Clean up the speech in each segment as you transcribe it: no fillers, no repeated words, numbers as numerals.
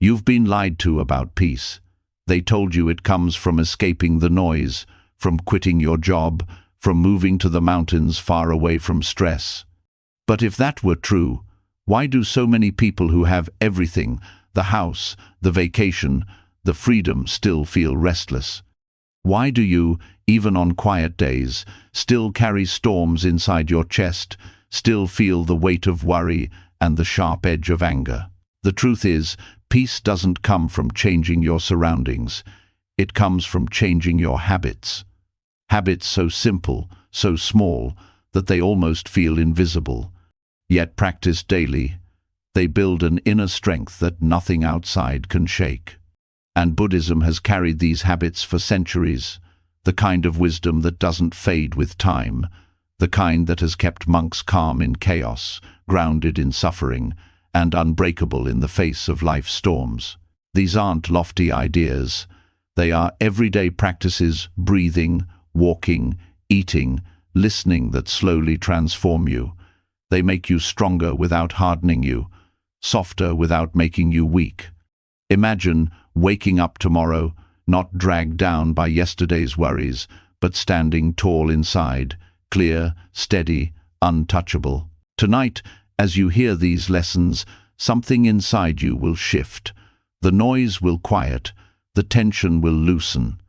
You've been lied to about peace. They told you it comes from escaping the noise, from quitting your job, from moving to the mountains far away from stress. But if that were true, why do so many people who have everything, the house, the vacation, the freedom, still feel restless? Why do you, even on quiet days, still carry storms inside your chest, still feel the weight of worry and the sharp edge of anger? The truth is, peace doesn't come from changing your surroundings. It comes from changing your habits. Habits so simple, so small, that they almost feel invisible. Yet practiced daily, they build an inner strength that nothing outside can shake. And Buddhism has carried these habits for centuries, the kind of wisdom that doesn't fade with time, the kind that has kept monks calm in chaos, grounded in suffering, and unbreakable in the face of life's storms. These aren't lofty ideas. They are everyday practices, breathing, walking, eating, listening, that slowly transform you. They make you stronger without hardening you, softer without making you weak. Imagine waking up tomorrow, not dragged down by yesterday's worries, but standing tall inside, clear, steady, untouchable. Tonight, as you hear these lessons, something inside you will shift. The noise will quiet, the tension will loosen.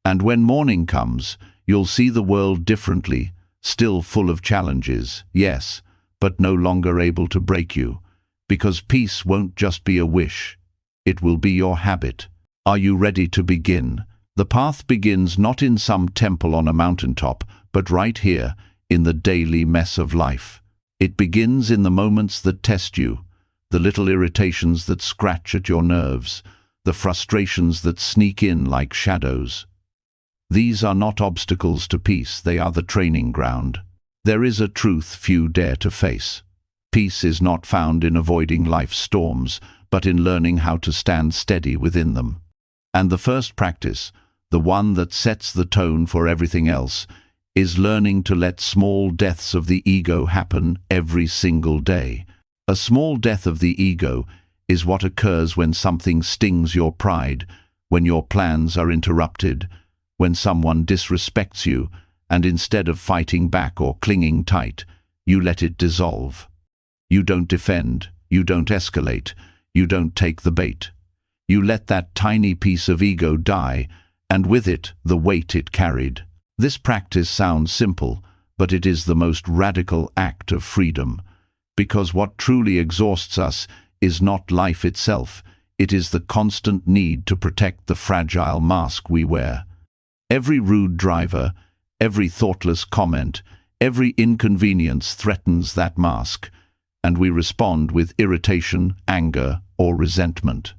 And when morning comes, you'll see the world differently, still full of challenges, yes, but no longer able to break you. Because peace won't just be a wish, it will be your habit. Are you ready to begin? The path begins not in some temple on a mountaintop, but right here, in the daily mess of life. It begins in the moments that test you, the little irritations that scratch at your nerves, the frustrations that sneak in like shadows. These are not obstacles to peace, they are the training ground. There is a truth few dare to face. Peace is not found in avoiding life's storms, but in learning how to stand steady within them. And the first practice, the one that sets the tone for everything else, is learning to let small deaths of the ego happen every single day. A small death of the ego is what occurs when something stings your pride, when your plans are interrupted, when someone disrespects you, and instead of fighting back or clinging tight, you let it dissolve. You don't defend, you don't escalate, you don't take the bait. You let that tiny piece of ego die, and with it, the weight it carried. This practice sounds simple, but it is the most radical act of freedom. Because what truly exhausts us is not life itself, it is the constant need to protect the fragile mask we wear. Every rude driver, every thoughtless comment, every inconvenience threatens that mask, and we respond with irritation, anger, or resentment.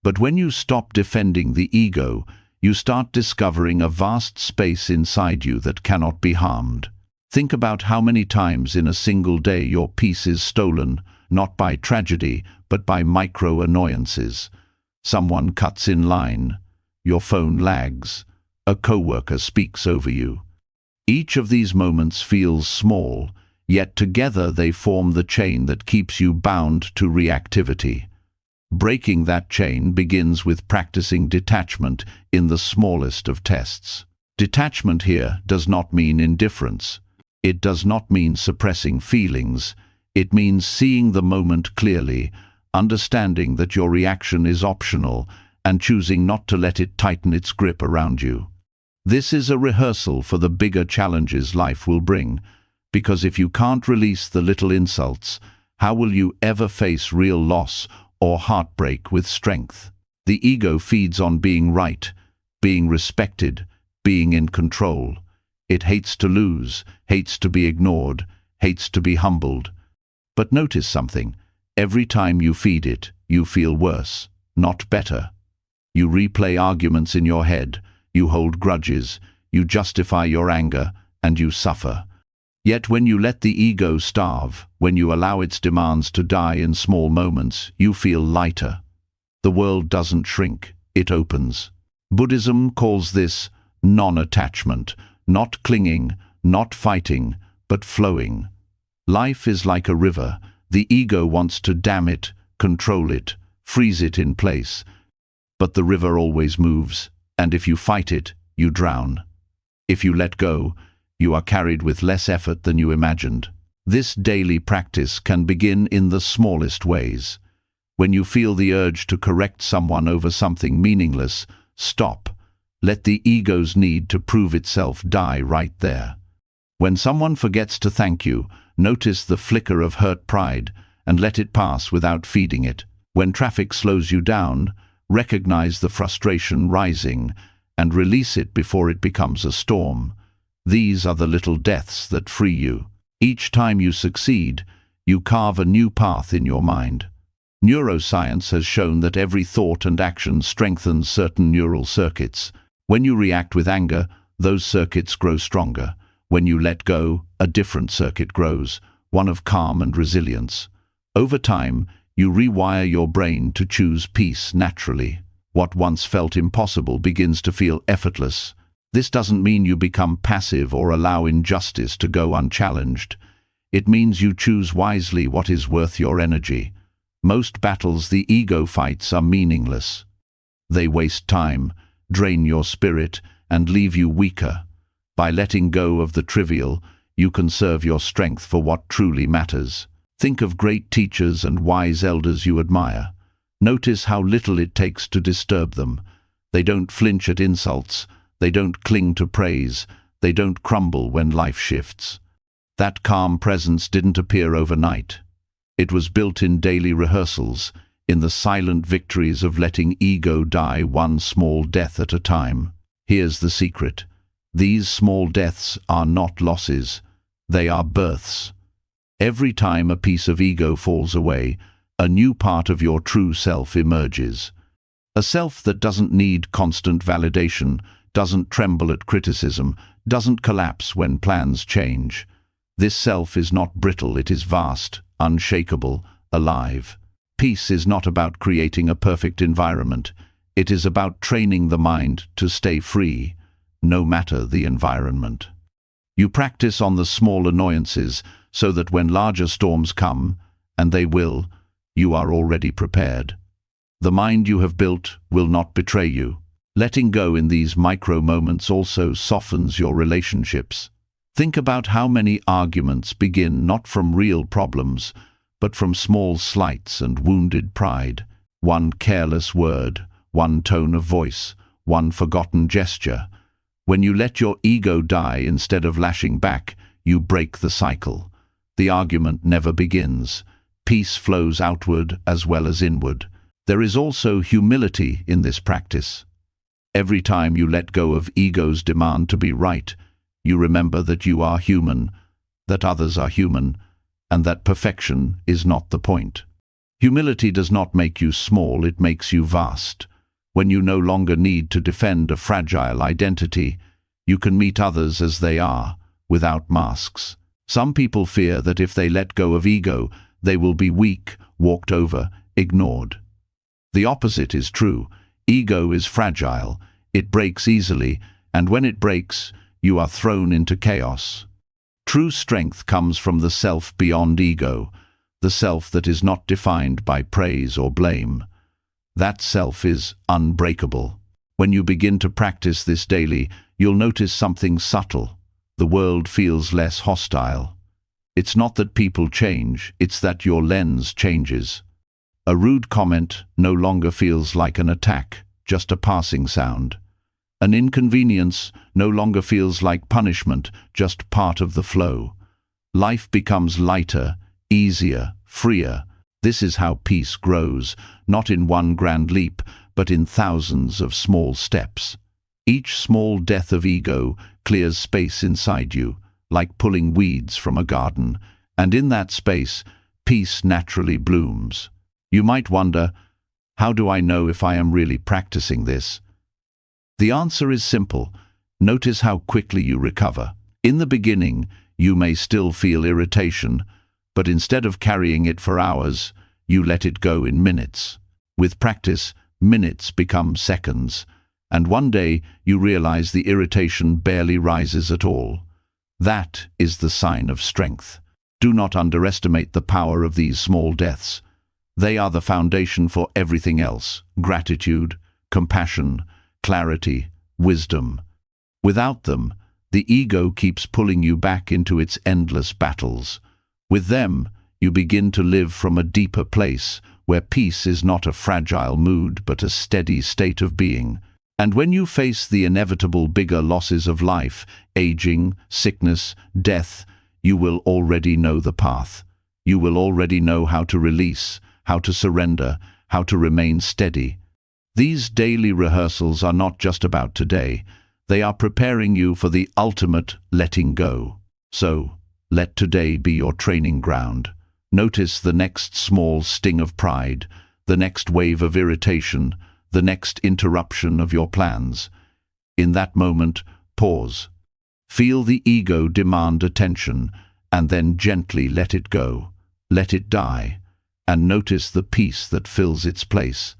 But when you stop defending the ego, you start discovering a vast space inside you that cannot be harmed. Think about how many times in a single day your peace is stolen, not by tragedy, but by micro-annoyances. Someone cuts in line, your phone lags, a coworker speaks over you. Each of these moments feels small, yet together they form the chain that keeps you bound to reactivity. Breaking that chain begins with practicing detachment in the smallest of tests. Detachment here does not mean indifference. It does not mean suppressing feelings. It means seeing the moment clearly, understanding that your reaction is optional, and choosing not to let it tighten its grip around you. This is a rehearsal for the bigger challenges life will bring, because if you can't release the little insults, how will you ever face real loss or heartbreak with strength? The ego feeds on being right, being respected, being in control. It hates to lose, hates to be ignored, hates to be humbled. But notice something. Every time you feed it, you feel worse, not better. You replay arguments in your head, you hold grudges, you justify your anger, and you suffer. Yet when you let the ego starve, when you allow its demands to die in small moments, you feel lighter. The world doesn't shrink, it opens. Buddhism calls this non-attachment, not clinging, not fighting, but flowing. Life is like a river. The ego wants to dam it, control it, freeze it in place. But the river always moves, and if you fight it, you drown. If you let go, you are carried with less effort than you imagined. This daily practice can begin in the smallest ways. When you feel the urge to correct someone over something meaningless, stop. Let the ego's need to prove itself die right there. When someone forgets to thank you, notice the flicker of hurt pride and let it pass without feeding it. When traffic slows you down, recognize the frustration rising and release it before it becomes a storm. These are the little deaths that free you. Each time you succeed, you carve a new path in your mind. Neuroscience has shown that every thought and action strengthens certain neural circuits. When you react with anger, those circuits grow stronger. When you let go, a different circuit grows, one of calm and resilience. Over time, you rewire your brain to choose peace naturally. What once felt impossible begins to feel effortless. This doesn't mean you become passive or allow injustice to go unchallenged. It means you choose wisely what is worth your energy. Most battles the ego fights are meaningless. They waste time, drain your spirit, and leave you weaker. By letting go of the trivial, you conserve your strength for what truly matters. Think of great teachers and wise elders you admire. Notice how little it takes to disturb them. They don't flinch at insults. They don't cling to praise. They don't crumble when life shifts. That calm presence didn't appear overnight. It was built in daily rehearsals, in the silent victories of letting ego die one small death at a time. Here's the secret. These small deaths are not losses. They are births. Every time a piece of ego falls away, a new part of your true self emerges. A self that doesn't need constant validation, doesn't tremble at criticism, doesn't collapse when plans change. This self is not brittle, it is vast, unshakable, alive. Peace is not about creating a perfect environment. It is about training the mind to stay free, no matter the environment. You practice on the small annoyances so that when larger storms come, and they will, you are already prepared. The mind you have built will not betray you. Letting go in these micro moments also softens your relationships. Think about how many arguments begin not from real problems, but from small slights and wounded pride. One careless word, one tone of voice, one forgotten gesture. When you let your ego die instead of lashing back, you break the cycle. The argument never begins. Peace flows outward as well as inward. There is also humility in this practice. Every time you let go of ego's demand to be right, you remember that you are human, that others are human, and that perfection is not the point. Humility does not make you small, it makes you vast. When you no longer need to defend a fragile identity, you can meet others as they are, without masks. Some people fear that if they let go of ego, they will be weak, walked over, ignored. The opposite is true. Ego is fragile, it breaks easily, and when it breaks, you are thrown into chaos. True strength comes from the self beyond ego, the self that is not defined by praise or blame. That self is unbreakable. When you begin to practice this daily, you'll notice something subtle. The world feels less hostile. It's not that people change, it's that your lens changes. A rude comment no longer feels like an attack, just a passing sound. An inconvenience no longer feels like punishment, just part of the flow. Life becomes lighter, easier, freer. This is how peace grows, not in one grand leap, but in thousands of small steps. Each small death of ego clears space inside you, like pulling weeds from a garden, and in that space, peace naturally blooms. You might wonder, how do I know if I am really practicing this? The answer is simple. Notice how quickly you recover. In the beginning, you may still feel irritation, but instead of carrying it for hours, you let it go in minutes. With practice, minutes become seconds, and one day you realize the irritation barely rises at all. That is the sign of strength. Do not underestimate the power of these small deaths. They are the foundation for everything else: gratitude, compassion, clarity, wisdom. Without them, the ego keeps pulling you back into its endless battles. With them, you begin to live from a deeper place, where peace is not a fragile mood but a steady state of being. And when you face the inevitable bigger losses of life, aging, sickness, death, you will already know the path. You will already know how to release, how to surrender, how to remain steady. These daily rehearsals are not just about today. They are preparing you for the ultimate letting go. So, let today be your training ground. Notice the next small sting of pride, the next wave of irritation, the next interruption of your plans. In that moment, pause. Feel the ego demand attention, and then gently let it go. Let it die, and notice the peace that fills its place.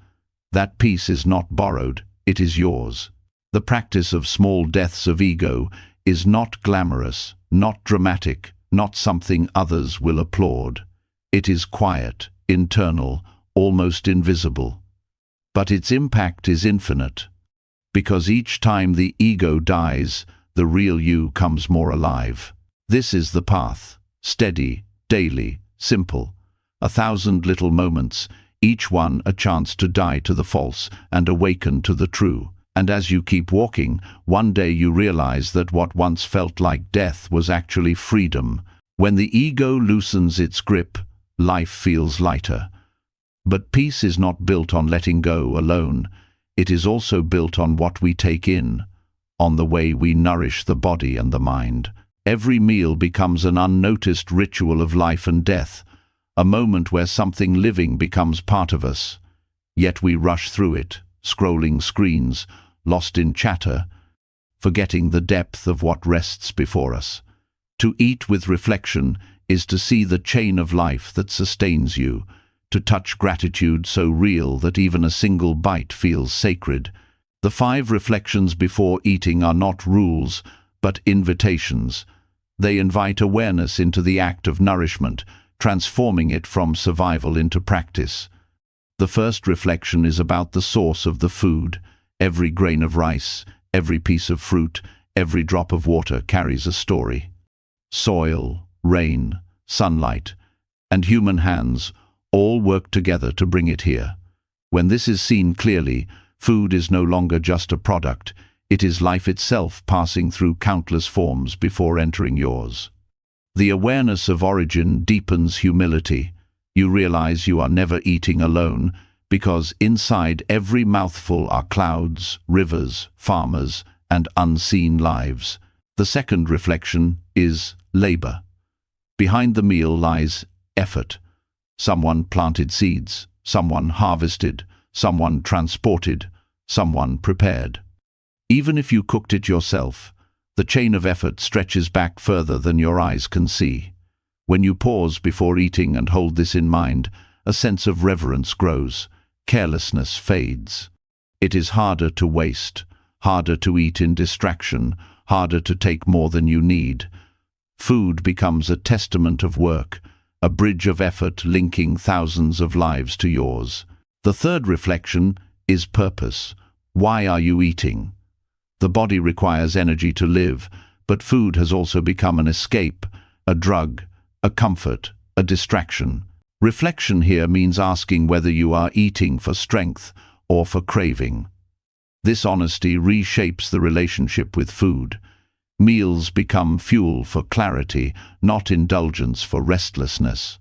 That peace is not borrowed, it is yours. The practice of small deaths of ego is not glamorous, not dramatic, not something others will applaud. It is quiet, internal, almost invisible. But its impact is infinite, because each time the ego dies, the real you comes more alive. This is the path, steady, daily, simple. 1,000 little moments, each one a chance to die to the false and awaken to the true. And as you keep walking, one day you realize that what once felt like death was actually freedom. When the ego loosens its grip, life feels lighter. But peace is not built on letting go alone. It is also built on what we take in, on the way we nourish the body and the mind. Every meal becomes an unnoticed ritual of life and death, a moment where something living becomes part of us. Yet we rush through it, scrolling screens, lost in chatter, forgetting the depth of what rests before us. To eat with reflection is to see the chain of life that sustains you, to touch gratitude so real that even a single bite feels sacred. The 5 reflections before eating are not rules, but invitations. They invite awareness into the act of nourishment, transforming it from survival into practice. The first reflection is about the source of the food. Every grain of rice, every piece of fruit, every drop of water carries a story. Soil, rain, sunlight, and human hands all work together to bring it here. When this is seen clearly, food is no longer just a product. It is life itself passing through countless forms before entering yours. The awareness of origin deepens humility. You realize you are never eating alone, because inside every mouthful are clouds, rivers, farmers, and unseen lives. The second reflection is labor. Behind the meal lies effort. Someone planted seeds, someone harvested, someone transported, someone prepared. Even if you cooked it yourself, the chain of effort stretches back further than your eyes can see. When you pause before eating and hold this in mind, a sense of reverence grows. Carelessness fades. It is harder to waste, harder to eat in distraction, harder to take more than you need. Food becomes a testament of work, a bridge of effort linking thousands of lives to yours. The third reflection is purpose. Why are you eating? The body requires energy to live, but food has also become an escape, a drug, a comfort, a distraction. Reflection here means asking whether you are eating for strength or for craving. This honesty reshapes the relationship with food. Meals become fuel for clarity, not indulgence for restlessness.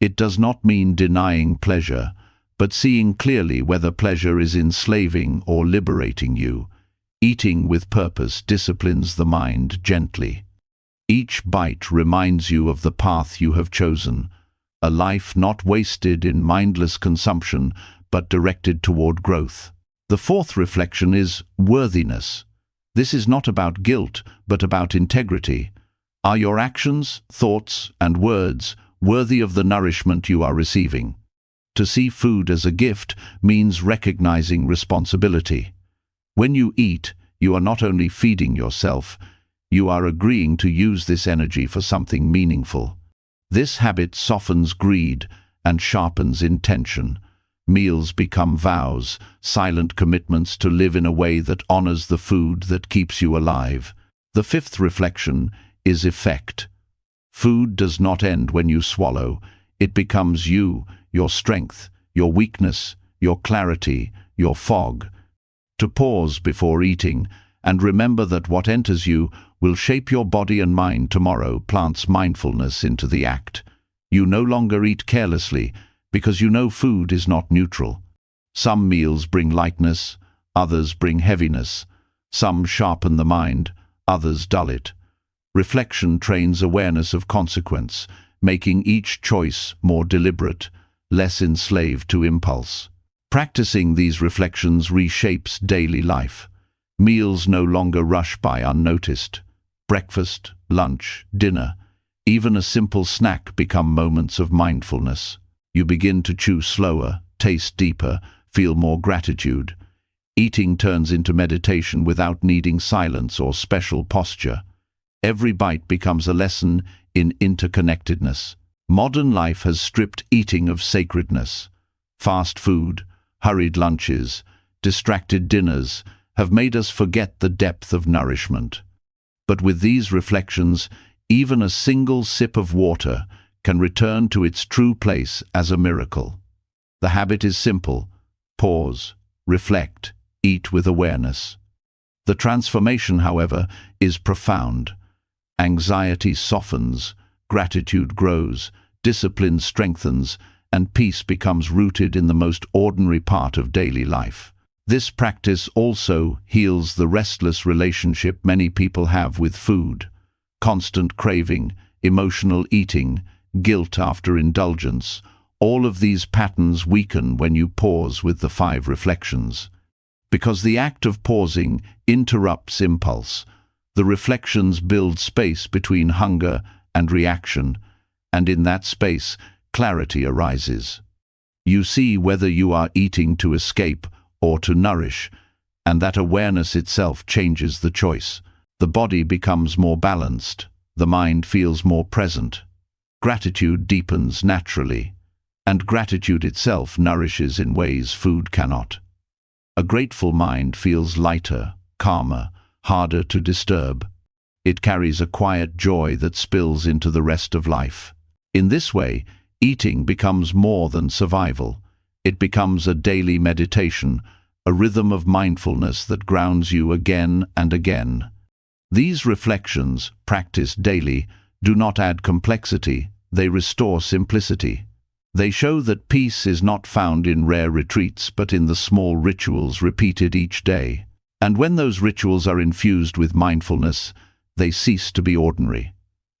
It does not mean denying pleasure, but seeing clearly whether pleasure is enslaving or liberating you. Eating with purpose disciplines the mind gently. Each bite reminds you of the path you have chosen, a life not wasted in mindless consumption, but directed toward growth. The fourth reflection is worthiness. This is not about guilt, but about integrity. Are your actions, thoughts, and words worthy of the nourishment you are receiving? To see food as a gift means recognizing responsibility. When you eat, you are not only feeding yourself, you are agreeing to use this energy for something meaningful. This habit softens greed and sharpens intention. Meals become vows, silent commitments to live in a way that honors the food that keeps you alive. The fifth reflection is effect. Food does not end when you swallow. It becomes you, your strength, your weakness, your clarity, your fog. To pause before eating and remember that what enters you will shape your body and mind tomorrow plants mindfulness into the act. You no longer eat carelessly because you know food is not neutral. Some meals bring lightness, others bring heaviness. Some sharpen the mind, others dull it. Reflection trains awareness of consequence, making each choice more deliberate, less enslaved to impulse. Practicing these reflections reshapes daily life. Meals no longer rush by unnoticed. Breakfast, lunch, dinner, even a simple snack become moments of mindfulness. You begin to chew slower, taste deeper, feel more gratitude. Eating turns into meditation without needing silence or special posture. Every bite becomes a lesson in interconnectedness. Modern life has stripped eating of sacredness. Fast food, hurried lunches, distracted dinners have made us forget the depth of nourishment. But with these reflections, even a single sip of water can return to its true place as a miracle. The habit is simple: pause, reflect, eat with awareness. The transformation, however, is profound. Anxiety softens, gratitude grows, discipline strengthens, and peace becomes rooted in the most ordinary part of daily life. This practice also heals the restless relationship many people have with food. Constant craving, emotional eating, guilt after indulgence, all of these patterns weaken when you pause with the 5 reflections. Because the act of pausing interrupts impulse, the reflections build space between hunger and reaction, and in that space, clarity arises. You see whether you are eating to escape or to nourish, and that awareness itself changes the choice. The body becomes more balanced, the mind feels more present. Gratitude deepens naturally, and gratitude itself nourishes in ways food cannot. A grateful mind feels lighter, calmer, harder to disturb. It carries a quiet joy that spills into the rest of life. In this way, eating becomes more than survival. It becomes a daily meditation, a rhythm of mindfulness that grounds you again and again. These reflections, practiced daily, do not add complexity, they restore simplicity. They show that peace is not found in rare retreats but in the small rituals repeated each day. And when those rituals are infused with mindfulness, they cease to be ordinary.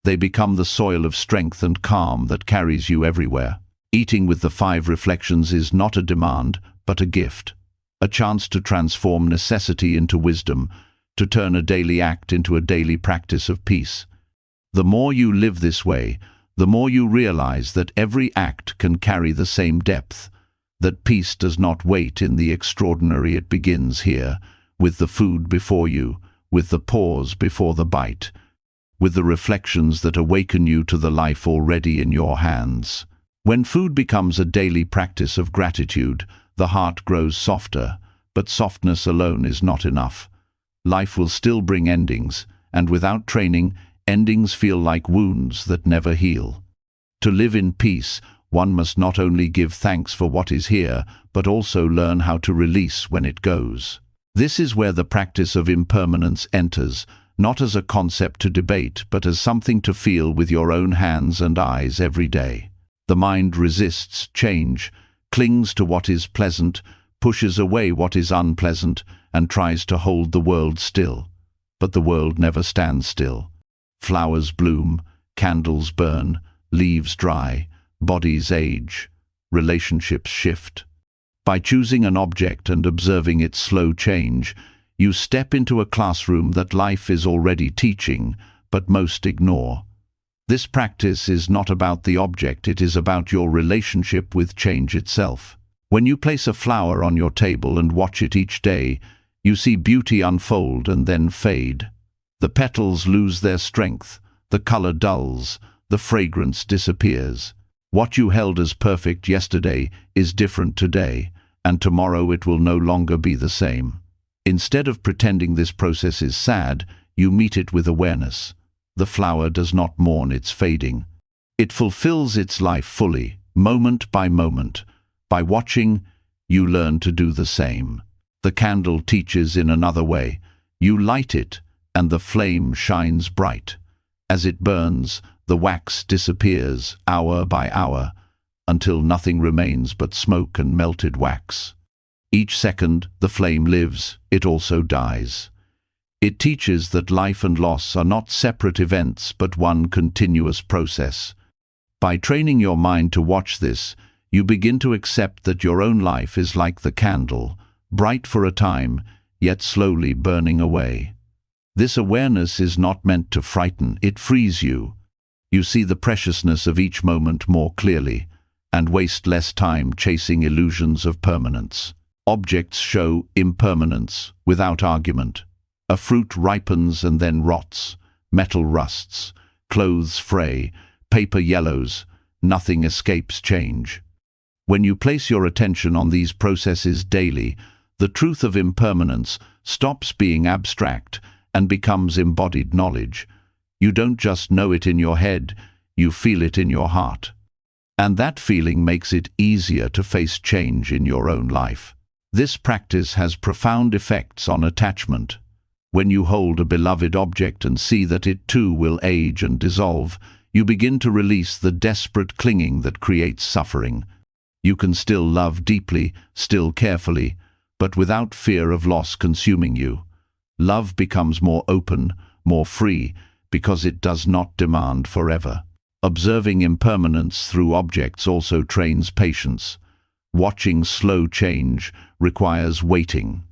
They become the soil of strength and calm that carries you everywhere. Eating with the 5 reflections is not a demand, but a gift. A chance to transform necessity into wisdom, to turn a daily act into a daily practice of peace. The more you live this way, the more you realize that every act can carry the same depth, that peace does not wait in the extraordinary, it begins here, with the food before you, with the pause before the bite, with the reflections that awaken you to the life already in your hands. When food becomes a daily practice of gratitude, the heart grows softer, but softness alone is not enough. Life will still bring endings, and without training, endings feel like wounds that never heal. To live in peace, one must not only give thanks for what is here, but also learn how to release when it goes. This is where the practice of impermanence enters, not as a concept to debate, but as something to feel with your own hands and eyes every day. The mind resists change, clings to what is pleasant, pushes away what is unpleasant, and tries to hold the world still. But the world never stands still. Flowers bloom, candles burn, leaves dry, bodies age, relationships shift. By choosing an object and observing its slow change, you step into a classroom that life is already teaching, but most ignore. This practice is not about the object, it is about your relationship with change itself. When you place a flower on your table and watch it each day, you see beauty unfold and then fade. The petals lose their strength, the color dulls, the fragrance disappears. What you held as perfect yesterday is different today, and tomorrow it will no longer be the same. Instead of pretending this process is sad, you meet it with awareness. The flower does not mourn its fading. It fulfills its life fully, moment by moment. By watching, you learn to do the same. The candle teaches in another way. You light it, and the flame shines bright. As it burns, the wax disappears hour by hour, until nothing remains but smoke and melted wax. Each second the flame lives, it also dies. It teaches that life and loss are not separate events but one continuous process. By training your mind to watch this, you begin to accept that your own life is like the candle, bright for a time, yet slowly burning away. This awareness is not meant to frighten, it frees you. You see the preciousness of each moment more clearly, and waste less time chasing illusions of permanence. Objects show impermanence without argument. A fruit ripens and then rots, metal rusts, clothes fray, paper yellows, nothing escapes change. When you place your attention on these processes daily, the truth of impermanence stops being abstract and becomes embodied knowledge. You don't just know it in your head, you feel it in your heart. And that feeling makes it easier to face change in your own life. This practice has profound effects on attachment. When you hold a beloved object and see that it too will age and dissolve, you begin to release the desperate clinging that creates suffering. You can still love deeply, still carefully, but without fear of loss consuming you. Love becomes more open, more free, because it does not demand forever. Observing impermanence through objects also trains patience. Watching slow change requires waiting.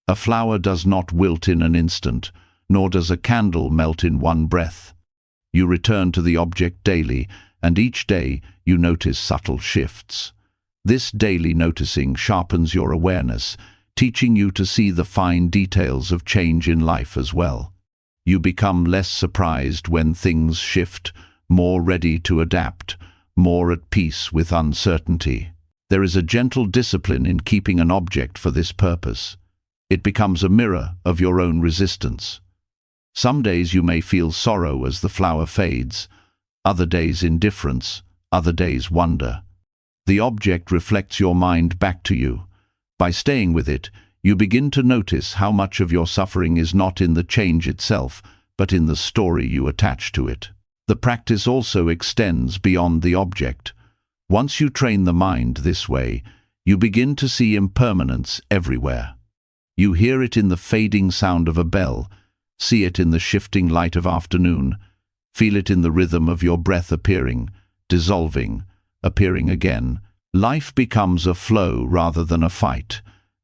A flower does not wilt in an instant, nor does a candle melt in one breath. You return to the object daily, and each day you notice subtle shifts. This daily noticing sharpens your awareness, teaching you to see the fine details of change in life as well. You become less surprised when things shift, more ready to adapt, more at peace with uncertainty. There is a gentle discipline in keeping an object for this purpose. It becomes a mirror of your own resistance. Some days you may feel sorrow as the flower fades, other days indifference, other days wonder. The object reflects your mind back to you. By staying with it, you begin to notice how much of your suffering is not in the change itself, but in the story you attach to it. The practice also extends beyond the object. Once you train the mind this way, you begin to see impermanence everywhere. You hear it in the fading sound of a bell, see it in the shifting light of afternoon, feel it in the rhythm of your breath appearing, dissolving, appearing again. Life becomes a flow rather than a fight,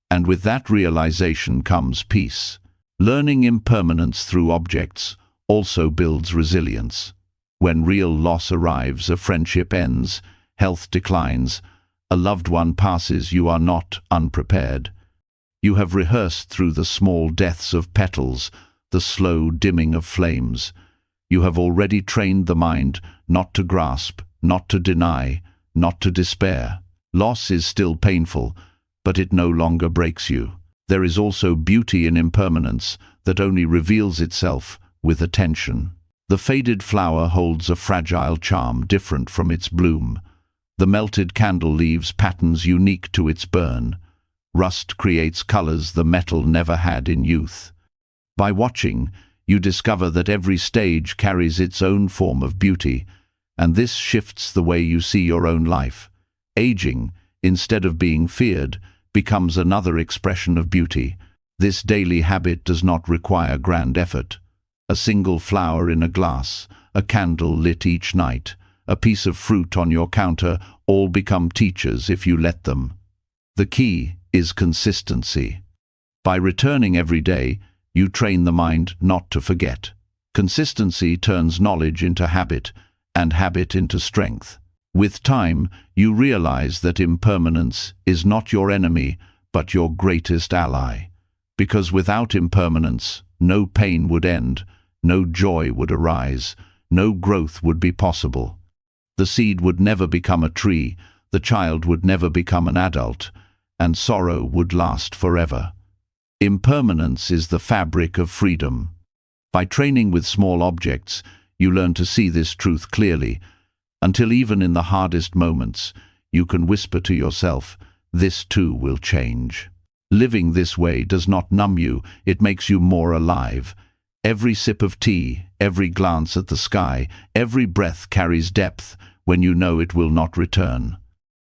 and with that realization comes peace. Learning impermanence through objects also builds resilience. When real loss arrives, a friendship ends, health declines, a loved one passes, you are not unprepared. You have rehearsed through the small deaths of petals, the slow dimming of flames. You have already trained the mind not to grasp, not to deny, not to despair. Loss is still painful, but it no longer breaks you. There is also beauty in impermanence that only reveals itself with attention. The faded flower holds a fragile charm different from its bloom. The melted candle leaves patterns unique to its burn. Rust creates colors the metal never had in youth. By watching, you discover that every stage carries its own form of beauty, and this shifts the way you see your own life. Aging, instead of being feared, becomes another expression of beauty. This daily habit does not require grand effort. A single flower in a glass, a candle lit each night, a piece of fruit on your counter, all become teachers if you let them. The key is consistency. By returning every day, you train the mind not to forget. Consistency turns knowledge into habit, and habit into strength. With time, you realize that impermanence is not your enemy, but your greatest ally. Because without impermanence, no pain would end, no joy would arise, no growth would be possible. The seed would never become a tree, the child would never become an adult, and sorrow would last forever. Impermanence is the fabric of freedom. By training with small objects, you learn to see this truth clearly, until even in the hardest moments, you can whisper to yourself, "This too will change." Living this way does not numb you, it makes you more alive. Every sip of tea, every glance at the sky, every breath carries depth when you know it will not return.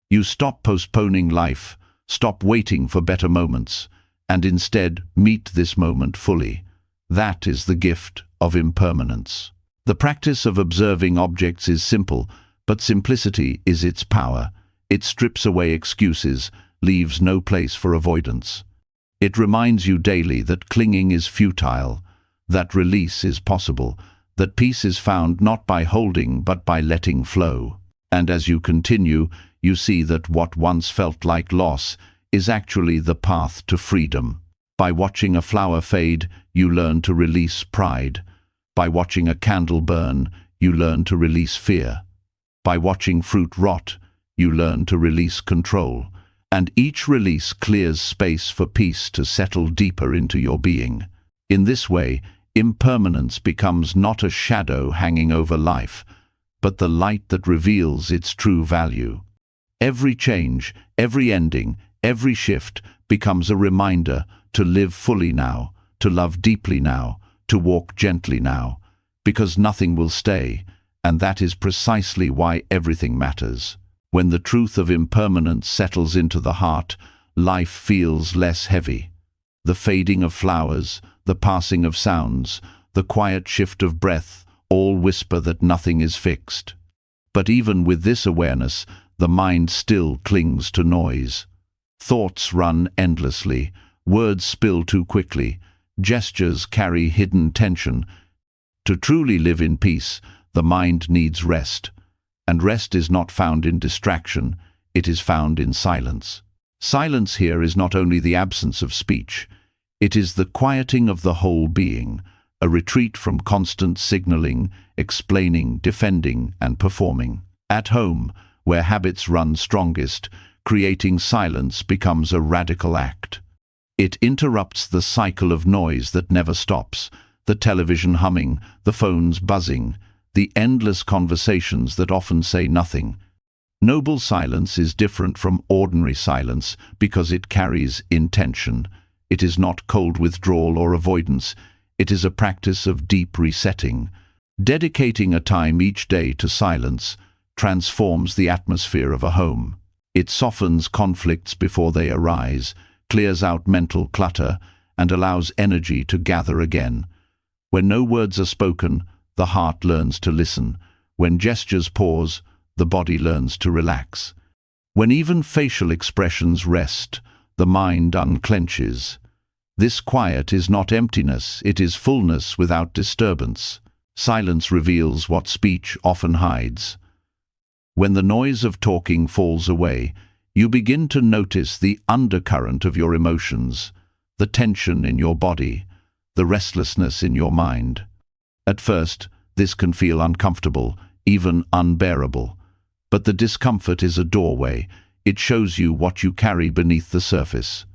You stop postponing life, stop waiting for better moments, and instead meet this moment fully. That is the gift of impermanence. The practice of observing objects is simple, but simplicity is its power. It strips away excuses, leaves no place for avoidance. It reminds you daily that clinging is futile, that release is possible, that peace is found not by holding but by letting flow. And as you continue, you see that what once felt like loss is actually the path to freedom. By watching a flower fade, you learn to release pride. By watching a candle burn, you learn to release fear. By watching fruit rot, you learn to release control. And each release clears space for peace to settle deeper into your being. In this way, impermanence becomes not a shadow hanging over life, but the light that reveals its true value. Every change, every ending, every shift becomes a reminder to live fully now, to love deeply now, to walk gently now, because nothing will stay, and that is precisely why everything matters. When the truth of impermanence settles into the heart, life feels less heavy. The fading of flowers, the passing of sounds, the quiet shift of breath, all whisper that nothing is fixed. But even with this awareness, the mind still clings to noise. Thoughts run endlessly, words spill too quickly, gestures carry hidden tension. To truly live in peace, the mind needs rest. And rest is not found in distraction, it is found in silence. Silence here is not only the absence of speech, it is the quieting of the whole being, a retreat from constant signaling, explaining, defending, and performing. At home, where habits run strongest, creating silence becomes a radical act. It interrupts the cycle of noise that never stops, the television humming, the phones buzzing, the endless conversations that often say nothing. Noble silence is different from ordinary silence because it carries intention. It is not cold withdrawal or avoidance. It is a practice of deep resetting. Dedicating a time each day to silence transforms the atmosphere of a home. It softens conflicts before they arise, clears out mental clutter, and allows energy to gather again. When no words are spoken, the heart learns to listen. When gestures pause, the body learns to relax. When even facial expressions rest, the mind unclenches. This quiet is not emptiness, it is fullness without disturbance. Silence reveals what speech often hides. When the noise of talking falls away, you begin to notice the undercurrent of your emotions, the tension in your body, the restlessness in your mind. At first, this can feel uncomfortable, even unbearable. But the discomfort is a doorway. It shows you what you carry beneath the surface.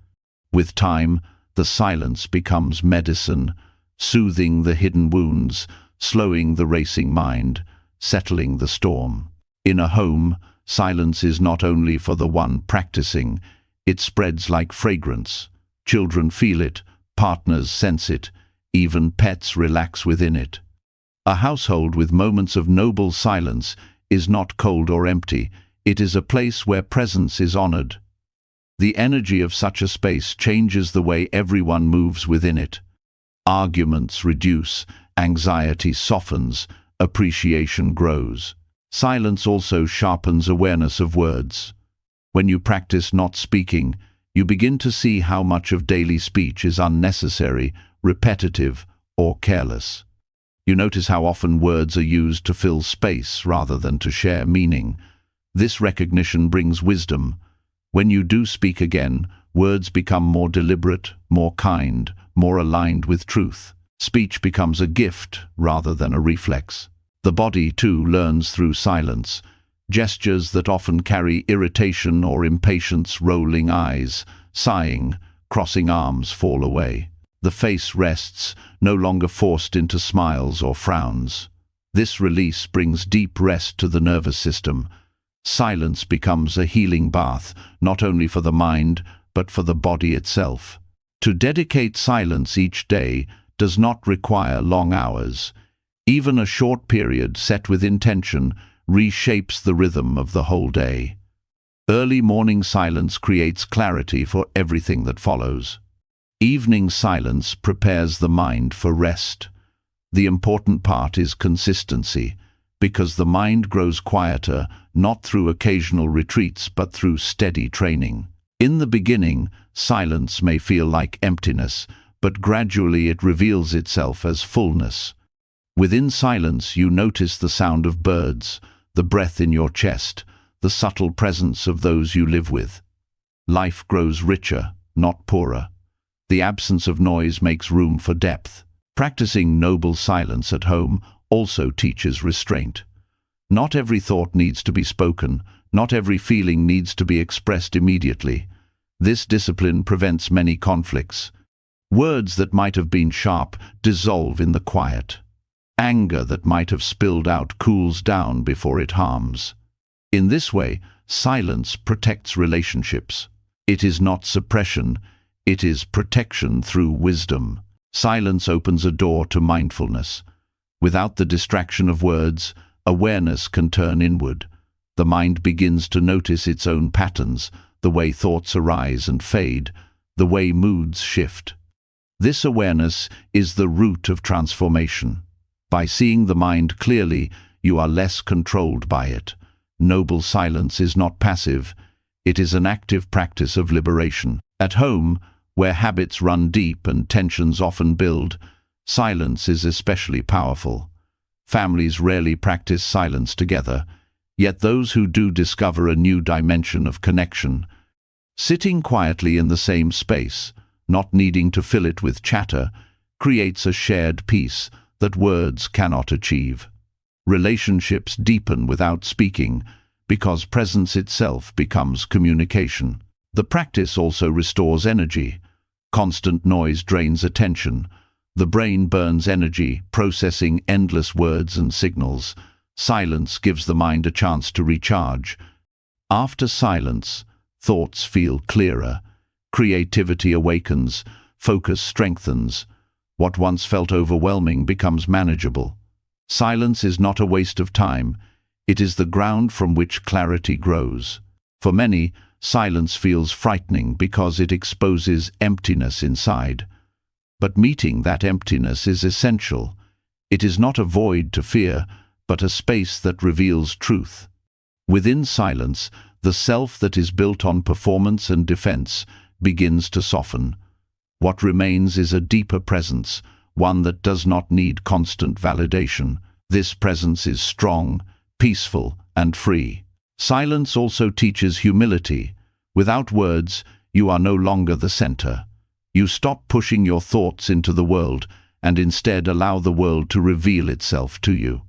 With time, the silence becomes medicine, soothing the hidden wounds, slowing the racing mind, settling the storm. In a home, silence is not only for the one practicing, it spreads like fragrance. Children feel it, partners sense it, even pets relax within it. A household with moments of noble silence is not cold or empty, it is a place where presence is honored. The energy of such a space changes the way everyone moves within it. Arguments reduce, anxiety softens, appreciation grows. Silence also sharpens awareness of words. When you practice not speaking, you begin to see how much of daily speech is unnecessary, repetitive, or careless. You notice how often words are used to fill space rather than to share meaning. This recognition brings wisdom. When you do speak again, words become more deliberate, more kind, more aligned with truth. Speech becomes a gift rather than a reflex. The body, too, learns through silence. Gestures that often carry irritation or impatience, rolling eyes, sighing, crossing arms fall away. The face rests, no longer forced into smiles or frowns. This release brings deep rest to the nervous system. Silence becomes a healing bath, not only for the mind, but for the body itself. To dedicate silence each day does not require long hours. Even a short period set with intention reshapes the rhythm of the whole day. Early morning silence creates clarity for everything that follows. Evening silence prepares the mind for rest. The important part is consistency, because the mind grows quieter not through occasional retreats but through steady training. In the beginning, silence may feel like emptiness, but gradually it reveals itself as fullness. Within silence you notice the sound of birds, the breath in your chest, the subtle presence of those you live with. Life grows richer, not poorer. The absence of noise makes room for depth. Practicing noble silence at home also teaches restraint. Not every thought needs to be spoken, not every feeling needs to be expressed immediately. This discipline prevents many conflicts. Words that might have been sharp dissolve in the quiet. Anger that might have spilled out cools down before it harms. In this way, silence protects relationships. It is not suppression, it is protection through wisdom. Silence opens a door to mindfulness. Without the distraction of words, awareness can turn inward. The mind begins to notice its own patterns, the way thoughts arise and fade, the way moods shift. This awareness is the root of transformation. By seeing the mind clearly, you are less controlled by it. Noble silence is not passive, it is an active practice of liberation. At home, where habits run deep and tensions often build, silence is especially powerful. Families rarely practice silence together, yet those who do discover a new dimension of connection. Sitting quietly in the same space, not needing to fill it with chatter, creates a shared peace that words cannot achieve. Relationships deepen without speaking, because presence itself becomes communication. The practice also restores energy. Constant noise drains attention. The brain burns energy, processing endless words and signals. Silence gives the mind a chance to recharge. After silence, thoughts feel clearer. Creativity awakens, focus strengthens. What once felt overwhelming becomes manageable. Silence is not a waste of time. It is the ground from which clarity grows. For many, silence feels frightening because it exposes emptiness inside. But meeting that emptiness is essential. It is not a void to fear, but a space that reveals truth. Within silence, the self that is built on performance and defense begins to soften. What remains is a deeper presence, one that does not need constant validation. This presence is strong, peaceful, and free. Silence also teaches humility. Without words, you are no longer the center. You stop pushing your thoughts into the world and instead allow the world to reveal itself to you.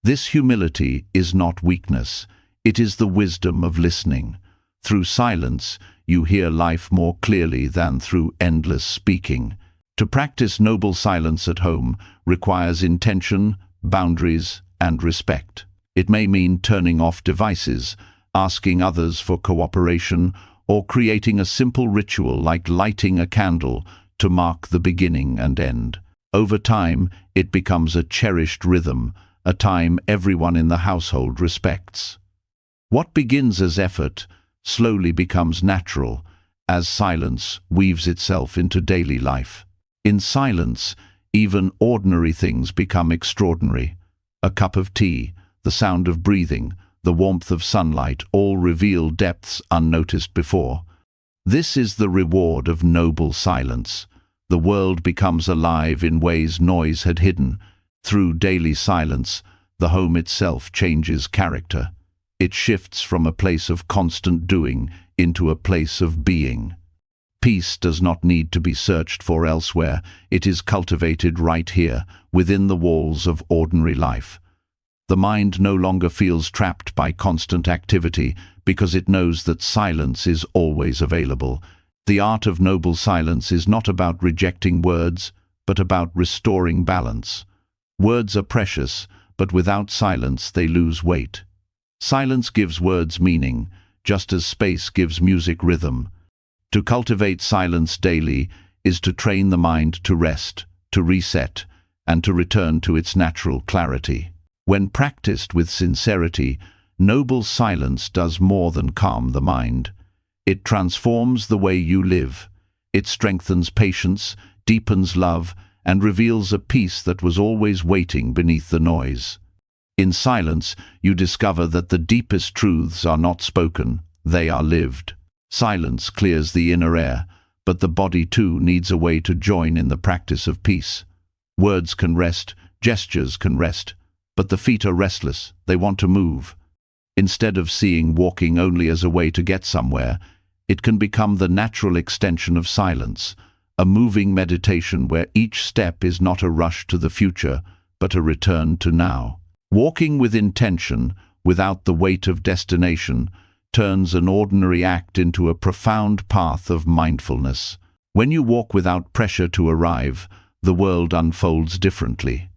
This humility is not weakness. It is the wisdom of listening. Through silence, you hear life more clearly than through endless speaking. To practice noble silence at home requires intention, boundaries, and respect. It may mean turning off devices, asking others for cooperation, or creating a simple ritual like lighting a candle to mark the beginning and end. Over time, it becomes a cherished rhythm, a time everyone in the household respects. What begins as effort slowly becomes natural as silence weaves itself into daily life. In silence, even ordinary things become extraordinary. A cup of tea, the sound of breathing, the warmth of sunlight all reveal depths unnoticed before. This is the reward of noble silence. The world becomes alive in ways noise had hidden. Through daily silence, the home itself changes character. It shifts from a place of constant doing into a place of being. Peace does not need to be searched for elsewhere. It is cultivated right here, within the walls of ordinary life. The mind no longer feels trapped by constant activity because it knows that silence is always available. The art of noble silence is not about rejecting words, but about restoring balance. Words are precious, but without silence they lose weight. Silence gives words meaning, just as space gives music rhythm. To cultivate silence daily is to train the mind to rest, to reset, and to return to its natural clarity. When practiced with sincerity, noble silence does more than calm the mind. It transforms the way you live. It strengthens patience, deepens love, and reveals a peace that was always waiting beneath the noise. In silence, you discover that the deepest truths are not spoken, they are lived. Silence clears the inner air, but the body too needs a way to join in the practice of peace. Words can rest, gestures can rest, but the feet are restless, they want to move. Instead of seeing walking only as a way to get somewhere, it can become the natural extension of silence, a moving meditation where each step is not a rush to the future, but a return to now. Walking with intention, without the weight of destination, turns an ordinary act into a profound path of mindfulness. When you walk without pressure to arrive, the world unfolds differently.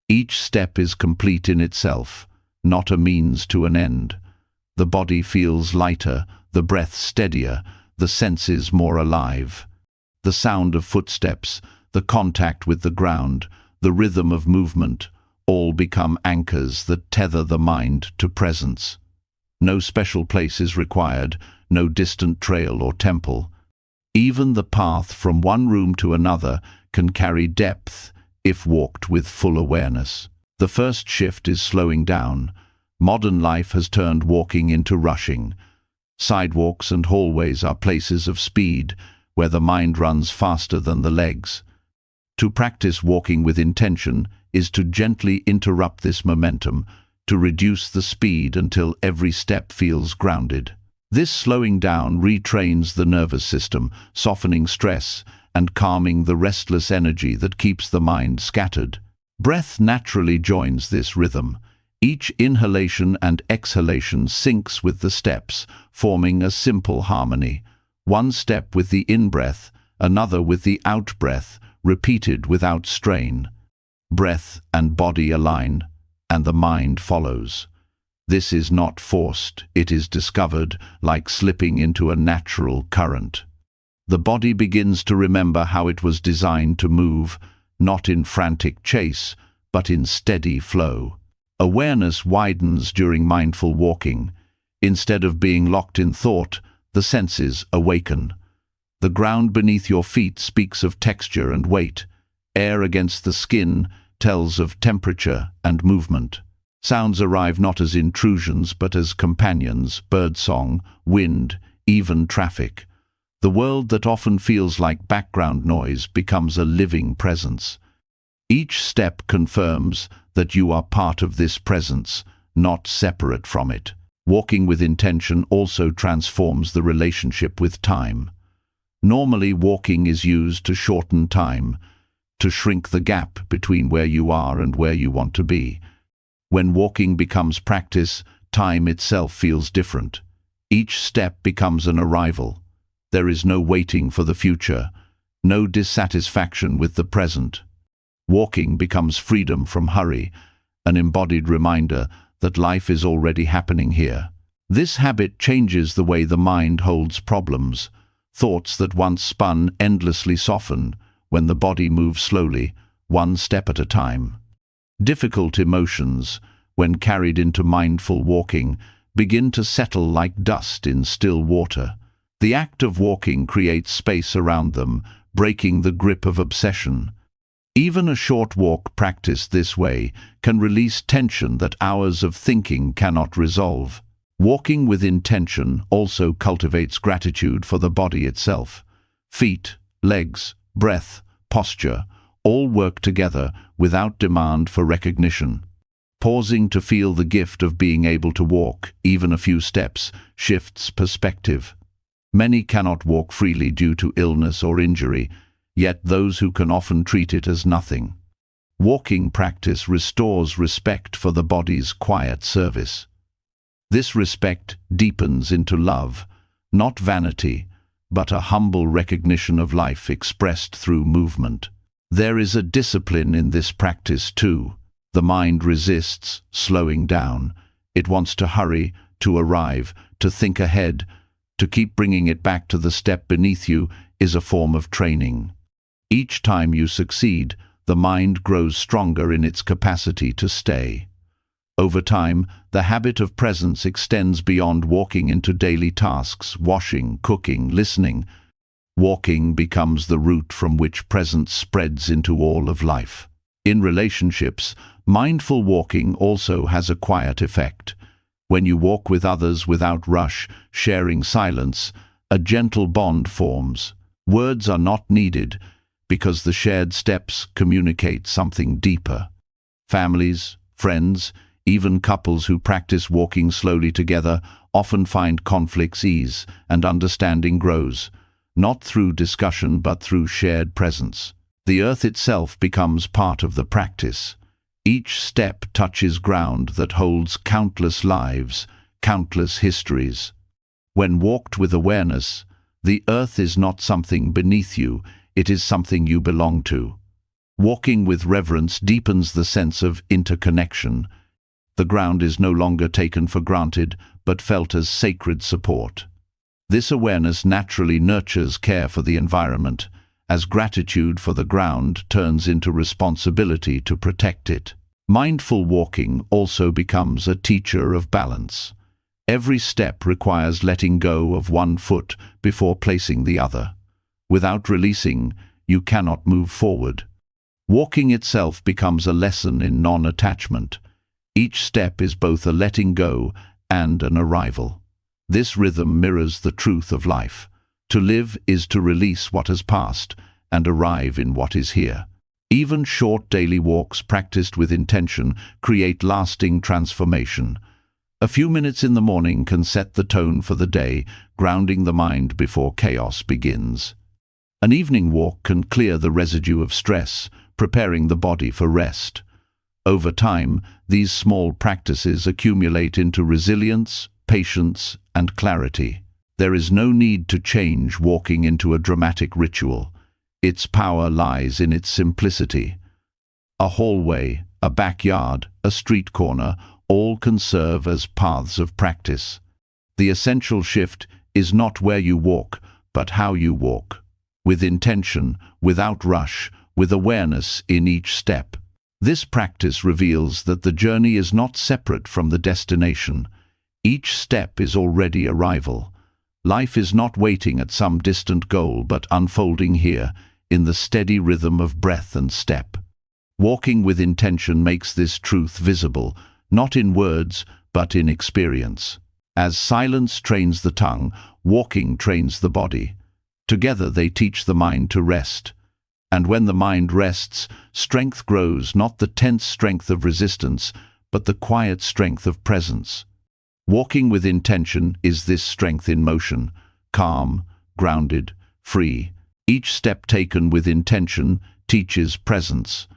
Each step is complete in itself, not a means to an end. The body feels lighter, the breath steadier, the senses more alive. The sound of footsteps, the contact with the ground, the rhythm of movement, all become anchors that tether the mind to presence. No special place is required, no distant trail or temple. Even the path from one room to another can carry depth if walked with full awareness. The first shift is slowing down. Modern life has turned walking into rushing. Sidewalks and hallways are places of speed, where the mind runs faster than the legs. To practice walking with intention is to gently interrupt this momentum, to reduce the speed until every step feels grounded. This slowing down retrains the nervous system, softening stress and calming the restless energy that keeps the mind scattered. Breath naturally joins this rhythm. Each inhalation and exhalation syncs with the steps, forming a simple harmony. One step with the in-breath, another with the out-breath, repeated without strain. Breath and body align, and the mind follows. This is not forced, it is discovered, like slipping into a natural current. The body begins to remember how it was designed to move, not in frantic chase, but in steady flow. Awareness widens during mindful walking. Instead of being locked in thought, the senses awaken. The ground beneath your feet speaks of texture and weight. Air against the skin tells of temperature and movement. Sounds arrive not as intrusions but as companions, birdsong, wind, even traffic. The world that often feels like background noise becomes a living presence. Each step confirms that you are part of this presence, not separate from it. Walking with intention also transforms the relationship with time. Normally, walking is used to shorten time, to shrink the gap between where you are and where you want to be. When walking becomes practice, time itself feels different. Each step becomes an arrival. There is no waiting for the future, no dissatisfaction with the present. Walking becomes freedom from hurry, an embodied reminder that life is already happening here. This habit changes the way the mind holds problems. Thoughts that once spun endlessly soften when the body moves slowly, one step at a time. Difficult emotions, when carried into mindful walking, begin to settle like dust in still water. The act of walking creates space around them, breaking the grip of obsession. Even a short walk practiced this way can release tension that hours of thinking cannot resolve. Walking with intention also cultivates gratitude for the body itself. Feet, legs, breath, posture, all work together without demand for recognition. Pausing to feel the gift of being able to walk, even a few steps, shifts perspective. Many cannot walk freely due to illness or injury, yet those who can often treat it as nothing. Walking practice restores respect for the body's quiet service. This respect deepens into love, not vanity, but a humble recognition of life expressed through movement. There is a discipline in this practice too. The mind resists slowing down. It wants to hurry, to arrive, to think ahead. To keep bringing it back to the step beneath you is a form of training. Each time you succeed, the mind grows stronger in its capacity to stay. Over time, the habit of presence extends beyond walking into daily tasks, washing, cooking, listening. Walking becomes the route from which presence spreads into all of life. In relationships, mindful walking also has a quiet effect. When you walk with others without rush, sharing silence, a gentle bond forms. Words are not needed, because the shared steps communicate something deeper. Families, friends, even couples who practice walking slowly together often find conflicts ease and understanding grows, not through discussion but through shared presence. The earth itself becomes part of the practice. Each step touches ground that holds countless lives, countless histories. When walked with awareness, the earth is not something beneath you, it is something you belong to. Walking with reverence deepens the sense of interconnection. The ground is no longer taken for granted, but felt as sacred support. This awareness naturally nurtures care for the environment, as gratitude for the ground turns into responsibility to protect it. Mindful walking also becomes a teacher of balance. Every step requires letting go of one foot before placing the other. Without releasing, you cannot move forward. Walking itself becomes a lesson in non-attachment. Each step is both a letting go and an arrival. This rhythm mirrors the truth of life. To live is to release what has passed and arrive in what is here. Even short daily walks practiced with intention create lasting transformation. A few minutes in the morning can set the tone for the day, grounding the mind before chaos begins. An evening walk can clear the residue of stress, preparing the body for rest. Over time, these small practices accumulate into resilience, patience, and clarity. There is no need to change walking into a dramatic ritual. Its power lies in its simplicity. A hallway, a backyard, a street corner, all can serve as paths of practice. The essential shift is not where you walk, but how you walk. With intention, without rush, with awareness in each step. This practice reveals that the journey is not separate from the destination. Each step is already arrival. Life is not waiting at some distant goal, but unfolding here, in the steady rhythm of breath and step. Walking with intention makes this truth visible, not in words, but in experience. As silence trains the tongue, walking trains the body. Together they teach the mind to rest. And when the mind rests, strength grows, not the tense strength of resistance, but the quiet strength of presence. Walking with intention is this strength in motion, calm, grounded, free. Each step taken with intention teaches presence.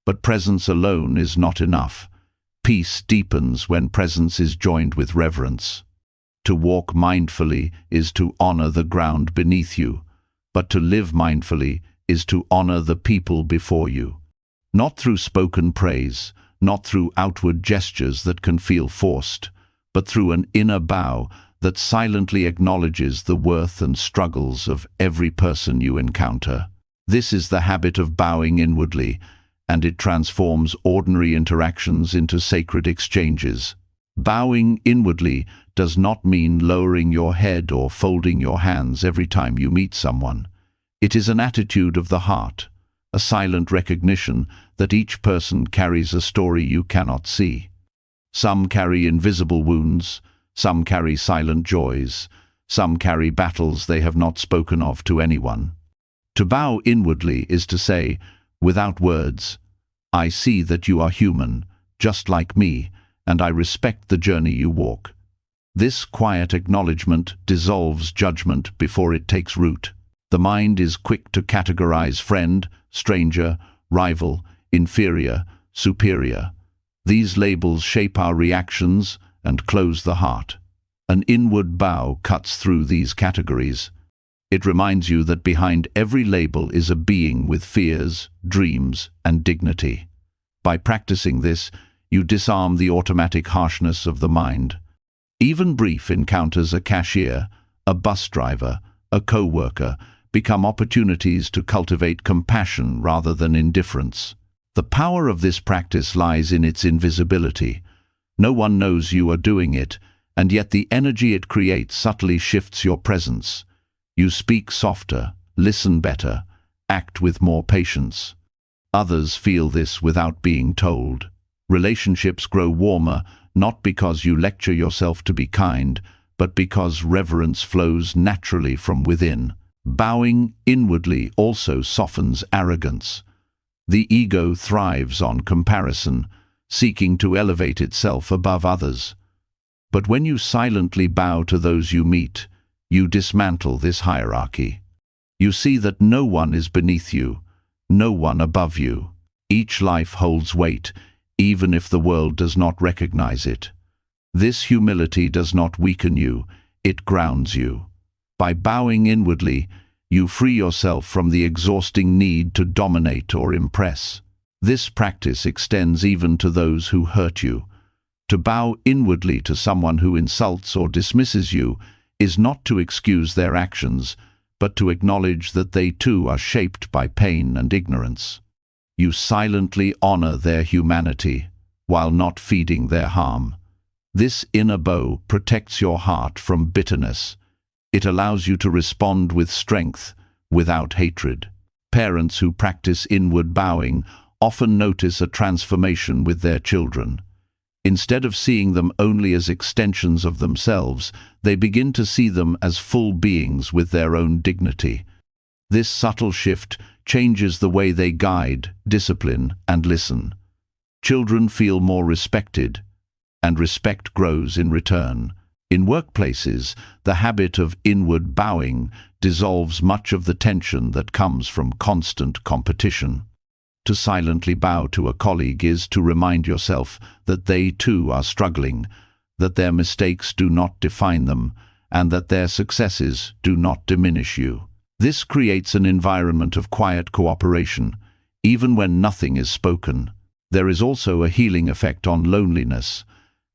But presence alone is not enough. Peace deepens when presence is joined with reverence. To walk mindfully is to honor the ground beneath you, but to live mindfully is to honor the people before you. Not through spoken praise, not through outward gestures that can feel forced, but through an inner bow that silently acknowledges the worth and struggles of every person you encounter. This is the habit of bowing inwardly, and it transforms ordinary interactions into sacred exchanges. Bowing inwardly does not mean lowering your head or folding your hands every time you meet someone. It is an attitude of the heart, a silent recognition that each person carries a story you cannot see. Some carry invisible wounds, some carry silent joys, some carry battles they have not spoken of to anyone. To bow inwardly is to say, without words, I see that you are human, just like me, and I respect the journey you walk. This quiet acknowledgement dissolves judgment before it takes root. The mind is quick to categorize friend, stranger, rival, inferior, superior. These labels shape our reactions and close the heart. An inward bow cuts through these categories. It reminds you that behind every label is a being with fears, dreams, and dignity. By practicing this, you disarm the automatic harshness of the mind. Even brief encounters, a cashier, a bus driver, a co-worker, become opportunities to cultivate compassion rather than indifference. The power of this practice lies in its invisibility. No one knows you are doing it, and yet the energy it creates subtly shifts your presence. You speak softer, listen better, act with more patience. Others feel this without being told. Relationships grow warmer, not because you lecture yourself to be kind, but because reverence flows naturally from within. Bowing inwardly also softens arrogance. The ego thrives on comparison, seeking to elevate itself above others. But when you silently bow to those you meet, you dismantle this hierarchy. You see that no one is beneath you, no one above you. Each life holds weight, even if the world does not recognize it. This humility does not weaken you, it grounds you. By bowing inwardly, you free yourself from the exhausting need to dominate or impress. This practice extends even to those who hurt you. To bow inwardly to someone who insults or dismisses you is not to excuse their actions, but to acknowledge that they too are shaped by pain and ignorance. You silently honor their humanity, while not feeding their harm. This inner bow protects your heart from bitterness. It allows you to respond with strength, without hatred. Parents who practice inward bowing often notice a transformation with their children. Instead of seeing them only as extensions of themselves, they begin to see them as full beings with their own dignity. This subtle shift changes the way they guide, discipline, and listen. Children feel more respected, and respect grows in return. In workplaces, the habit of inward bowing dissolves much of the tension that comes from constant competition. To silently bow to a colleague is to remind yourself that they too are struggling, that their mistakes do not define them, and that their successes do not diminish you. This creates an environment of quiet cooperation, even when nothing is spoken. There is also a healing effect on loneliness.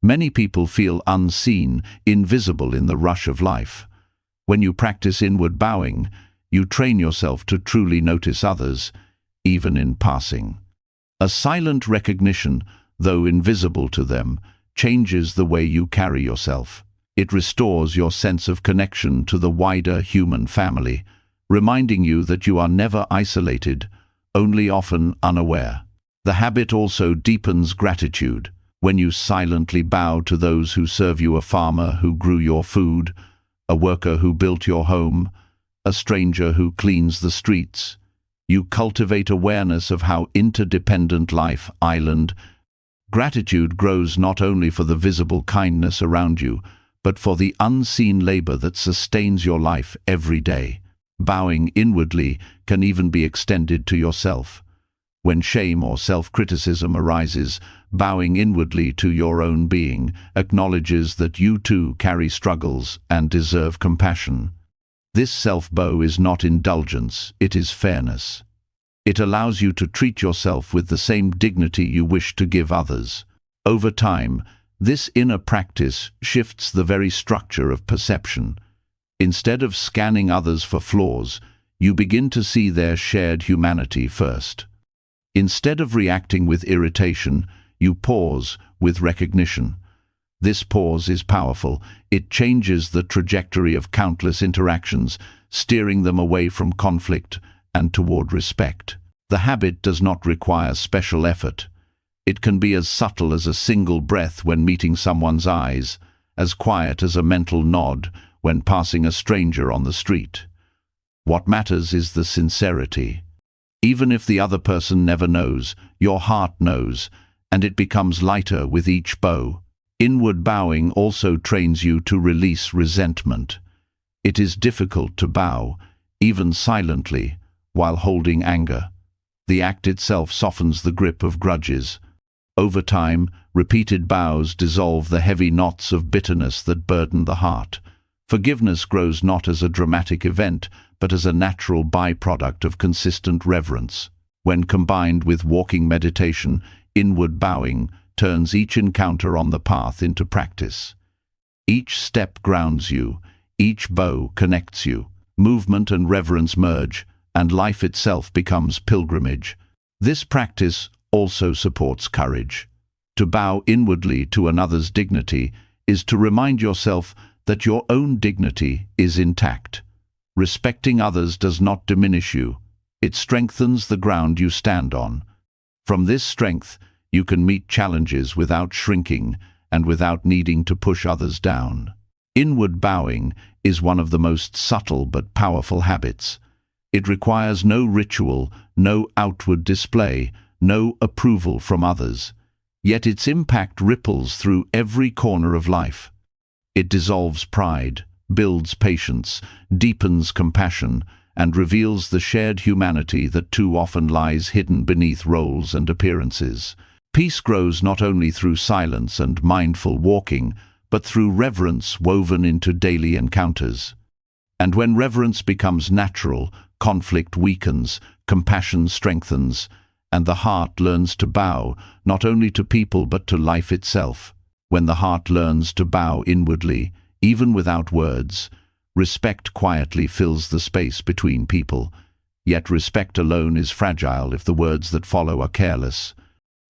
Many people feel unseen, invisible in the rush of life. When you practice inward bowing, you train yourself to truly notice others, even in passing. A silent recognition, though invisible to them, changes the way you carry yourself. It restores your sense of connection to the wider human family, reminding you that you are never isolated, only often unaware. The habit also deepens gratitude. When you silently bow to those who serve you, a farmer who grew your food, a worker who built your home, a stranger who cleans the streets, you cultivate awareness of how interdependent life island. Gratitude grows not only for the visible kindness around you, but for the unseen labor that sustains your life every day. Bowing inwardly can even be extended to yourself. When shame or self-criticism arises, bowing inwardly to your own being acknowledges that you too carry struggles and deserve compassion. This self-bow is not indulgence, it is fairness. It allows you to treat yourself with the same dignity you wish to give others. Over time, this inner practice shifts the very structure of perception. Instead of scanning others for flaws, you begin to see their shared humanity first. Instead of reacting with irritation, you pause with recognition. This pause is powerful. It changes the trajectory of countless interactions, steering them away from conflict and toward respect. The habit does not require special effort. It can be as subtle as a single breath when meeting someone's eyes, as quiet as a mental nod when passing a stranger on the street. What matters is the sincerity. Even if the other person never knows, your heart knows, and it becomes lighter with each bow. Inward bowing also trains you to release resentment. It is difficult to bow, even silently, while holding anger. The act itself softens the grip of grudges. Over time, repeated bows dissolve the heavy knots of bitterness that burden the heart. Forgiveness grows not as a dramatic event, but as a natural byproduct of consistent reverence. When combined with walking meditation, inward bowing turns each encounter on the path into practice. Each step grounds you, each bow connects you. Movement and reverence merge, and life itself becomes pilgrimage. This practice also supports courage. To bow inwardly to another's dignity is to remind yourself that your own dignity is intact. Respecting others does not diminish you. It strengthens the ground you stand on. From this strength, you can meet challenges without shrinking and without needing to push others down. Inward bowing is one of the most subtle but powerful habits. It requires no ritual, no outward display, no approval from others. Yet its impact ripples through every corner of life. It dissolves pride, builds patience, deepens compassion, and reveals the shared humanity that too often lies hidden beneath roles and appearances. Peace grows not only through silence and mindful walking, but through reverence woven into daily encounters. And when reverence becomes natural, conflict weakens, compassion strengthens, and the heart learns to bow, not only to people but to life itself. When the heart learns to bow inwardly, even without words, respect quietly fills the space between people. Yet respect alone is fragile if the words that follow are careless.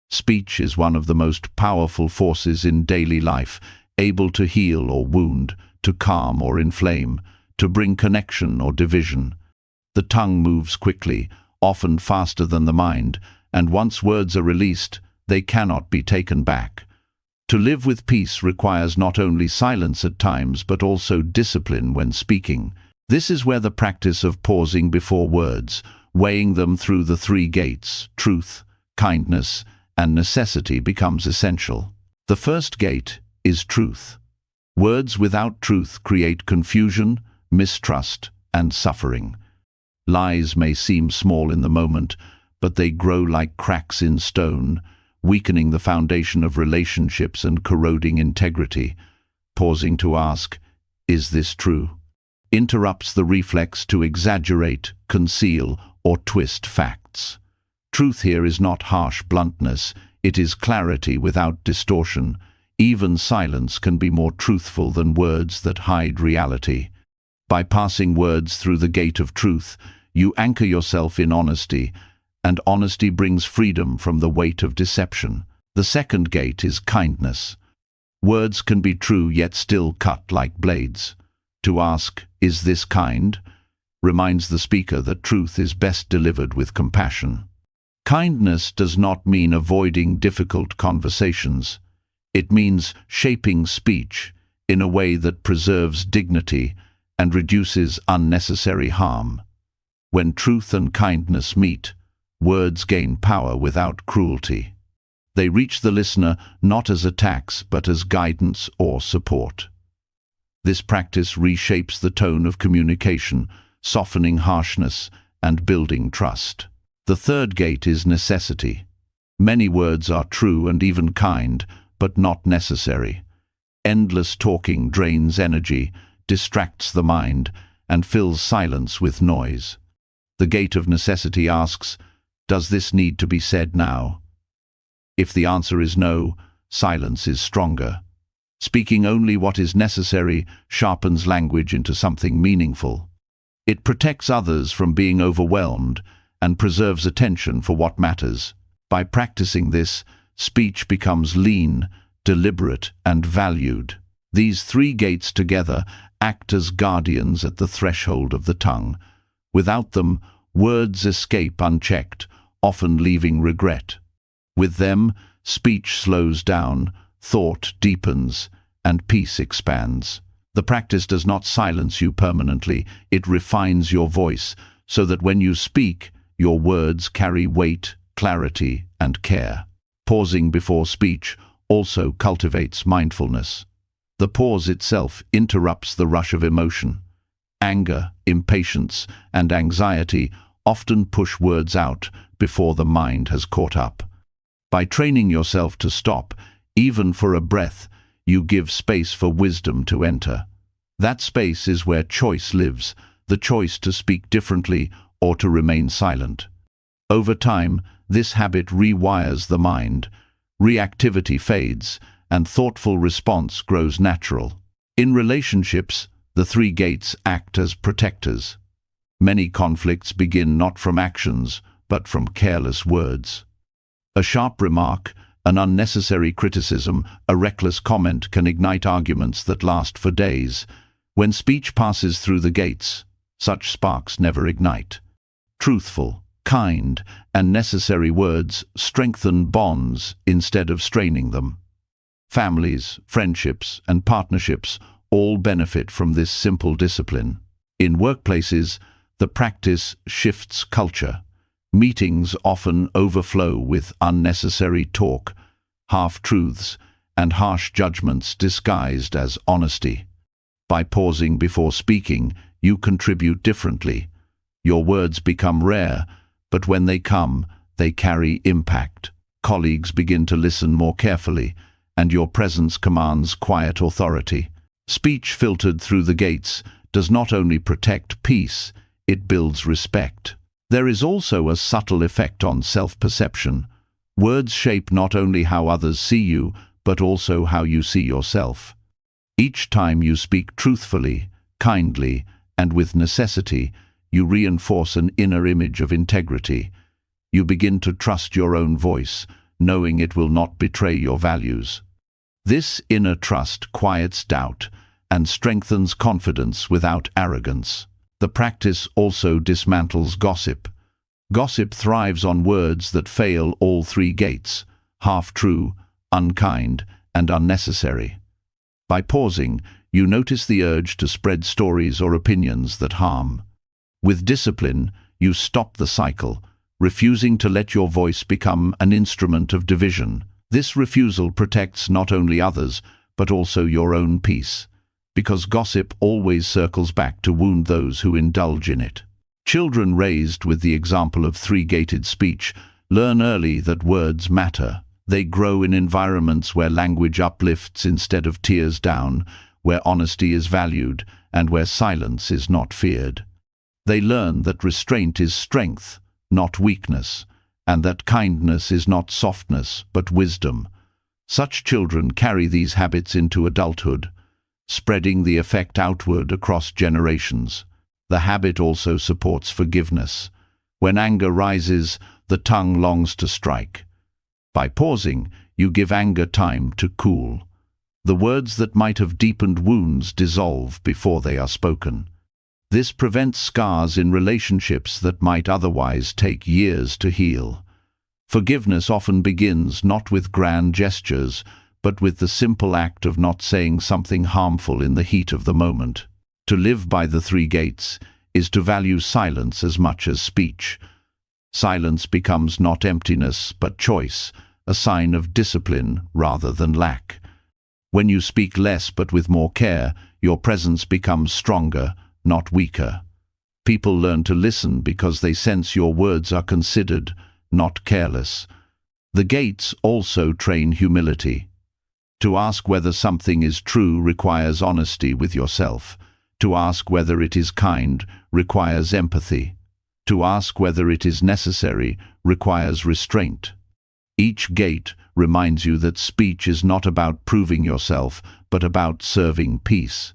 Speech is one of the most powerful forces in daily life, able to heal or wound, to calm or inflame, to bring connection or division. The tongue moves quickly, often faster than the mind, and once words are released, they cannot be taken back. To live with peace requires not only silence at times, but also discipline when speaking. This is where the practice of pausing before words, weighing them through the three gates, truth, kindness, and necessity, becomes essential. The first gate is truth. Words without truth create confusion, mistrust, and suffering. Lies may seem small in the moment, but they grow like cracks in stone, weakening the foundation of relationships and corroding integrity. Pausing to ask, "Is this true?" interrupts the reflex to exaggerate, conceal, or twist facts. Truth here is not harsh bluntness, it is clarity without distortion. Even silence can be more truthful than words that hide reality. By passing words through the gate of truth, you anchor yourself in honesty, and honesty brings freedom from the weight of deception. The second gate is kindness. Words can be true yet still cut like blades. To ask, "Is this kind?" reminds the speaker that truth is best delivered with compassion. Kindness does not mean avoiding difficult conversations. It means shaping speech in a way that preserves dignity and reduces unnecessary harm. When truth and kindness meet, words gain power without cruelty. They reach the listener not as attacks but as guidance or support. This practice reshapes the tone of communication, softening harshness and building trust. The third gate is necessity. Many words are true and even kind, but not necessary. Endless talking drains energy, distracts the mind, and fills silence with noise. The gate of necessity asks, "Does this need to be said now?" If the answer is no, silence is stronger. Speaking only what is necessary sharpens language into something meaningful. It protects others from being overwhelmed and preserves attention for what matters. By practicing this, speech becomes lean, deliberate, and valued. These three gates together act as guardians at the threshold of the tongue. Without them, words escape unchecked, often leaving regret. With them, speech slows down, thought deepens, and peace expands. The practice does not silence you permanently, it refines your voice, so that when you speak, your words carry weight, clarity, and care. Pausing before speech also cultivates mindfulness. The pause itself interrupts the rush of emotion. Anger, impatience, and anxiety often push words out before the mind has caught up. By training yourself to stop, even for a breath, you give space for wisdom to enter. That space is where choice lives, the choice to speak differently or to remain silent. Over time, this habit rewires the mind. Reactivity fades, and thoughtful response grows natural. In relationships, the three gates act as protectors. Many conflicts begin not from actions, but from careless words. A sharp remark, an unnecessary criticism, a reckless comment can ignite arguments that last for days. When speech passes through the gates, such sparks never ignite. Truthful, kind, and necessary words strengthen bonds instead of straining them. Families, friendships, and partnerships all benefit from this simple discipline. In workplaces, the practice shifts culture. Meetings often overflow with unnecessary talk, half-truths, and harsh judgments disguised as honesty. By pausing before speaking, you contribute differently. Your words become rare, but when they come, they carry impact. Colleagues begin to listen more carefully, and your presence commands quiet authority. Speech filtered through the gates does not only protect peace, it builds respect. There is also a subtle effect on self-perception. Words shape not only how others see you, but also how you see yourself. Each time you speak truthfully, kindly, and with necessity, you reinforce an inner image of integrity. You begin to trust your own voice, knowing it will not betray your values. This inner trust quiets doubt and strengthens confidence without arrogance. The practice also dismantles gossip. Gossip thrives on words that fail all three gates: half-true, unkind, and unnecessary. By pausing, you notice the urge to spread stories or opinions that harm. With discipline, you stop the cycle, refusing to let your voice become an instrument of division. This refusal protects not only others, but also your own peace, because gossip always circles back to wound those who indulge in it. Children raised with the example of three-gated speech learn early that words matter. They grow in environments where language uplifts instead of tears down, where honesty is valued, and where silence is not feared. They learn that restraint is strength, not weakness, and that kindness is not softness, but wisdom. Such children carry these habits into adulthood, spreading the effect outward across generations. The habit also supports forgiveness. When anger rises, the tongue longs to strike. By pausing, you give anger time to cool. The words that might have deepened wounds dissolve before they are spoken. This prevents scars in relationships that might otherwise take years to heal. Forgiveness often begins not with grand gestures, but with the simple act of not saying something harmful in the heat of the moment. To live by the three gates is to value silence as much as speech. Silence becomes not emptiness, but choice, a sign of discipline rather than lack. When you speak less but with more care, your presence becomes stronger, not weaker. People learn to listen because they sense your words are considered, not careless. The gates also train humility. To ask whether something is true requires honesty with yourself. To ask whether it is kind requires empathy. To ask whether it is necessary requires restraint. Each gate reminds you that speech is not about proving yourself, but about serving peace.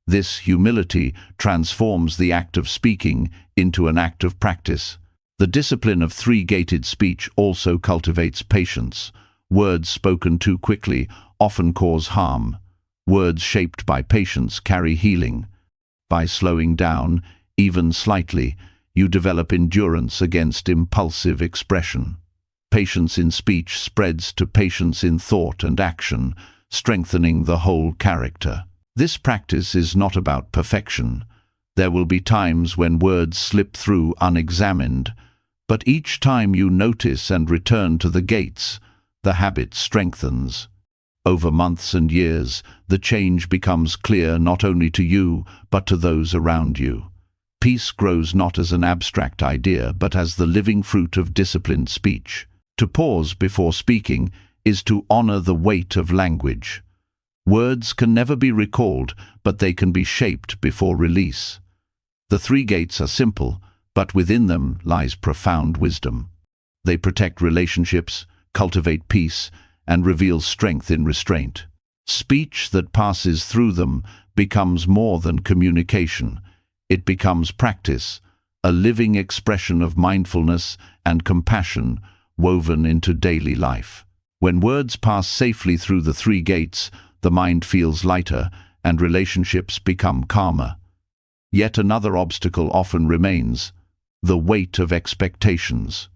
This humility transforms the act of speaking into an act of practice. The discipline of three-gated speech also cultivates patience. Words spoken too quickly often cause harm. Words shaped by patience carry healing. By slowing down, even slightly, you develop endurance against impulsive expression. Patience in speech spreads to patience in thought and action, strengthening the whole character. This practice is not about perfection. There will be times when words slip through unexamined, but each time you notice and return to the gates, the habit strengthens. Over months and years, the change becomes clear not only to you, but to those around you. Peace grows not as an abstract idea, but as the living fruit of disciplined speech. To pause before speaking is to honor the weight of language. Words can never be recalled, but they can be shaped before release. The three gates are simple, but within them lies profound wisdom. They protect relationships, cultivate peace, and reveal strength in restraint. Speech that passes through them becomes more than communication. It becomes practice, a living expression of mindfulness and compassion woven into daily life. When words pass safely through the three gates, the mind feels lighter and relationships become calmer. Yet another obstacle often remains: the weight of expectations.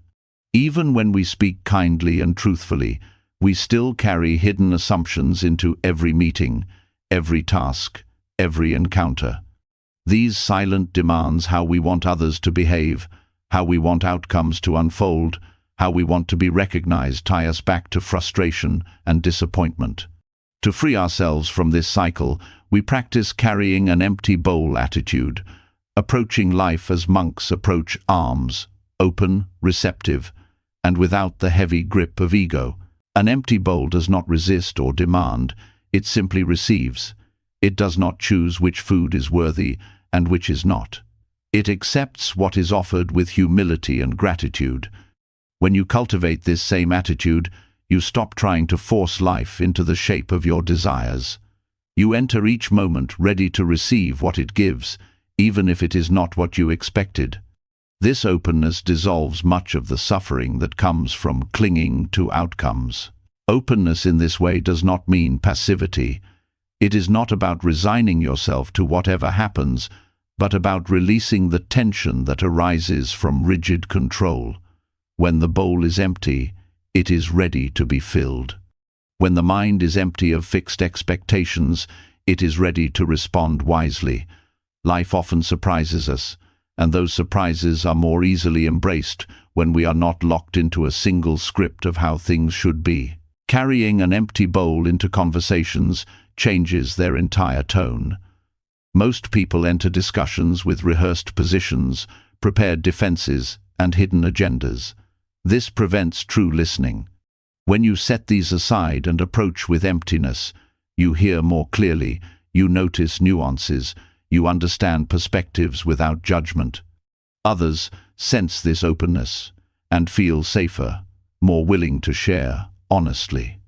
Even when we speak kindly and truthfully, we still carry hidden assumptions into every meeting, every task, every encounter. These silent demands how we want others to behave, how we want outcomes to unfold, how we want to be recognized tie us back to frustration and disappointment. To free ourselves from this cycle, we practice carrying an empty bowl attitude, approaching life as monks approach alms, open, receptive, and without the heavy grip of ego. An empty bowl does not resist or demand, it simply receives. It does not choose which food is worthy and which is not. It accepts what is offered with humility and gratitude. When you cultivate this same attitude, you stop trying to force life into the shape of your desires. You enter each moment ready to receive what it gives, even if it is not what you expected. This openness dissolves much of the suffering that comes from clinging to outcomes. Openness in this way does not mean passivity. It is not about resigning yourself to whatever happens, but about releasing the tension that arises from rigid control. When the bowl is empty, it is ready to be filled. When the mind is empty of fixed expectations, it is ready to respond wisely. Life often surprises us, and those surprises are more easily embraced when we are not locked into a single script of how things should be. Carrying an empty bowl into conversations changes their entire tone. Most people enter discussions with rehearsed positions, prepared defenses, and hidden agendas. This prevents true listening. When you set these aside and approach with emptiness, you hear more clearly, you notice nuances, you understand perspectives without judgment. Others sense this openness and feel safer, more willing to share honestly.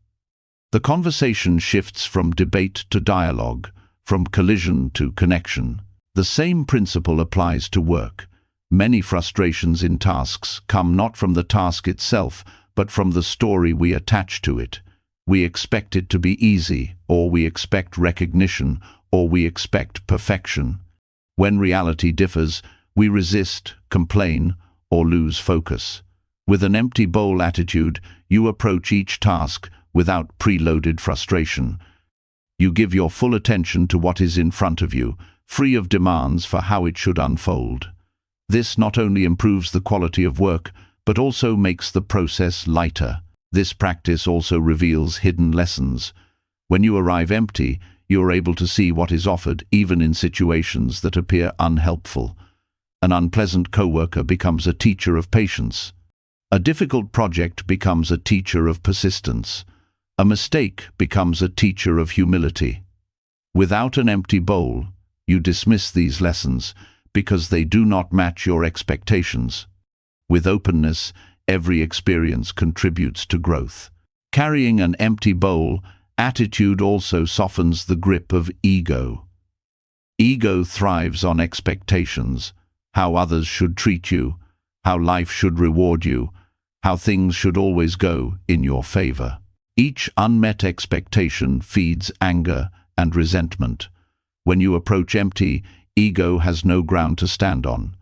The conversation shifts from debate to dialogue, from collision to connection. The same principle applies to work. Many frustrations in tasks come not from the task itself, but from the story we attach to it. We expect it to be easy, or we expect recognition, or we expect perfection. When reality differs, we resist, complain, or lose focus. With an empty bowl attitude, you approach each task without preloaded frustration. You give your full attention to what is in front of you, free of demands for how it should unfold. This not only improves the quality of work, but also makes the process lighter. This practice also reveals hidden lessons. When you arrive empty, you are able to see what is offered even in situations that appear unhelpful. An unpleasant coworker becomes a teacher of patience. A difficult project becomes a teacher of persistence. A mistake becomes a teacher of humility. Without an empty bowl, you dismiss these lessons because they do not match your expectations. With openness, every experience contributes to growth. Carrying an empty bowl attitude also softens the grip of ego. Ego thrives on expectations, how others should treat you, how life should reward you, how things should always go in your favor. Each unmet expectation feeds anger and resentment. When you approach empty, ego has no ground to stand on.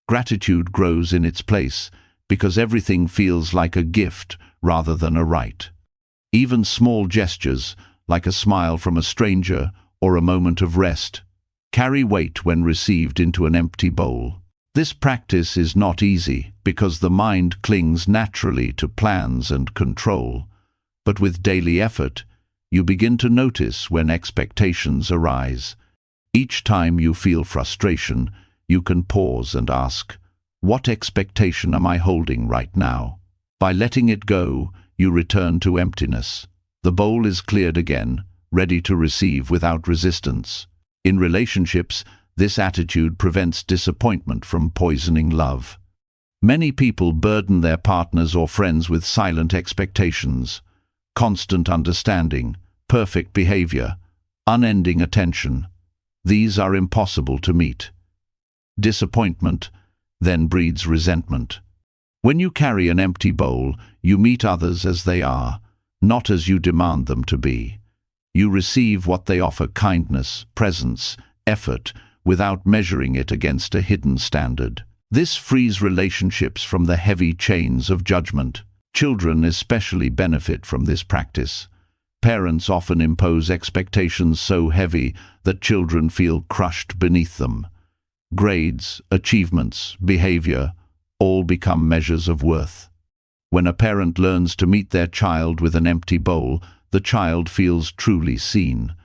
Gratitude grows in its place because everything feels like a gift rather than a right. Even small gestures, like a smile from a stranger or a moment of rest, carry weight when received into an empty bowl. This practice is not easy because the mind clings naturally to plans and control. But with daily effort, you begin to notice when expectations arise. Each time you feel frustration, you can pause and ask, what expectation am I holding right now? By letting it go, you return to emptiness. The bowl is cleared again, ready to receive without resistance. In relationships, this attitude prevents disappointment from poisoning love. Many people burden their partners or friends with silent expectations, constant understanding, perfect behavior, unending attention. These are impossible to meet. Disappointment then breeds resentment. When you carry an empty bowl, you meet others as they are, not as you demand them to be. You receive what they offer: kindness, presence, effort, without measuring it against a hidden standard. This frees relationships from the heavy chains of judgment. Children especially benefit from this practice. Parents often impose expectations so heavy that children feel crushed beneath them. Grades, achievements, behavior, all become measures of worth. When a parent learns to meet their child with an empty bowl, the child feels truly seen.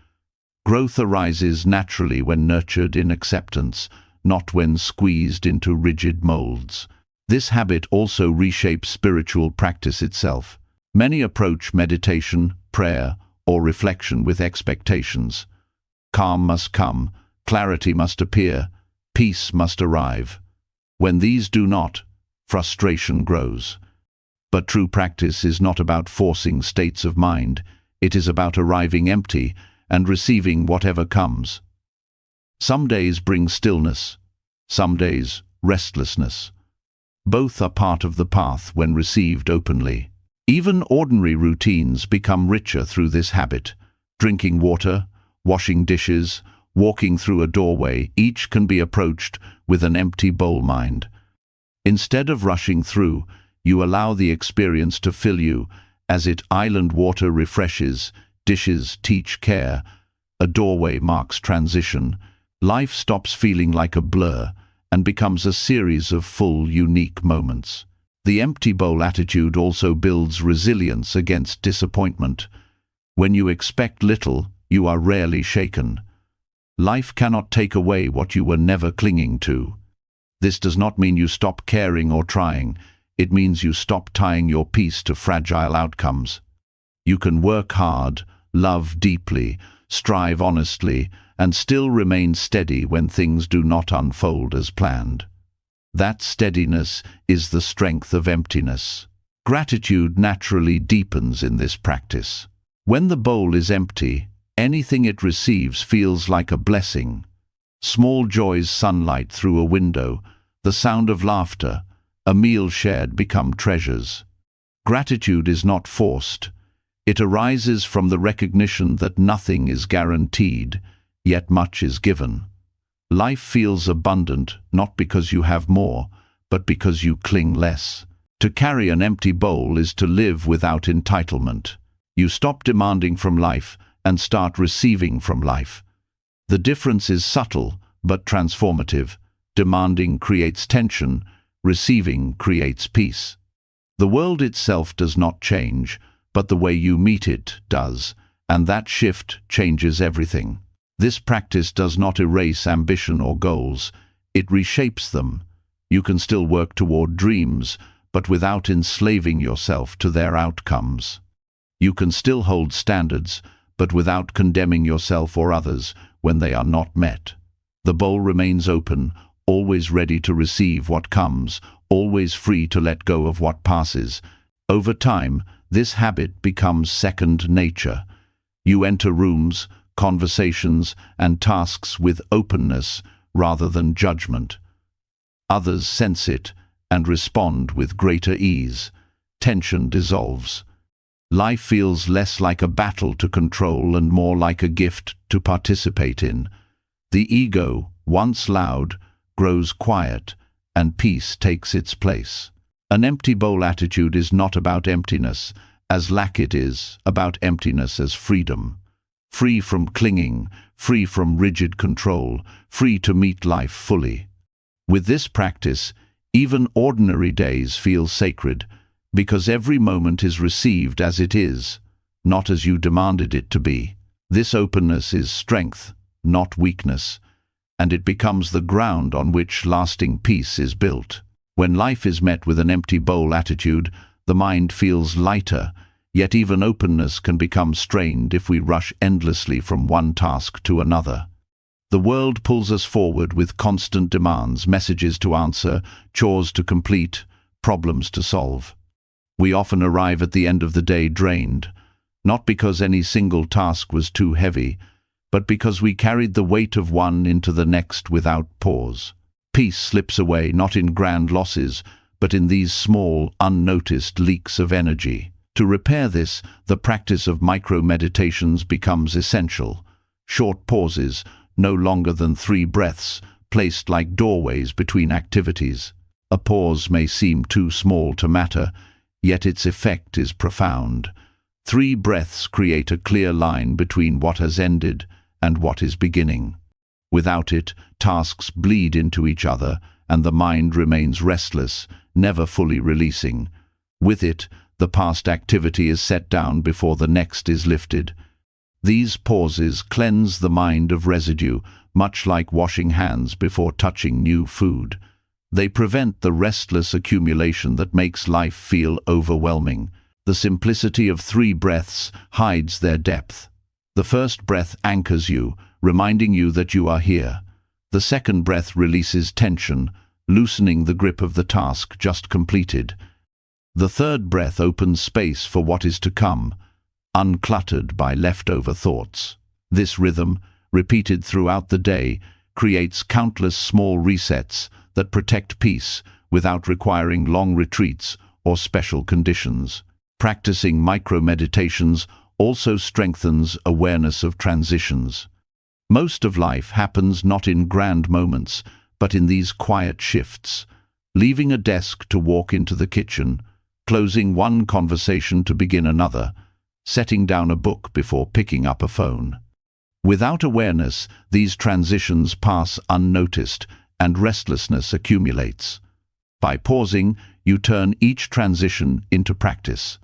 Growth arises naturally when nurtured in acceptance, not when squeezed into rigid molds. This habit also reshapes spiritual practice itself. Many approach meditation, prayer, or reflection with expectations. Calm must come, clarity must appear, peace must arrive. When these do not, frustration grows. But true practice is not about forcing states of mind. It is about arriving empty and receiving whatever comes. Some days bring stillness, some days restlessness. Both are part of the path when received openly. Even ordinary routines become richer through this habit. Drinking water, washing dishes, walking through a doorway, each can be approached with an empty bowl mind. Instead of rushing through, you allow the experience to fill you. As it island water refreshes, dishes teach care, a doorway marks transition. Life stops feeling like a blur and becomes a series of full, unique moments. The empty bowl attitude also builds resilience against disappointment. When you expect little, you are rarely shaken. Life cannot take away what you were never clinging to. This does not mean you stop caring or trying. It means you stop tying your peace to fragile outcomes. You can work hard, love deeply, strive honestly, and still remain steady when things do not unfold as planned. That steadiness is the strength of emptiness. Gratitude naturally deepens in this practice. When the bowl is empty, anything it receives feels like a blessing. Small joys, sunlight through a window, the sound of laughter, a meal shared become treasures. Gratitude is not forced. It arises from the recognition that nothing is guaranteed, yet much is given. Life feels abundant not because you have more, but because you cling less. To carry an empty bowl is to live without entitlement. You stop demanding from life and start receiving from life. The difference is subtle but transformative. Demanding creates tension, receiving creates peace. The world itself does not change, but the way you meet it does, and that shift changes everything. This practice does not erase ambition or goals, it reshapes them. You can still work toward dreams, but without enslaving yourself to their outcomes. You can still hold standards, but without condemning yourself or others when they are not met. The bowl remains open, always ready to receive what comes, always free to let go of what passes. Over time, this habit becomes second nature. You enter rooms, conversations, and tasks with openness rather than judgment. Others sense it and respond with greater ease. Tension dissolves. Life feels less like a battle to control and more like a gift to participate in. The ego, once loud, grows quiet, and peace takes its place. An empty bowl attitude is not about emptiness, as lack it is about emptiness as freedom. Free from clinging, free from rigid control, free to meet life fully. With this practice, even ordinary days feel sacred, because every moment is received as it is, not as you demanded it to be. This openness is strength, not weakness, and it becomes the ground on which lasting peace is built. When life is met with an empty bowl attitude, the mind feels lighter, yet even openness can become strained if we rush endlessly from one task to another. The world pulls us forward with constant demands, messages to answer, chores to complete, problems to solve. We often arrive at the end of the day drained, not because any single task was too heavy, but because we carried the weight of one into the next without pause. Peace slips away not in grand losses, but in these small, unnoticed leaks of energy. To repair this, the practice of micro-meditations becomes essential. Short pauses, no longer than 3 breaths, placed like doorways between activities. A pause may seem too small to matter, yet its effect is profound. 3 breaths create a clear line between what has ended and what is beginning. Without it, tasks bleed into each other, and the mind remains restless, never fully releasing. With it, the past activity is set down before the next is lifted. These pauses cleanse the mind of residue, much like washing hands before touching new food. They prevent the restless accumulation that makes life feel overwhelming. The simplicity of 3 breaths hides their depth. The first breath anchors you, reminding you that you are here. The second breath releases tension, loosening the grip of the task just completed. The third breath opens space for what is to come, uncluttered by leftover thoughts. This rhythm, repeated throughout the day, creates countless small resets that protect peace without requiring long retreats or special conditions. Practicing micro-meditations also strengthens awareness of transitions. Most of life happens not in grand moments, but in these quiet shifts. Leaving a desk to walk into the kitchen, closing one conversation to begin another, setting down a book before picking up a phone. Without awareness, these transitions pass unnoticed, and restlessness accumulates. By pausing, you turn each transition into practice.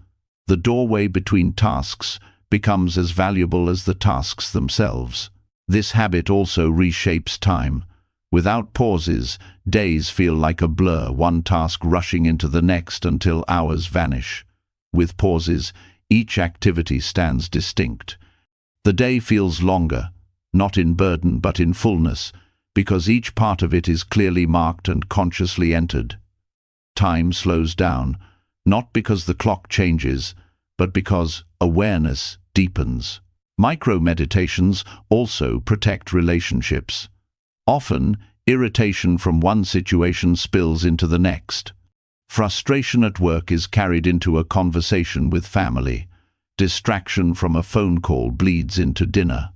The doorway between tasks becomes as valuable as the tasks themselves. This habit also reshapes time. Without pauses, days feel like a blur, one task rushing into the next until hours vanish. With pauses, each activity stands distinct. The day feels longer, not in burden but in fullness, because each part of it is clearly marked and consciously entered. Time slows down, not because the clock changes, but because awareness deepens. Micro-meditations also protect relationships. Often, irritation from one situation spills into the next. Frustration at work is carried into a conversation with family. Distraction from a phone call bleeds into dinner.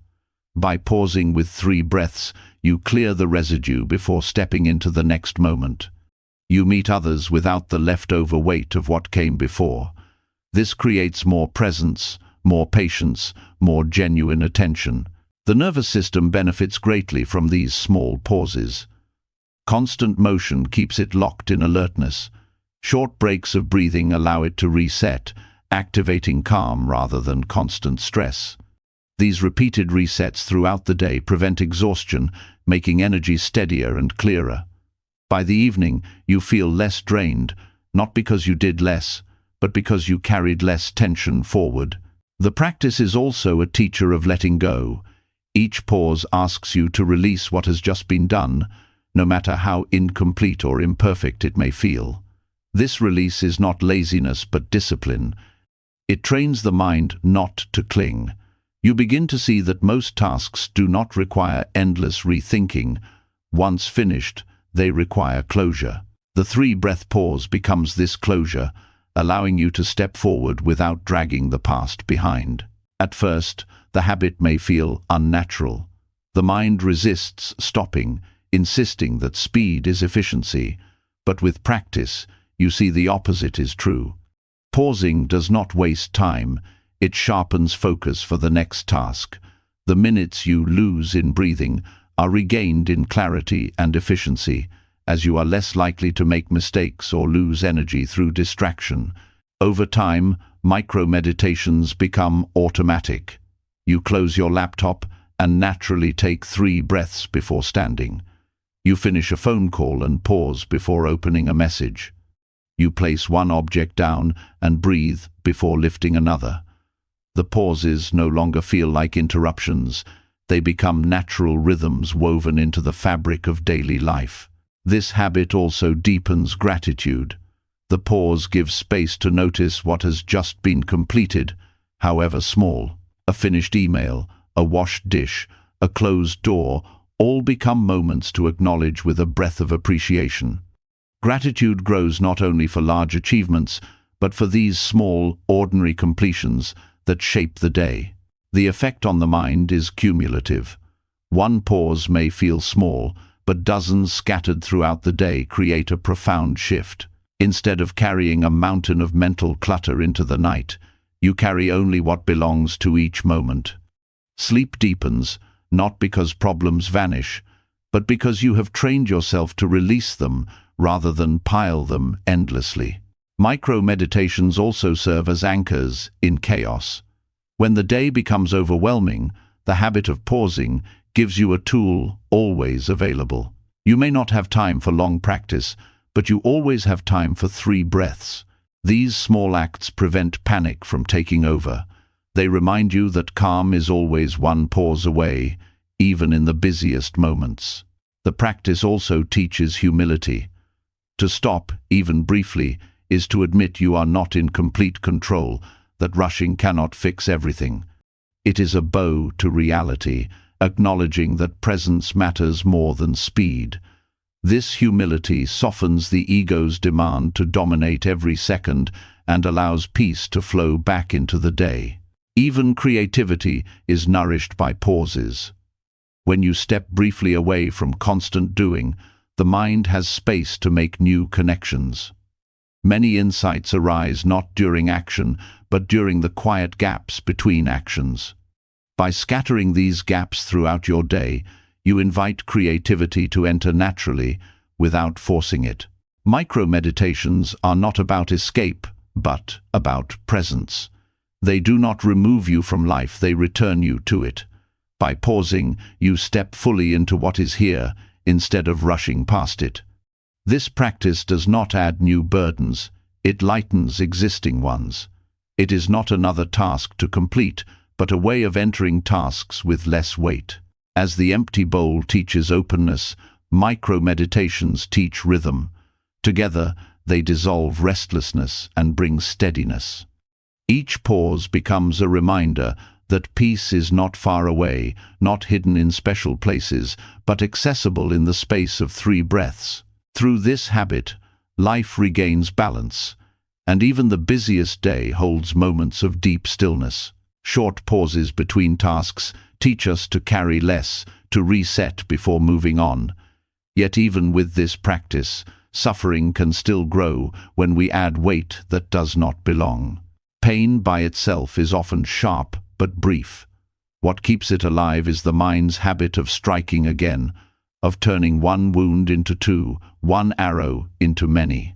By pausing with 3 breaths, you clear the residue before stepping into the next moment. You meet others without the leftover weight of what came before. This creates more presence, more patience, more genuine attention. The nervous system benefits greatly from these small pauses. Constant motion keeps it locked in alertness. Short breaks of breathing allow it to reset, activating calm rather than constant stress. These repeated resets throughout the day prevent exhaustion, making energy steadier and clearer. By the evening, you feel less drained, not because you did less, but because you carried less tension forward. The practice is also a teacher of letting go. Each pause asks you to release what has just been done, no matter how incomplete or imperfect it may feel. This release is not laziness but discipline. It trains the mind not to cling. You begin to see that most tasks do not require endless rethinking. Once finished, they require closure. The 3-breath pause becomes this closure, allowing you to step forward without dragging the past behind. At first, the habit may feel unnatural. The mind resists stopping, insisting that speed is efficiency. But with practice, you see the opposite is true. Pausing does not waste time. It sharpens focus for the next task. The minutes you lose in breathing are regained in clarity and efficiency, as you are less likely to make mistakes or lose energy through distraction. Over time, micro-meditations become automatic. You close your laptop, and naturally take 3 breaths before standing. You finish a phone call and pause before opening a message. You place one object down and breathe before lifting another. The pauses no longer feel like interruptions. They become natural rhythms woven into the fabric of daily life. This habit also deepens gratitude. The pause gives space to notice what has just been completed, however small. A finished email, a washed dish, a closed door, all become moments to acknowledge with a breath of appreciation. Gratitude grows not only for large achievements, but for these small, ordinary completions that shape the day. The effect on the mind is cumulative. One pause may feel small, but dozens scattered throughout the day create a profound shift. Instead of carrying a mountain of mental clutter into the night, you carry only what belongs to each moment. Sleep deepens, not because problems vanish, but because you have trained yourself to release them rather than pile them endlessly. Micro-meditations also serve as anchors in chaos. When the day becomes overwhelming, the habit of pausing gives you a tool always available. You may not have time for long practice, but you always have time for 3 breaths. These small acts prevent panic from taking over. They remind you that calm is always one pause away, even in the busiest moments. The practice also teaches humility. To stop, even briefly, is to admit you are not in complete control, that rushing cannot fix everything. It is a bow to reality, acknowledging that presence matters more than speed. This humility softens the ego's demand to dominate every second and allows peace to flow back into the day. Even creativity is nourished by pauses. When you step briefly away from constant doing, the mind has space to make new connections. Many insights arise not during action, but during the quiet gaps between actions. By scattering these gaps throughout your day, you invite creativity to enter naturally without forcing it. Micro-meditations are not about escape, but about presence. They do not remove you from life, they return you to it. By pausing, you step fully into what is here, instead of rushing past it. This practice does not add new burdens, it lightens existing ones. It is not another task to complete, but a way of entering tasks with less weight. As the empty bowl teaches openness, micro-meditations teach rhythm. Together, they dissolve restlessness and bring steadiness. Each pause becomes a reminder that peace is not far away, not hidden in special places, but accessible in the space of 3 breaths. Through this habit, life regains balance, and even the busiest day holds moments of deep stillness. Short pauses between tasks teach us to carry less, to reset before moving on. Yet even with this practice, suffering can still grow when we add weight that does not belong. Pain by itself is often sharp but brief. What keeps it alive is the mind's habit of striking again, of turning one wound into 2, one arrow into many.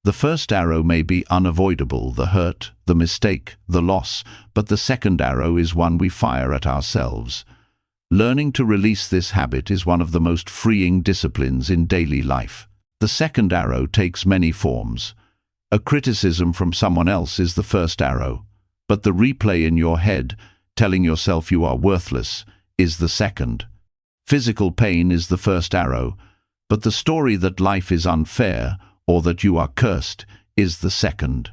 The first arrow may be unavoidable, the hurt, the mistake, the loss, but the second arrow is one we fire at ourselves. Learning to release this habit is one of the most freeing disciplines in daily life. The second arrow takes many forms. A criticism from someone else is the first arrow, but the replay in your head, telling yourself you are worthless, is the second. Physical pain is the first arrow, but the story that life is unfair or that you are cursed is the second.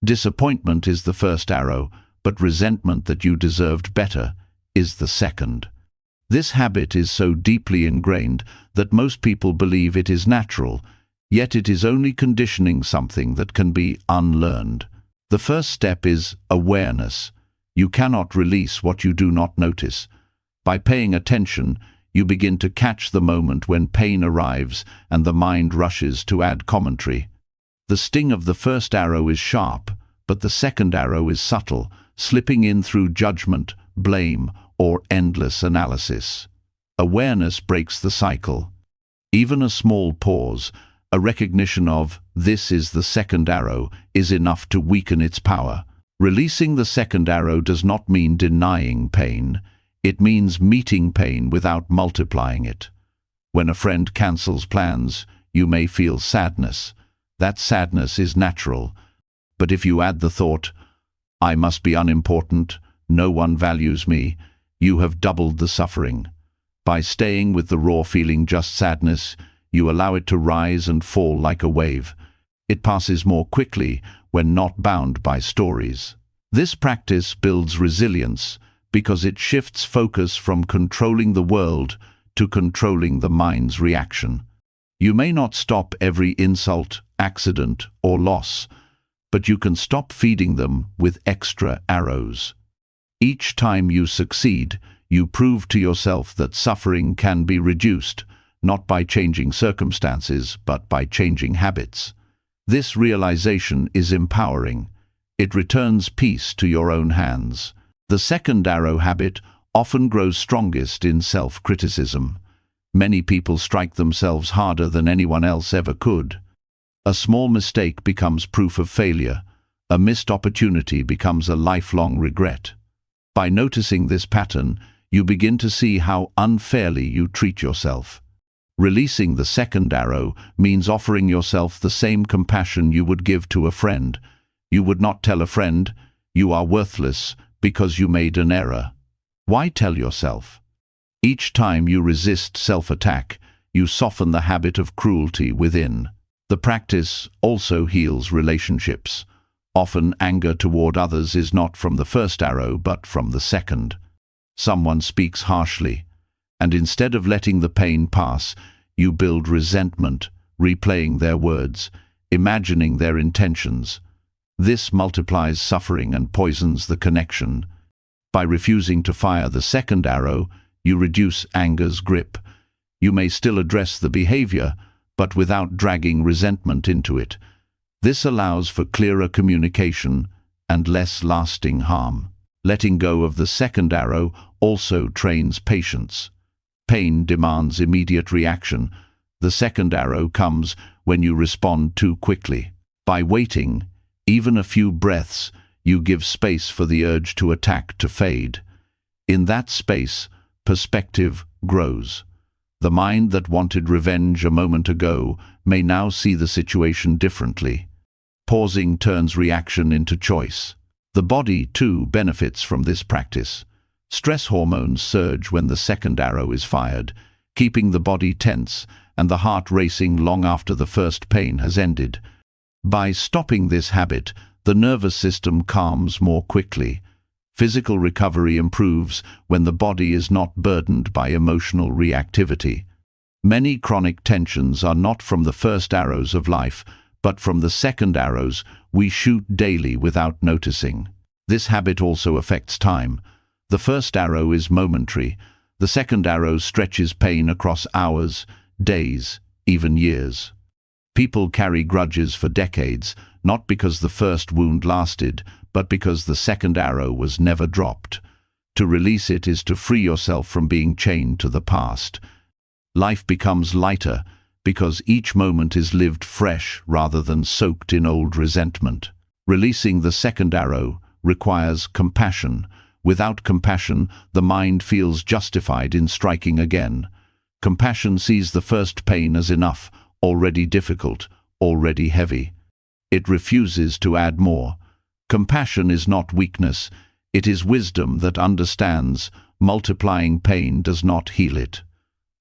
Disappointment is the first arrow, but resentment that you deserved better is the second. This habit is so deeply ingrained that most people believe it is natural, yet it is only conditioning something that can be unlearned. The first step is awareness. You cannot release what you do not notice. By paying attention, you begin to catch the moment when pain arrives and the mind rushes to add commentary. The sting of the first arrow is sharp, but the second arrow is subtle, slipping in through judgment, blame, or endless analysis. Awareness breaks the cycle. Even a small pause, a recognition of "this is the second arrow," is enough to weaken its power. Releasing the second arrow does not mean denying pain. It means meeting pain without multiplying it. When a friend cancels plans, you may feel sadness. That sadness is natural. But if you add the thought, "I must be unimportant, no one values me," you have doubled the suffering. By staying with the raw feeling, just sadness, you allow it to rise and fall like a wave. It passes more quickly when not bound by stories. This practice builds resilience because it shifts focus from controlling the world to controlling the mind's reaction. You may not stop every insult, accident, or loss, but you can stop feeding them with extra arrows. Each time you succeed, you prove to yourself that suffering can be reduced, not by changing circumstances, but by changing habits. This realization is empowering. It returns peace to your own hands. The second arrow habit often grows strongest in self-criticism. Many people strike themselves harder than anyone else ever could. A small mistake becomes proof of failure. A missed opportunity becomes a lifelong regret. By noticing this pattern, you begin to see how unfairly you treat yourself. Releasing the second arrow means offering yourself the same compassion you would give to a friend. You would not tell a friend, "You are worthless," because you made an error. Why tell yourself? Each time you resist self-attack, you soften the habit of cruelty within. The practice also heals relationships. Often anger toward others is not from the first arrow, but from the second. Someone speaks harshly, and instead of letting the pain pass, you build resentment, replaying their words, imagining their intentions. This multiplies suffering and poisons the connection. By refusing to fire the second arrow, you reduce anger's grip. You may still address the behavior, but without dragging resentment into it. This allows for clearer communication and less lasting harm. Letting go of the second arrow also trains patience. Pain demands immediate reaction. The second arrow comes when you respond too quickly. By waiting, even a few breaths, you give space for the urge to attack to fade. In that space, perspective grows. The mind that wanted revenge a moment ago may now see the situation differently. Pausing turns reaction into choice. The body, too, benefits from this practice. Stress hormones surge when the second arrow is fired, keeping the body tense and the heart racing long after the first pain has ended. By stopping this habit, the nervous system calms more quickly. Physical recovery improves when the body is not burdened by emotional reactivity. Many chronic tensions are not from the first arrows of life, but from the second arrows we shoot daily without noticing. This habit also affects time. The first arrow is momentary. The second arrow stretches pain across hours, days, even years. People carry grudges for decades, not because the first wound lasted, but because the second arrow was never dropped. To release it is to free yourself from being chained to the past. Life becomes lighter because each moment is lived fresh rather than soaked in old resentment. Releasing the second arrow requires compassion. Without compassion, the mind feels justified in striking again. Compassion sees the first pain as enough, already difficult, already heavy. It refuses to add more. Compassion is not weakness, it is wisdom that understands multiplying pain does not heal it.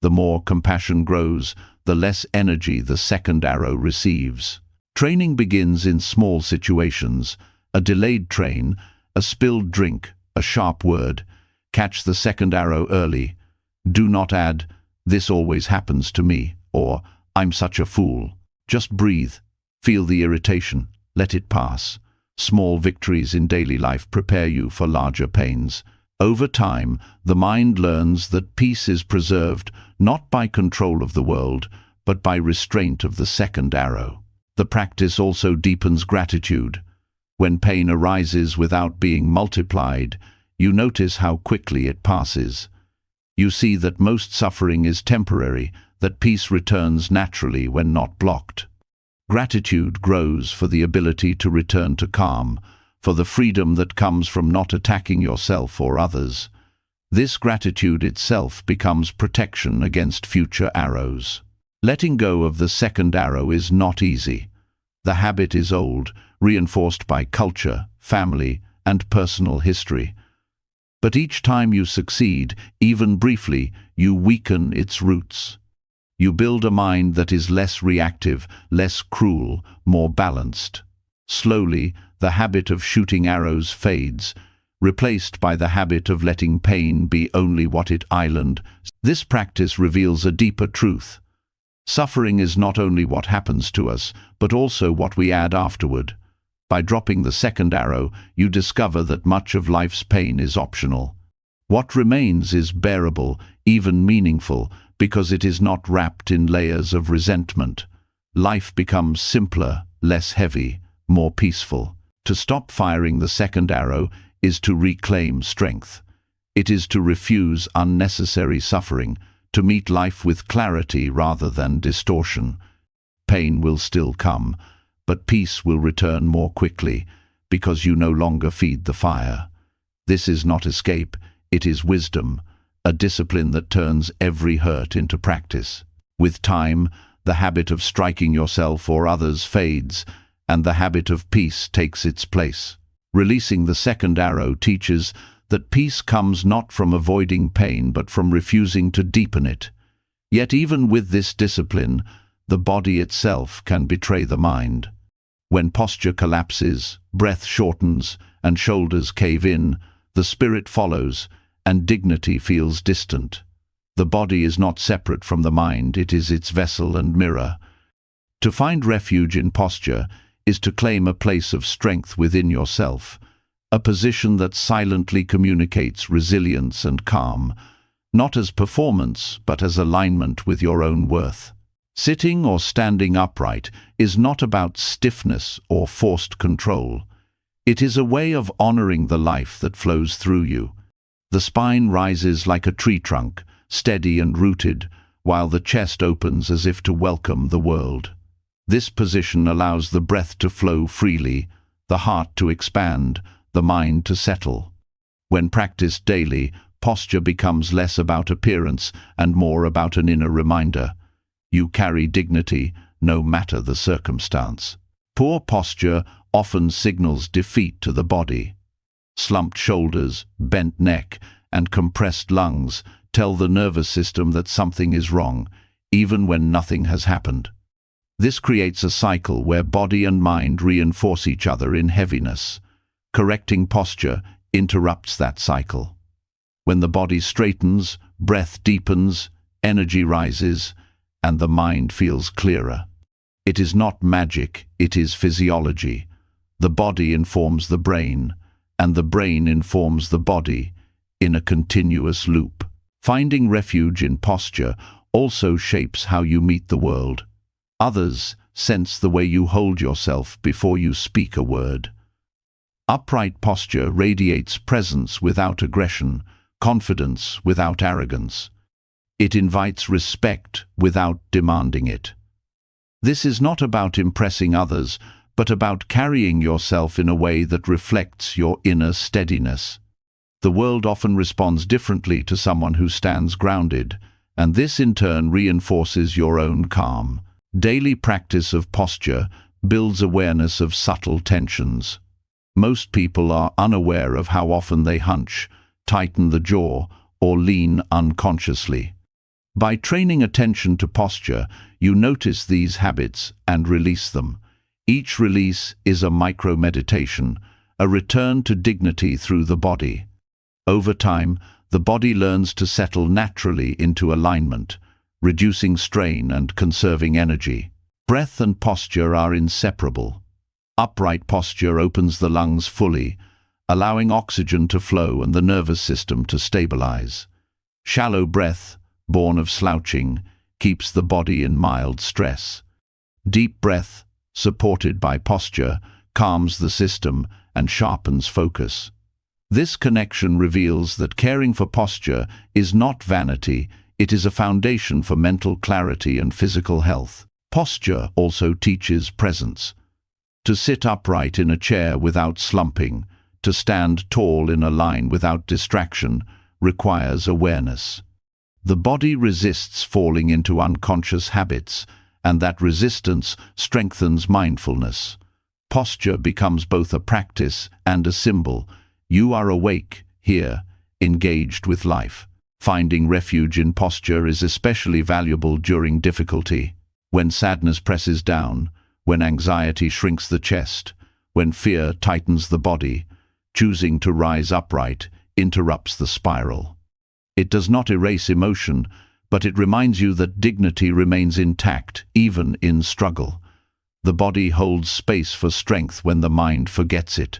The more compassion grows, the less energy the second arrow receives. Training begins in small situations. A delayed train, a spilled drink, a sharp word. Catch the second arrow early. Do not add, "This always happens to me," or "I'm such a fool." Just breathe. Feel the irritation. Let it pass. Small victories in daily life prepare you for larger pains. Over time, the mind learns that peace is preserved not by control of the world, but by restraint of the second arrow. The practice also deepens gratitude. When pain arises without being multiplied, you notice how quickly it passes. You see that most suffering is temporary, that peace returns naturally when not blocked. Gratitude grows for the ability to return to calm, for the freedom that comes from not attacking yourself or others. This gratitude itself becomes protection against future arrows. Letting go of the second arrow is not easy. The habit is old, reinforced by culture, family, and personal history. But each time you succeed, even briefly, you weaken its roots. You build a mind that is less reactive, less cruel, more balanced. Slowly, the habit of shooting arrows fades, replaced by the habit of letting pain be only what it island. This practice reveals a deeper truth. Suffering is not only what happens to us, but also what we add afterward. By dropping the second arrow, you discover that much of life's pain is optional. What remains is bearable, even meaningful, because it is not wrapped in layers of resentment. Life becomes simpler, less heavy, more peaceful. To stop firing the second arrow is to reclaim strength. It is to refuse unnecessary suffering, to meet life with clarity rather than distortion. Pain will still come, but peace will return more quickly, because you no longer feed the fire. This is not escape, it is wisdom, a discipline that turns every hurt into practice. With time, the habit of striking yourself or others fades, and the habit of peace takes its place. Releasing the second arrow teaches that peace comes not from avoiding pain but from refusing to deepen it. Yet even with this discipline, the body itself can betray the mind. When posture collapses, breath shortens, and shoulders cave in, the spirit follows, and dignity feels distant. The body is not separate from the mind, it is its vessel and mirror. To find refuge in posture is to claim a place of strength within yourself, a position that silently communicates resilience and calm, not as performance, but as alignment with your own worth. Sitting or standing upright is not about stiffness or forced control. It is a way of honoring the life that flows through you. The spine rises like a tree trunk, steady and rooted, while the chest opens as if to welcome the world. This position allows the breath to flow freely, the heart to expand, the mind to settle. When practiced daily, posture becomes less about appearance and more about an inner reminder. You carry dignity, no matter the circumstance. Poor posture often signals defeat to the body. Slumped shoulders, bent neck, and compressed lungs tell the nervous system that something is wrong, even when nothing has happened. This creates a cycle where body and mind reinforce each other in heaviness. Correcting posture interrupts that cycle. When the body straightens, breath deepens, energy rises, and the mind feels clearer. It is not magic, it is physiology. The body informs the brain, and the brain informs the body, in a continuous loop. Finding refuge in posture also shapes how you meet the world. Others sense the way you hold yourself before you speak a word. Upright posture radiates presence without aggression, confidence without arrogance. It invites respect without demanding it. This is not about impressing others, but about carrying yourself in a way that reflects your inner steadiness. The world often responds differently to someone who stands grounded, and this in turn reinforces your own calm. Daily practice of posture builds awareness of subtle tensions. Most people are unaware of how often they hunch, tighten the jaw, or lean unconsciously. By training attention to posture, you notice these habits and release them. Each release is a micro-meditation, a return to dignity through the body. Over time, the body learns to settle naturally into alignment, reducing strain and conserving energy. Breath and posture are inseparable. Upright posture opens the lungs fully, allowing oxygen to flow and the nervous system to stabilize. Shallow breath, born of slouching, keeps the body in mild stress. Deep breath, supported by posture, calms the system and sharpens focus. This connection reveals that caring for posture is not vanity, it is a foundation for mental clarity and physical health. Posture also teaches presence. To sit upright in a chair without slumping, to stand tall in a line without distraction, requires awareness. The body resists falling into unconscious habits, and that resistance strengthens mindfulness. Posture becomes both a practice and a symbol. You are awake, here, engaged with life. Finding refuge in posture is especially valuable during difficulty. When sadness presses down, when anxiety shrinks the chest, when fear tightens the body, choosing to rise upright interrupts the spiral. It does not erase emotion, but it reminds you that dignity remains intact, even in struggle. The body holds space for strength when the mind forgets it.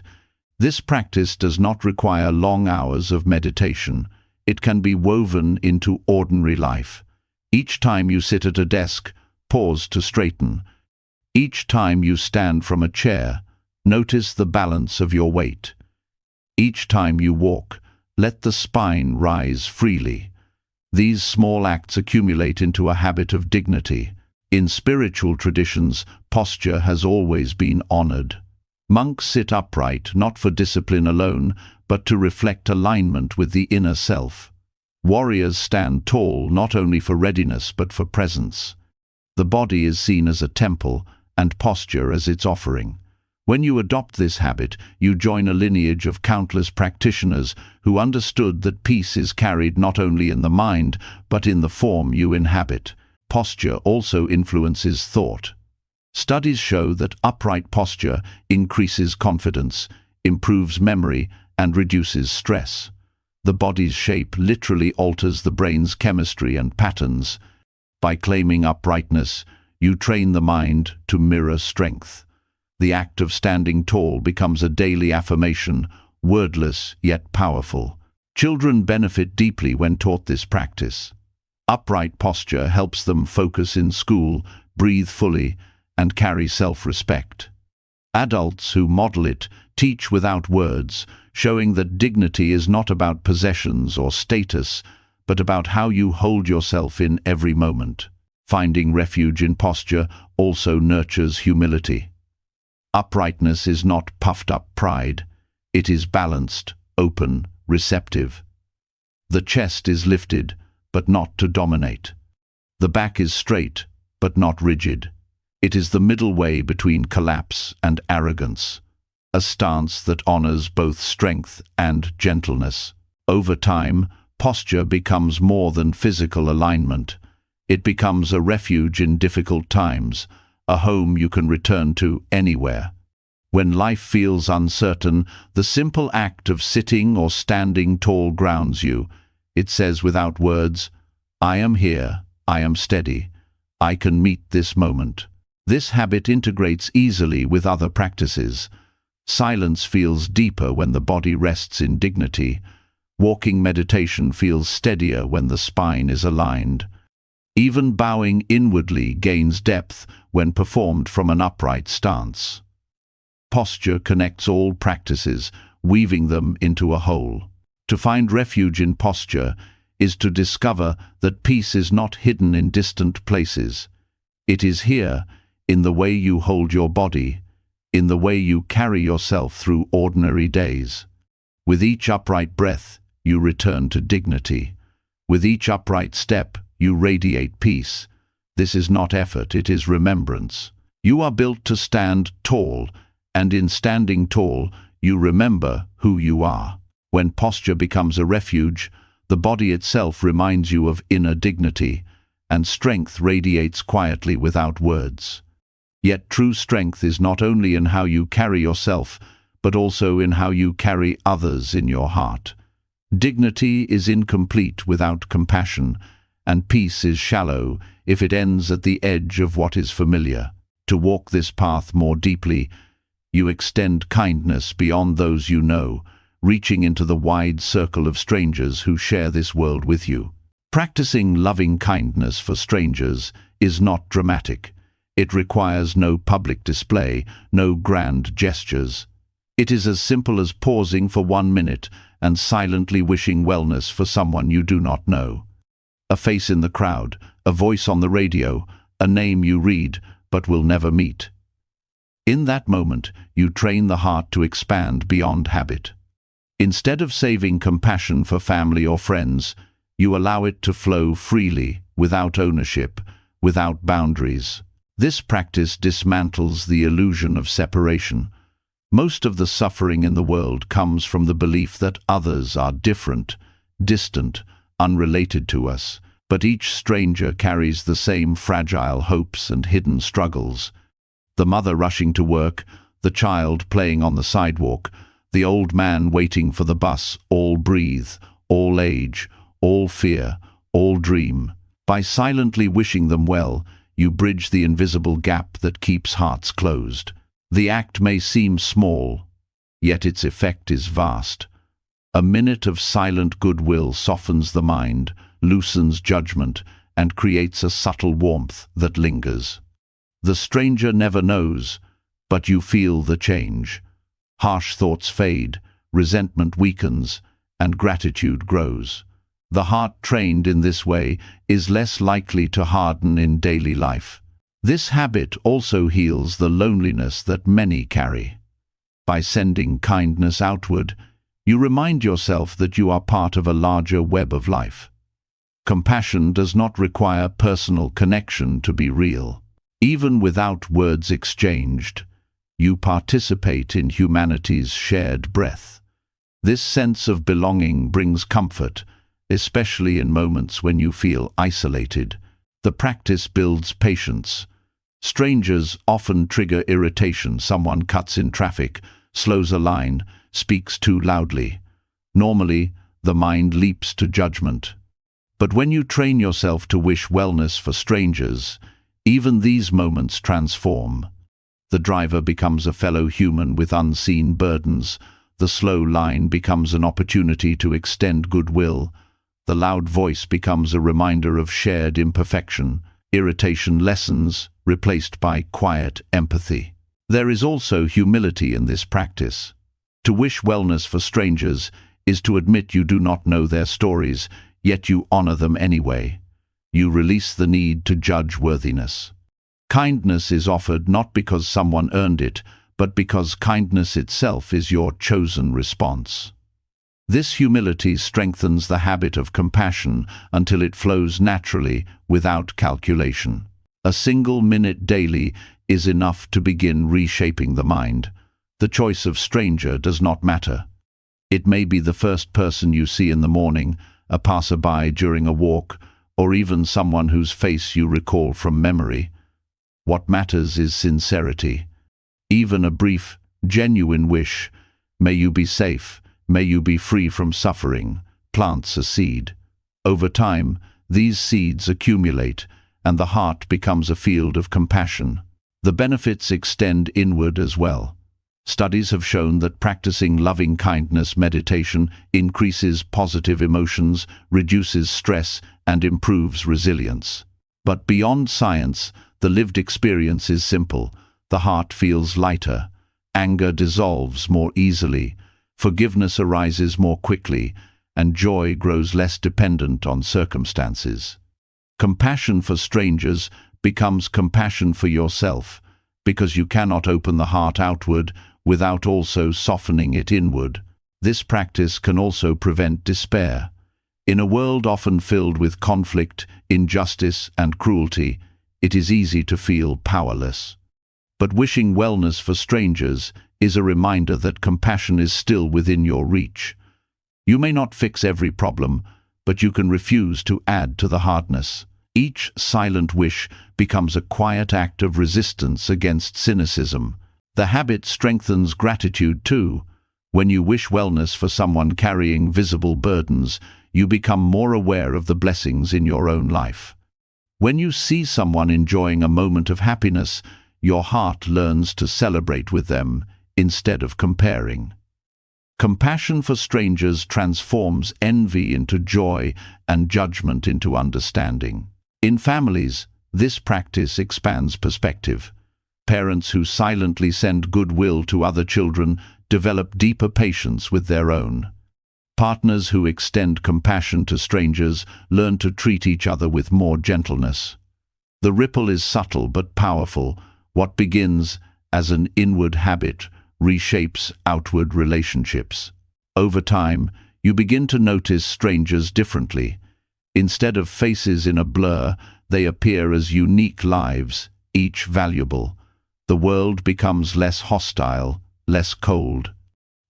This practice does not require long hours of meditation. It can be woven into ordinary life. Each time you sit at a desk, pause to straighten. Each time you stand from a chair, notice the balance of your weight. Each time you walk, let the spine rise freely. These small acts accumulate into a habit of dignity. In spiritual traditions, posture has always been honored. Monks sit upright not for discipline alone, but to reflect alignment with the inner self. Warriors stand tall not only for readiness but for presence. The body is seen as a temple, and posture as its offering. When you adopt this habit, you join a lineage of countless practitioners who understood that peace is carried not only in the mind, but in the form you inhabit. Posture also influences thought. Studies show that upright posture increases confidence, improves memory, and reduces stress. The body's shape literally alters the brain's chemistry and patterns. By claiming uprightness, you train the mind to mirror strength. The act of standing tall becomes a daily affirmation, wordless yet powerful. Children benefit deeply when taught this practice. Upright posture helps them focus in school, breathe fully, and carry self-respect. Adults who model it teach without words, showing that dignity is not about possessions or status, but about how you hold yourself in every moment. Finding refuge in posture also nurtures humility. Uprightness is not puffed-up pride. It is balanced, open, receptive. The chest is lifted, but not to dominate. The back is straight, but not rigid. It is the middle way between collapse and arrogance, a stance that honors both strength and gentleness. Over time, posture becomes more than physical alignment. It becomes a refuge in difficult times, a home you can return to anywhere. When life feels uncertain, the simple act of sitting or standing tall grounds you. It says without words, "I am here, I am steady, I can meet this moment." This habit integrates easily with other practices. Silence feels deeper when the body rests in dignity. Walking meditation feels steadier when the spine is aligned. Even bowing inwardly gains depth when performed from an upright stance. Posture connects all practices, weaving them into a whole. To find refuge in posture is to discover that peace is not hidden in distant places. It is here, in the way you hold your body, in the way you carry yourself through ordinary days. With each upright breath, you return to dignity. With each upright step, you radiate peace. This is not effort, it is remembrance. You are built to stand tall, and in standing tall, you remember who you are. When posture becomes a refuge, the body itself reminds you of inner dignity, and strength radiates quietly without words. Yet true strength is not only in how you carry yourself, but also in how you carry others in your heart. Dignity is incomplete without compassion, and peace is shallow if it ends at the edge of what is familiar. To walk this path more deeply, you extend kindness beyond those you know, reaching into the wide circle of strangers who share this world with you. Practicing loving kindness for strangers is not dramatic. It requires no public display, no grand gestures. It is as simple as pausing for 1 minute and silently wishing wellness for someone you do not know. A face in the crowd, a voice on the radio, a name you read but will never meet. In that moment, you train the heart to expand beyond habit. Instead of saving compassion for family or friends, you allow it to flow freely, without ownership, without boundaries. This practice dismantles the illusion of separation. Most of the suffering in the world comes from the belief that others are different, distant, unrelated to us, but each stranger carries the same fragile hopes and hidden struggles. The mother rushing to work, the child playing on the sidewalk, the old man waiting for the bus, all breathe, all age, all fear, all dream. By silently wishing them well, you bridge the invisible gap that keeps hearts closed. The act may seem small, yet its effect is vast. A minute of silent goodwill softens the mind, loosens judgment, and creates a subtle warmth that lingers. The stranger never knows, but you feel the change. Harsh thoughts fade, resentment weakens, and gratitude grows. The heart trained in this way is less likely to harden in daily life. This habit also heals the loneliness that many carry. By sending kindness outward, you remind yourself that you are part of a larger web of life. Compassion does not require personal connection to be real. Even without words exchanged, you participate in humanity's shared breath. This sense of belonging brings comfort, especially in moments when you feel isolated. The practice builds patience. Strangers often trigger irritation. Someone cuts in traffic, slows a line, speaks too loudly. Normally, the mind leaps to judgment. But when you train yourself to wish wellness for strangers, even these moments transform. The driver becomes a fellow human with unseen burdens. The slow line becomes an opportunity to extend goodwill. The loud voice becomes a reminder of shared imperfection. Irritation lessens, replaced by quiet empathy. There is also humility in this practice. To wish wellness for strangers is to admit you do not know their stories, yet you honor them anyway. You release the need to judge worthiness. Kindness is offered not because someone earned it, but because kindness itself is your chosen response. This humility strengthens the habit of compassion until it flows naturally, without calculation. A single minute daily is enough to begin reshaping the mind. The choice of stranger does not matter. It may be the first person you see in the morning, a passerby during a walk, or even someone whose face you recall from memory. What matters is sincerity. Even a brief, genuine wish, "May you be safe, may you be free from suffering," plants a seed. Over time, these seeds accumulate, and the heart becomes a field of compassion. The benefits extend inward as well. Studies have shown that practicing loving-kindness meditation increases positive emotions, reduces stress, and improves resilience. But beyond science, the lived experience is simple. The heart feels lighter. Anger dissolves more easily. Forgiveness arises more quickly, and joy grows less dependent on circumstances. Compassion for strangers becomes compassion for yourself, because you cannot open the heart outward without also softening it inward. This practice can also prevent despair. In a world often filled with conflict, injustice, and cruelty, it is easy to feel powerless. But wishing wellness for strangers is a reminder that compassion is still within your reach. You may not fix every problem, but you can refuse to add to the hardness. Each silent wish becomes a quiet act of resistance against cynicism. The habit strengthens gratitude too. When you wish wellness for someone carrying visible burdens, you become more aware of the blessings in your own life. When you see someone enjoying a moment of happiness, your heart learns to celebrate with them instead of comparing. Compassion for strangers transforms envy into joy and judgment into understanding. In families, this practice expands perspective. Parents who silently send goodwill to other children develop deeper patience with their own. Partners who extend compassion to strangers learn to treat each other with more gentleness. The ripple is subtle but powerful. What begins as an inward habit reshapes outward relationships. Over time, you begin to notice strangers differently. Instead of faces in a blur, they appear as unique lives, each valuable. The world becomes less hostile, less cold.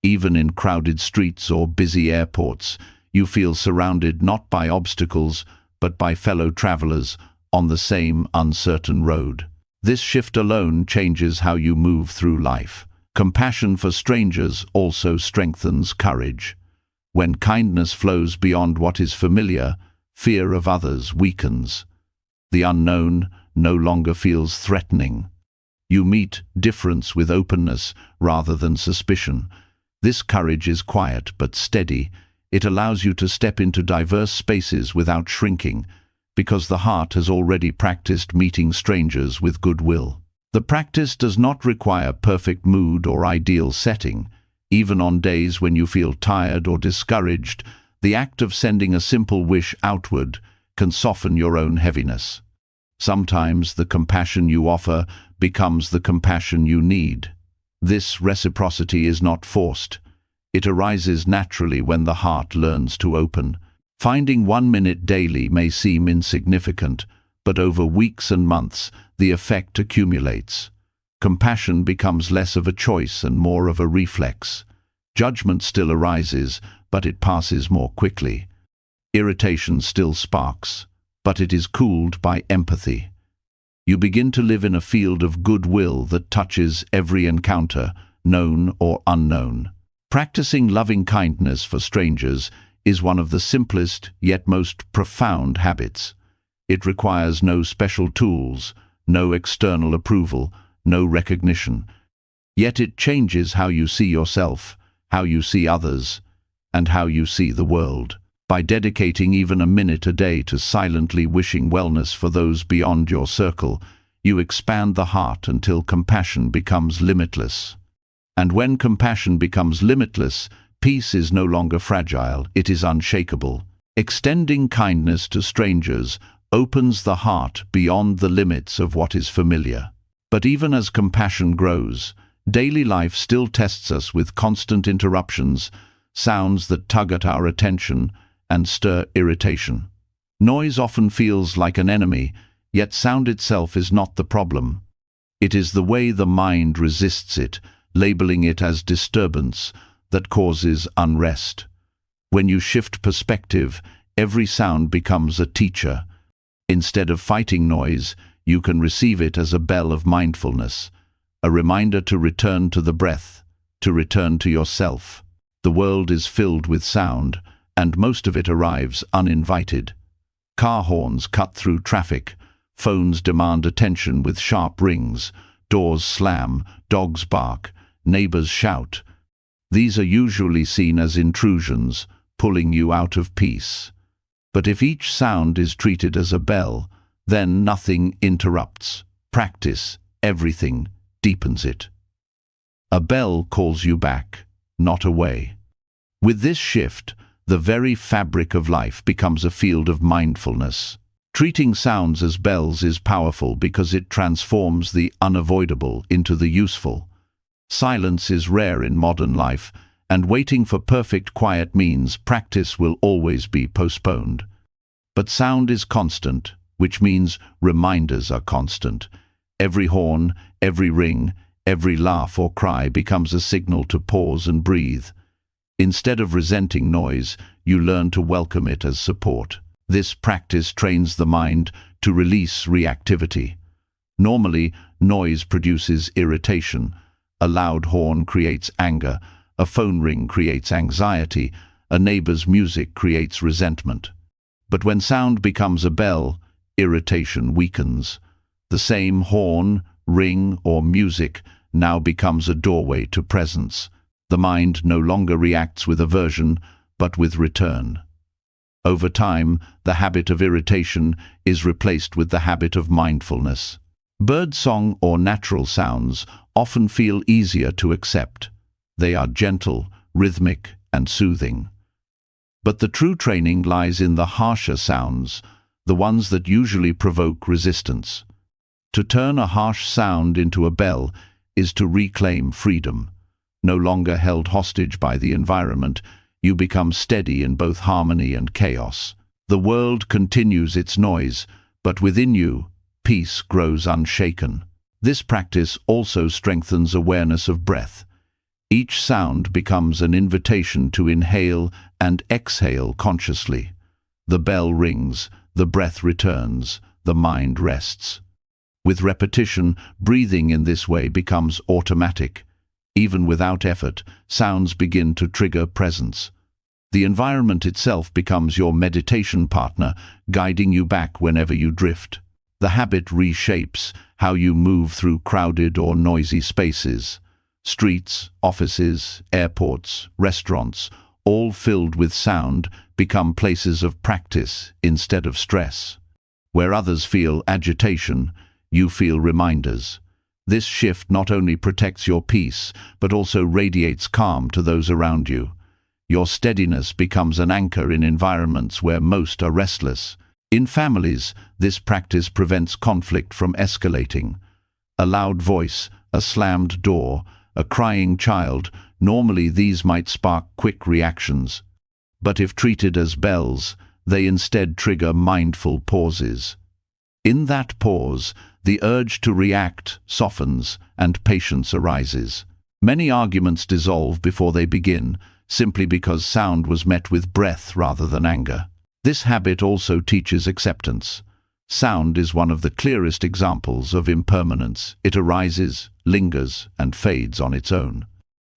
Even in crowded streets or busy airports, you feel surrounded not by obstacles, but by fellow travelers on the same uncertain road. This shift alone changes how you move through life. Compassion for strangers also strengthens courage. When kindness flows beyond what is familiar, fear of others weakens. The unknown no longer feels threatening. You meet difference with openness rather than suspicion. This courage is quiet but steady. It allows you to step into diverse spaces without shrinking, because the heart has already practiced meeting strangers with goodwill. The practice does not require perfect mood or ideal setting. Even on days when you feel tired or discouraged, the act of sending a simple wish outward can soften your own heaviness. Sometimes the compassion you offer becomes the compassion you need. This reciprocity is not forced. It arises naturally when the heart learns to open. Finding 1 minute daily may seem insignificant, but over weeks and months, the effect accumulates. Compassion becomes less of a choice and more of a reflex. Judgment still arises, but it passes more quickly. Irritation still sparks, but it is cooled by empathy. You begin to live in a field of goodwill that touches every encounter, known or unknown. Practicing loving kindness for strangers is one of the simplest yet most profound habits. It requires no special tools, no external approval, no recognition. Yet it changes how you see yourself, how you see others, and how you see the world. By dedicating even a minute a day to silently wishing wellness for those beyond your circle, you expand the heart until compassion becomes limitless. And when compassion becomes limitless, peace is no longer fragile, it is unshakable. Extending kindness to strangers opens the heart beyond the limits of what is familiar. But even as compassion grows, daily life still tests us with constant interruptions, sounds that tug at our attention and stir irritation. Noise often feels like an enemy, yet sound itself is not the problem. It is the way the mind resists it, labeling it as disturbance, that causes unrest. When you shift perspective, every sound becomes a teacher. Instead of fighting noise, you can receive it as a bell of mindfulness, a reminder to return to the breath, to return to yourself. The world is filled with sound, and most of it arrives uninvited. Car horns cut through traffic, phones demand attention with sharp rings, doors slam, dogs bark, neighbors shout. These are usually seen as intrusions, pulling you out of peace. But if each sound is treated as a bell, then nothing interrupts. Practice, everything, deepens it. A bell calls you back, not away. With this shift, the very fabric of life becomes a field of mindfulness. Treating sounds as bells is powerful because it transforms the unavoidable into the useful. Silence is rare in modern life, and waiting for perfect quiet means practice will always be postponed. But sound is constant, which means reminders are constant. Every horn, every ring, every laugh or cry becomes a signal to pause and breathe. Instead of resenting noise, you learn to welcome it as support. This practice trains the mind to release reactivity. Normally, noise produces irritation. A loud horn creates anger, a phone ring creates anxiety, a neighbor's music creates resentment. But when sound becomes a bell, irritation weakens. The same horn, ring, or music now becomes a doorway to presence. The mind no longer reacts with aversion, but with return. Over time, the habit of irritation is replaced with the habit of mindfulness. Birdsong or natural sounds often feel easier to accept. They are gentle, rhythmic, and soothing. But the true training lies in the harsher sounds, the ones that usually provoke resistance. To turn a harsh sound into a bell is to reclaim freedom. No longer held hostage by the environment, you become steady in both harmony and chaos. The world continues its noise, but within you, peace grows unshaken. This practice also strengthens awareness of breath. Each sound becomes an invitation to inhale and exhale consciously. The bell rings, the breath returns, the mind rests. With repetition, breathing in this way becomes automatic. Even without effort, sounds begin to trigger presence. The environment itself becomes your meditation partner, guiding you back whenever you drift. The habit reshapes how you move through crowded or noisy spaces. Streets, offices, airports, restaurants, all filled with sound, become places of practice instead of stress. Where others feel agitation, you feel reminders. This shift not only protects your peace, but also radiates calm to those around you. Your steadiness becomes an anchor in environments where most are restless. In families, this practice prevents conflict from escalating. A loud voice, a slammed door, a crying child, normally these might spark quick reactions. But if treated as bells, they instead trigger mindful pauses. In that pause, the urge to react softens and patience arises. Many arguments dissolve before they begin, simply because sound was met with breath rather than anger. This habit also teaches acceptance. Sound is one of the clearest examples of impermanence. It arises, lingers, and fades on its own.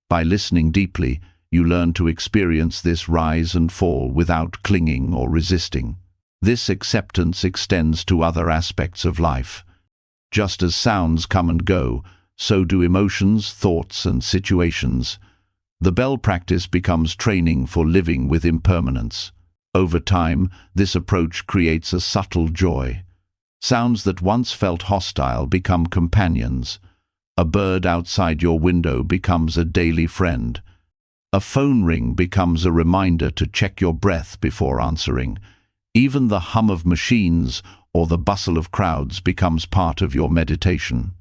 By listening deeply, you learn to experience this rise and fall without clinging or resisting. This acceptance extends to other aspects of life. Just as sounds come and go, so do emotions, thoughts, and situations. The bell practice becomes training for living with impermanence. Over time, this approach creates a subtle joy. Sounds that once felt hostile become companions. A bird outside your window becomes a daily friend. A phone ring becomes a reminder to check your breath before answering. Even the hum of machines or the bustle of crowds becomes part of your meditation.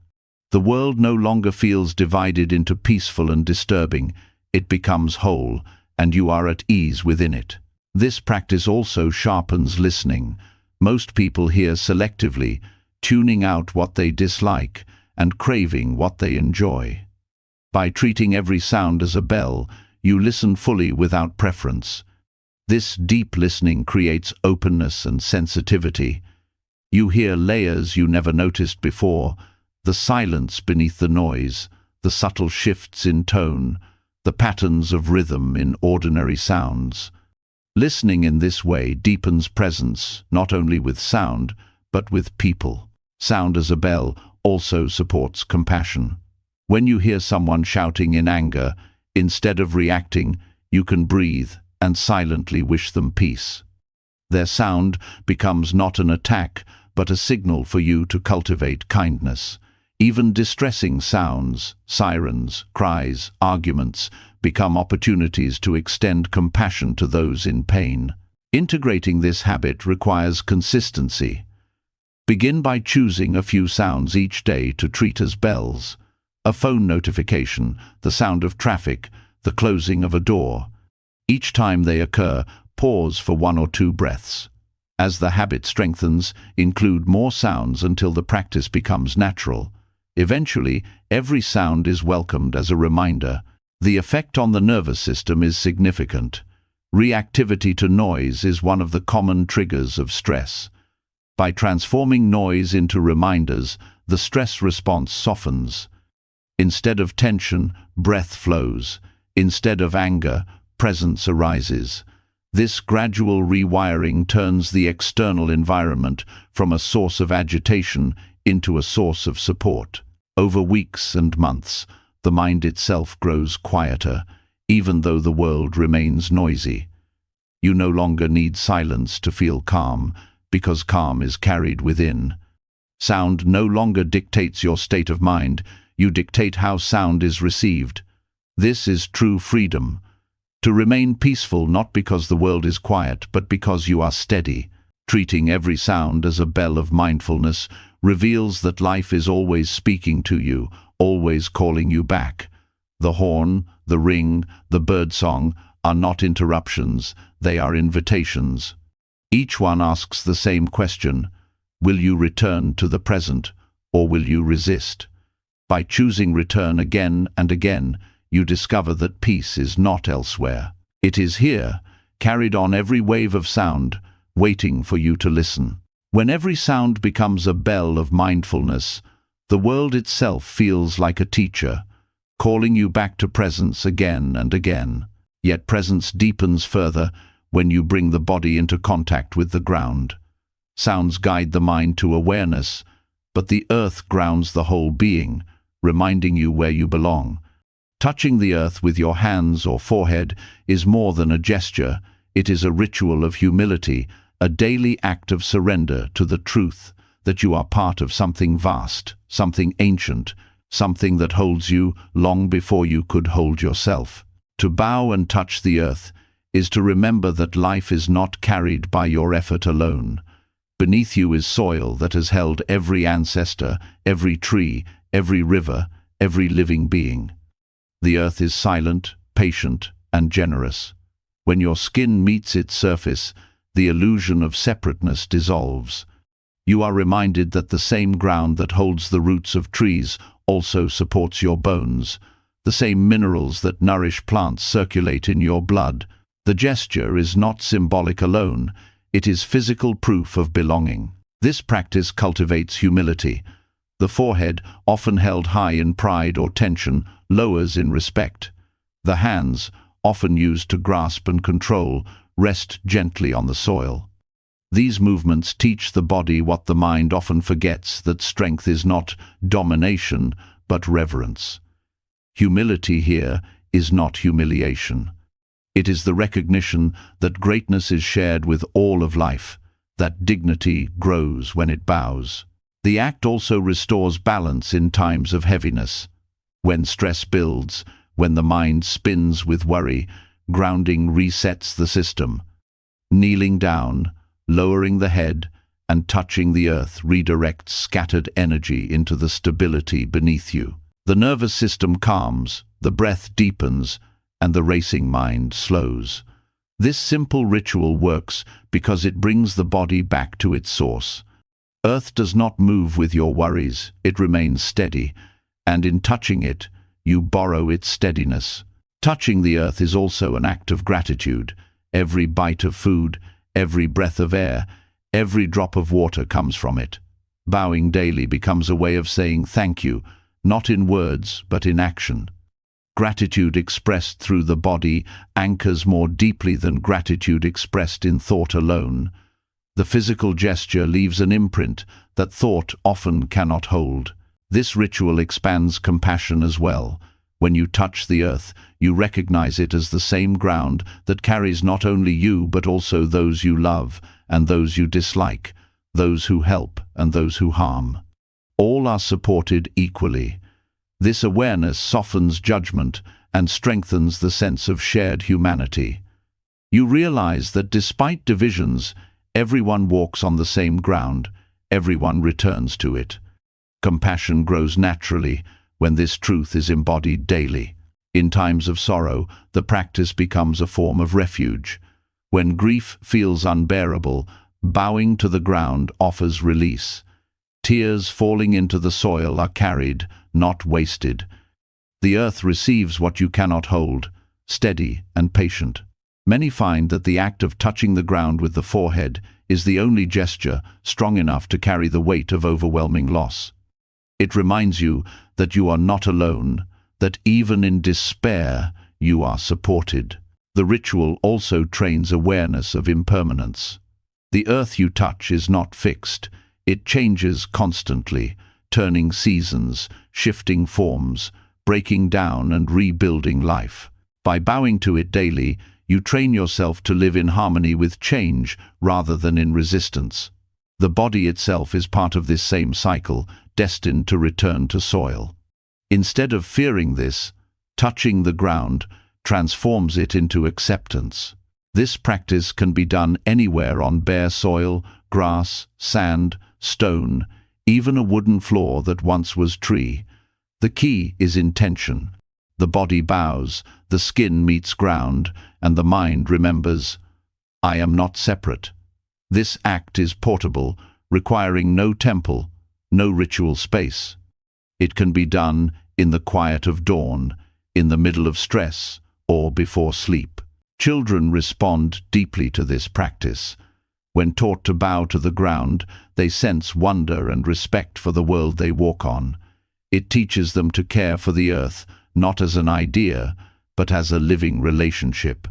The world no longer feels divided into peaceful and disturbing. It becomes whole, and you are at ease within it. This practice also sharpens listening. Most people hear selectively, tuning out what they dislike and craving what they enjoy. By treating every sound as a bell, you listen fully without preference. This deep listening creates openness and sensitivity. You hear layers you never noticed before, the silence beneath the noise, the subtle shifts in tone, the patterns of rhythm in ordinary sounds. Listening in this way deepens presence, not only with sound, but with people. Sound as a bell also supports compassion. When you hear someone shouting in anger, instead of reacting, you can breathe and silently wish them peace. Their sound becomes not an attack, but a signal for you to cultivate kindness. Even distressing sounds, sirens, cries, arguments, become opportunities to extend compassion to those in pain. Integrating this habit requires consistency. Begin by choosing a few sounds each day to treat as bells. A phone notification, the sound of traffic, the closing of a door. Each time they occur, pause for 1 or 2 breaths. As the habit strengthens, include more sounds until the practice becomes natural. Eventually, every sound is welcomed as a reminder. The effect on the nervous system is significant. Reactivity to noise is one of the common triggers of stress. By transforming noise into reminders, the stress response softens. Instead of tension, breath flows. Instead of anger, presence arises. This gradual rewiring turns the external environment from a source of agitation into a source of support. Over weeks and months, the mind itself grows quieter, even though the world remains noisy. You no longer need silence to feel calm, because calm is carried within. Sound no longer dictates your state of mind, you dictate how sound is received. This is true freedom. To remain peaceful not because the world is quiet, but because you are steady. Treating every sound as a bell of mindfulness reveals that life is always speaking to you, always calling you back. The horn, the ring, the birdsong are not interruptions, they are invitations. Each one asks the same question: will you return to the present, or will you resist? By choosing return again and again, you discover that peace is not elsewhere. It is here, carried on every wave of sound, waiting for you to listen. When every sound becomes a bell of mindfulness, the world itself feels like a teacher, calling you back to presence again and again. Yet presence deepens further when you bring the body into contact with the ground. Sounds guide the mind to awareness, but the earth grounds the whole being, reminding you where you belong. Touching the earth with your hands or forehead is more than a gesture, it is a ritual of humility, a daily act of surrender to the truth that you are part of something vast, something ancient, something that holds you long before you could hold yourself. To bow and touch the earth is to remember that life is not carried by your effort alone. Beneath you is soil that has held every ancestor, every tree, every river, every living being. The earth is silent, patient, and generous. When your skin meets its surface, the illusion of separateness dissolves. You are reminded that the same ground that holds the roots of trees also supports your bones. The same minerals that nourish plants circulate in your blood. The gesture is not symbolic alone, it is physical proof of belonging. This practice cultivates humility. The forehead, often held high in pride or tension, lowers in respect. The hands, often used to grasp and control, rest gently on the soil. These movements teach the body what the mind often forgets, that strength is not domination, but reverence. Humility here is not humiliation. It is the recognition that greatness is shared with all of life, that dignity grows when it bows. The act also restores balance in times of heaviness. When stress builds, when the mind spins with worry, grounding resets the system. Kneeling down, lowering the head, and touching the earth redirects scattered energy into the stability beneath you. The nervous system calms, the breath deepens, and the racing mind slows. This simple ritual works because it brings the body back to its source. Earth does not move with your worries, it remains steady, and in touching it, you borrow its steadiness. Touching the earth is also an act of gratitude. Every bite of food, every breath of air, every drop of water comes from it. Bowing daily becomes a way of saying thank you, not in words, but in action. Gratitude expressed through the body anchors more deeply than gratitude expressed in thought alone. The physical gesture leaves an imprint that thought often cannot hold. This ritual expands compassion as well. When you touch the earth, you recognize it as the same ground that carries not only you but also those you love and those you dislike, those who help and those who harm. All are supported equally. This awareness softens judgment and strengthens the sense of shared humanity. You realize that despite divisions, everyone walks on the same ground, everyone returns to it. Compassion grows naturally when this truth is embodied daily. In times of sorrow, the practice becomes a form of refuge. When grief feels unbearable, bowing to the ground offers release. Tears falling into the soil are carried, not wasted. The earth receives what you cannot hold, steady and patient. Many find that the act of touching the ground with the forehead is the only gesture strong enough to carry the weight of overwhelming loss. It reminds you that you are not alone, that even in despair you are supported. The ritual also trains awareness of impermanence. The earth you touch is not fixed. It changes constantly, turning seasons, shifting forms, breaking down and rebuilding life. By bowing to it daily, you train yourself to live in harmony with change rather than in resistance. The body itself is part of this same cycle, destined to return to soil. Instead of fearing this, touching the ground transforms it into acceptance. This practice can be done anywhere on bare soil, grass, sand, stone, even a wooden floor that once was tree. The key is intention. The body bows, the skin meets ground, and the mind remembers, I am not separate. This act is portable, requiring no temple, no ritual space. It can be done in the quiet of dawn, in the middle of stress, or before sleep. Children respond deeply to this practice. When taught to bow to the ground, they sense wonder and respect for the world they walk on. It teaches them to care for the earth, not as an idea, but as a living relationship.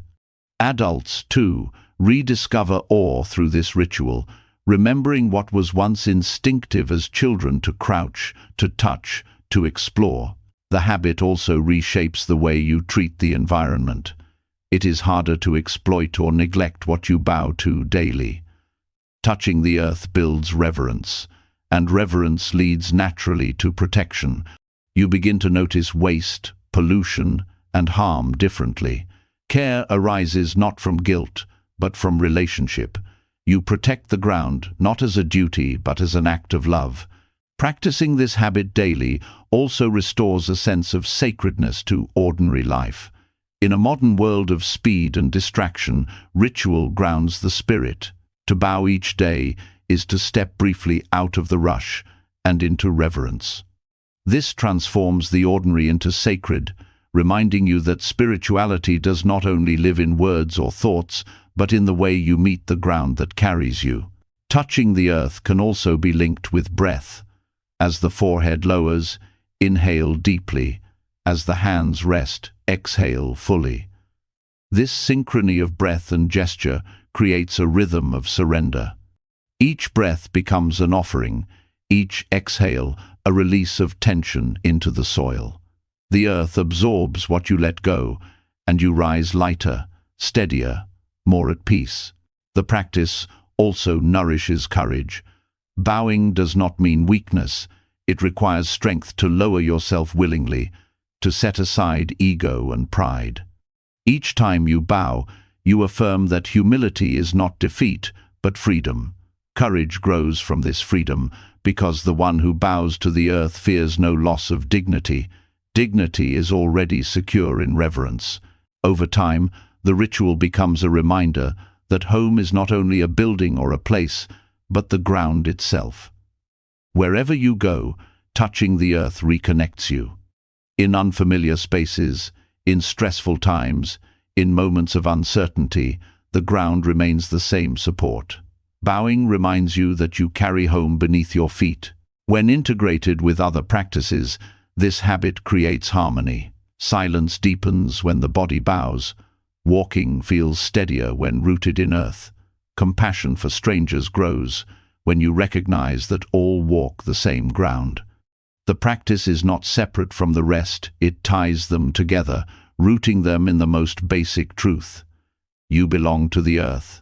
Adults, too, rediscover awe through this ritual, remembering what was once instinctive as children to crouch, to touch, to explore. The habit also reshapes the way you treat the environment. It is harder to exploit or neglect what you bow to daily. Touching the earth builds reverence, and reverence leads naturally to protection. You begin to notice waste, pollution, and harm differently. Care arises not from guilt, but from relationship. You protect the ground, not as a duty, but as an act of love. Practicing this habit daily also restores a sense of sacredness to ordinary life. In a modern world of speed and distraction, ritual grounds the spirit. To bow each day is to step briefly out of the rush and into reverence. This transforms the ordinary into sacred, reminding you that spirituality does not only live in words or thoughts, but in the way you meet the ground that carries you. Touching the earth can also be linked with breath. As the forehead lowers, inhale deeply. As the hands rest, exhale fully. This synchrony of breath and gesture creates a rhythm of surrender. Each breath becomes an offering, each exhale a release of tension into the soil. The earth absorbs what you let go, and you rise lighter, steadier, more at peace. The practice also nourishes courage. Bowing does not mean weakness. It requires strength to lower yourself willingly, to set aside ego and pride. Each time you bow, you affirm that humility is not defeat, but freedom. Courage grows from this freedom, because the one who bows to the earth fears no loss of dignity. Dignity is already secure in reverence. Over time, the ritual becomes a reminder that home is not only a building or a place, but the ground itself. Wherever you go, touching the earth reconnects you. In unfamiliar spaces, in stressful times, in moments of uncertainty, the ground remains the same support. Bowing reminds you that you carry home beneath your feet. When integrated with other practices, this habit creates harmony. Silence deepens when the body bows. Walking feels steadier when rooted in earth. Compassion for strangers grows when you recognize that all walk the same ground. The practice is not separate from the rest, it ties them together, rooting them in the most basic truth. You belong to the earth,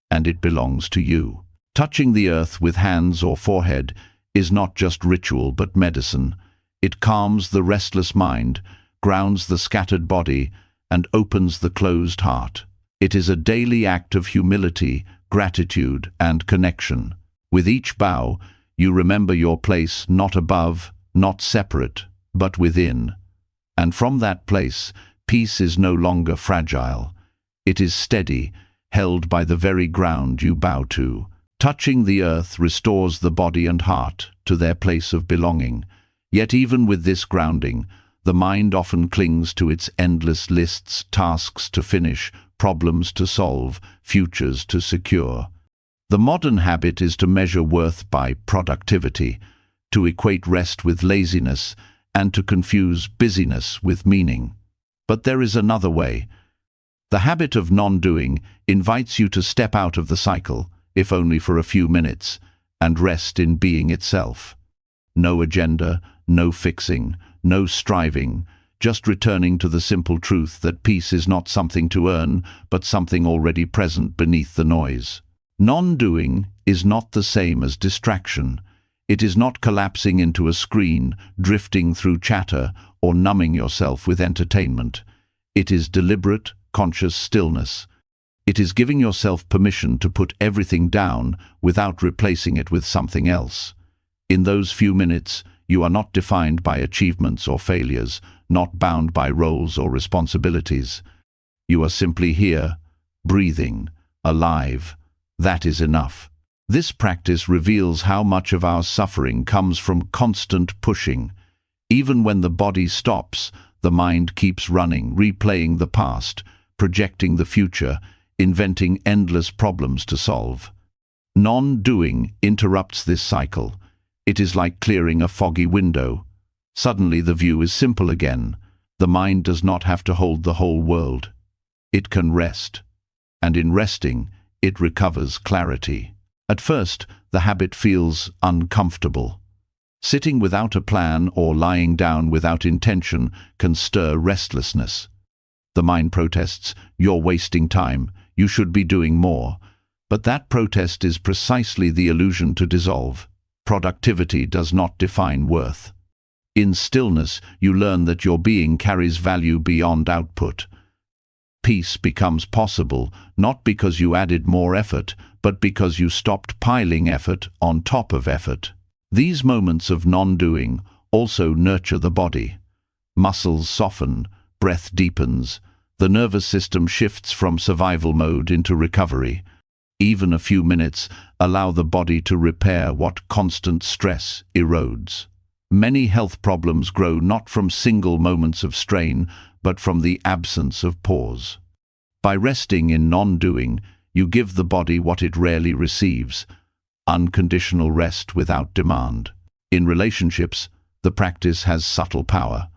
and it belongs to you. Touching the earth with hands or forehead is not just ritual but medicine. It calms the restless mind, grounds the scattered body, and opens the closed heart. It is a daily act of humility, gratitude, and connection. With each bow, you remember your place not above, not separate, but within. And from that place, peace is no longer fragile. It is steady, held by the very ground you bow to. Touching the earth restores the body and heart to their place of belonging. Yet even with this grounding, the mind often clings to its endless lists, tasks to finish, problems to solve, futures to secure. The modern habit is to measure worth by productivity, to equate rest with laziness, and to confuse busyness with meaning. But there is another way. The habit of non-doing invites you to step out of the cycle, if only for a few minutes, and rest in being itself. No agenda, no fixing, no striving, just returning to the simple truth that peace is not something to earn, but something already present beneath the noise. Non-doing is not the same as distraction. It is not collapsing into a screen, drifting through chatter, or numbing yourself with entertainment. It is deliberate, conscious stillness. It is giving yourself permission to put everything down without replacing it with something else. In those few minutes, you are not defined by achievements or failures, not bound by roles or responsibilities. You are simply here, breathing, alive. That is enough. This practice reveals how much of our suffering comes from constant pushing. Even when the body stops, the mind keeps running, replaying the past, projecting the future, inventing endless problems to solve. Non-doing interrupts this cycle. It is like clearing a foggy window. Suddenly the view is simple again. The mind does not have to hold the whole world. It can rest. And in resting, it recovers clarity. At first, the habit feels uncomfortable. Sitting without a plan or lying down without intention can stir restlessness. The mind protests, "You're wasting time, you should be doing more." But that protest is precisely the illusion to dissolve. Productivity does not define worth. In stillness, you learn that your being carries value beyond output. Peace becomes possible, not because you added more effort, but because you stopped piling effort on top of effort. These moments of non-doing also nurture the body. Muscles soften, breath deepens, the nervous system shifts from survival mode into recovery. Even a few minutes allow the body to repair what constant stress erodes. Many health problems grow not from single moments of strain, but from the absence of pause. By resting in non-doing, you give the body what it rarely receives: unconditional rest without demand. In relationships, the practice has subtle power.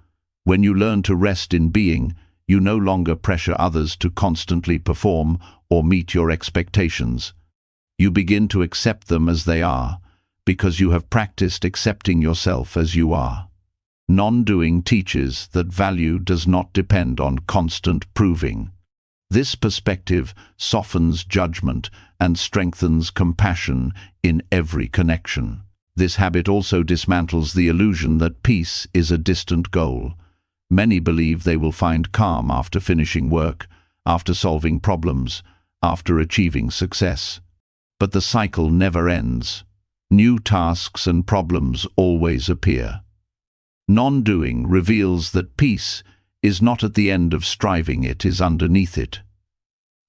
When you learn to rest in being, you no longer pressure others to constantly perform or meet your expectations. You begin to accept them as they are, because you have practiced accepting yourself as you are. Non-doing teaches that value does not depend on constant proving. This perspective softens judgment and strengthens compassion in every connection. This habit also dismantles the illusion that peace is a distant goal. Many believe they will find calm after finishing work, after solving problems, after achieving success. But the cycle never ends. New tasks and problems always appear. Non-doing reveals that peace is not at the end of striving, it is underneath it.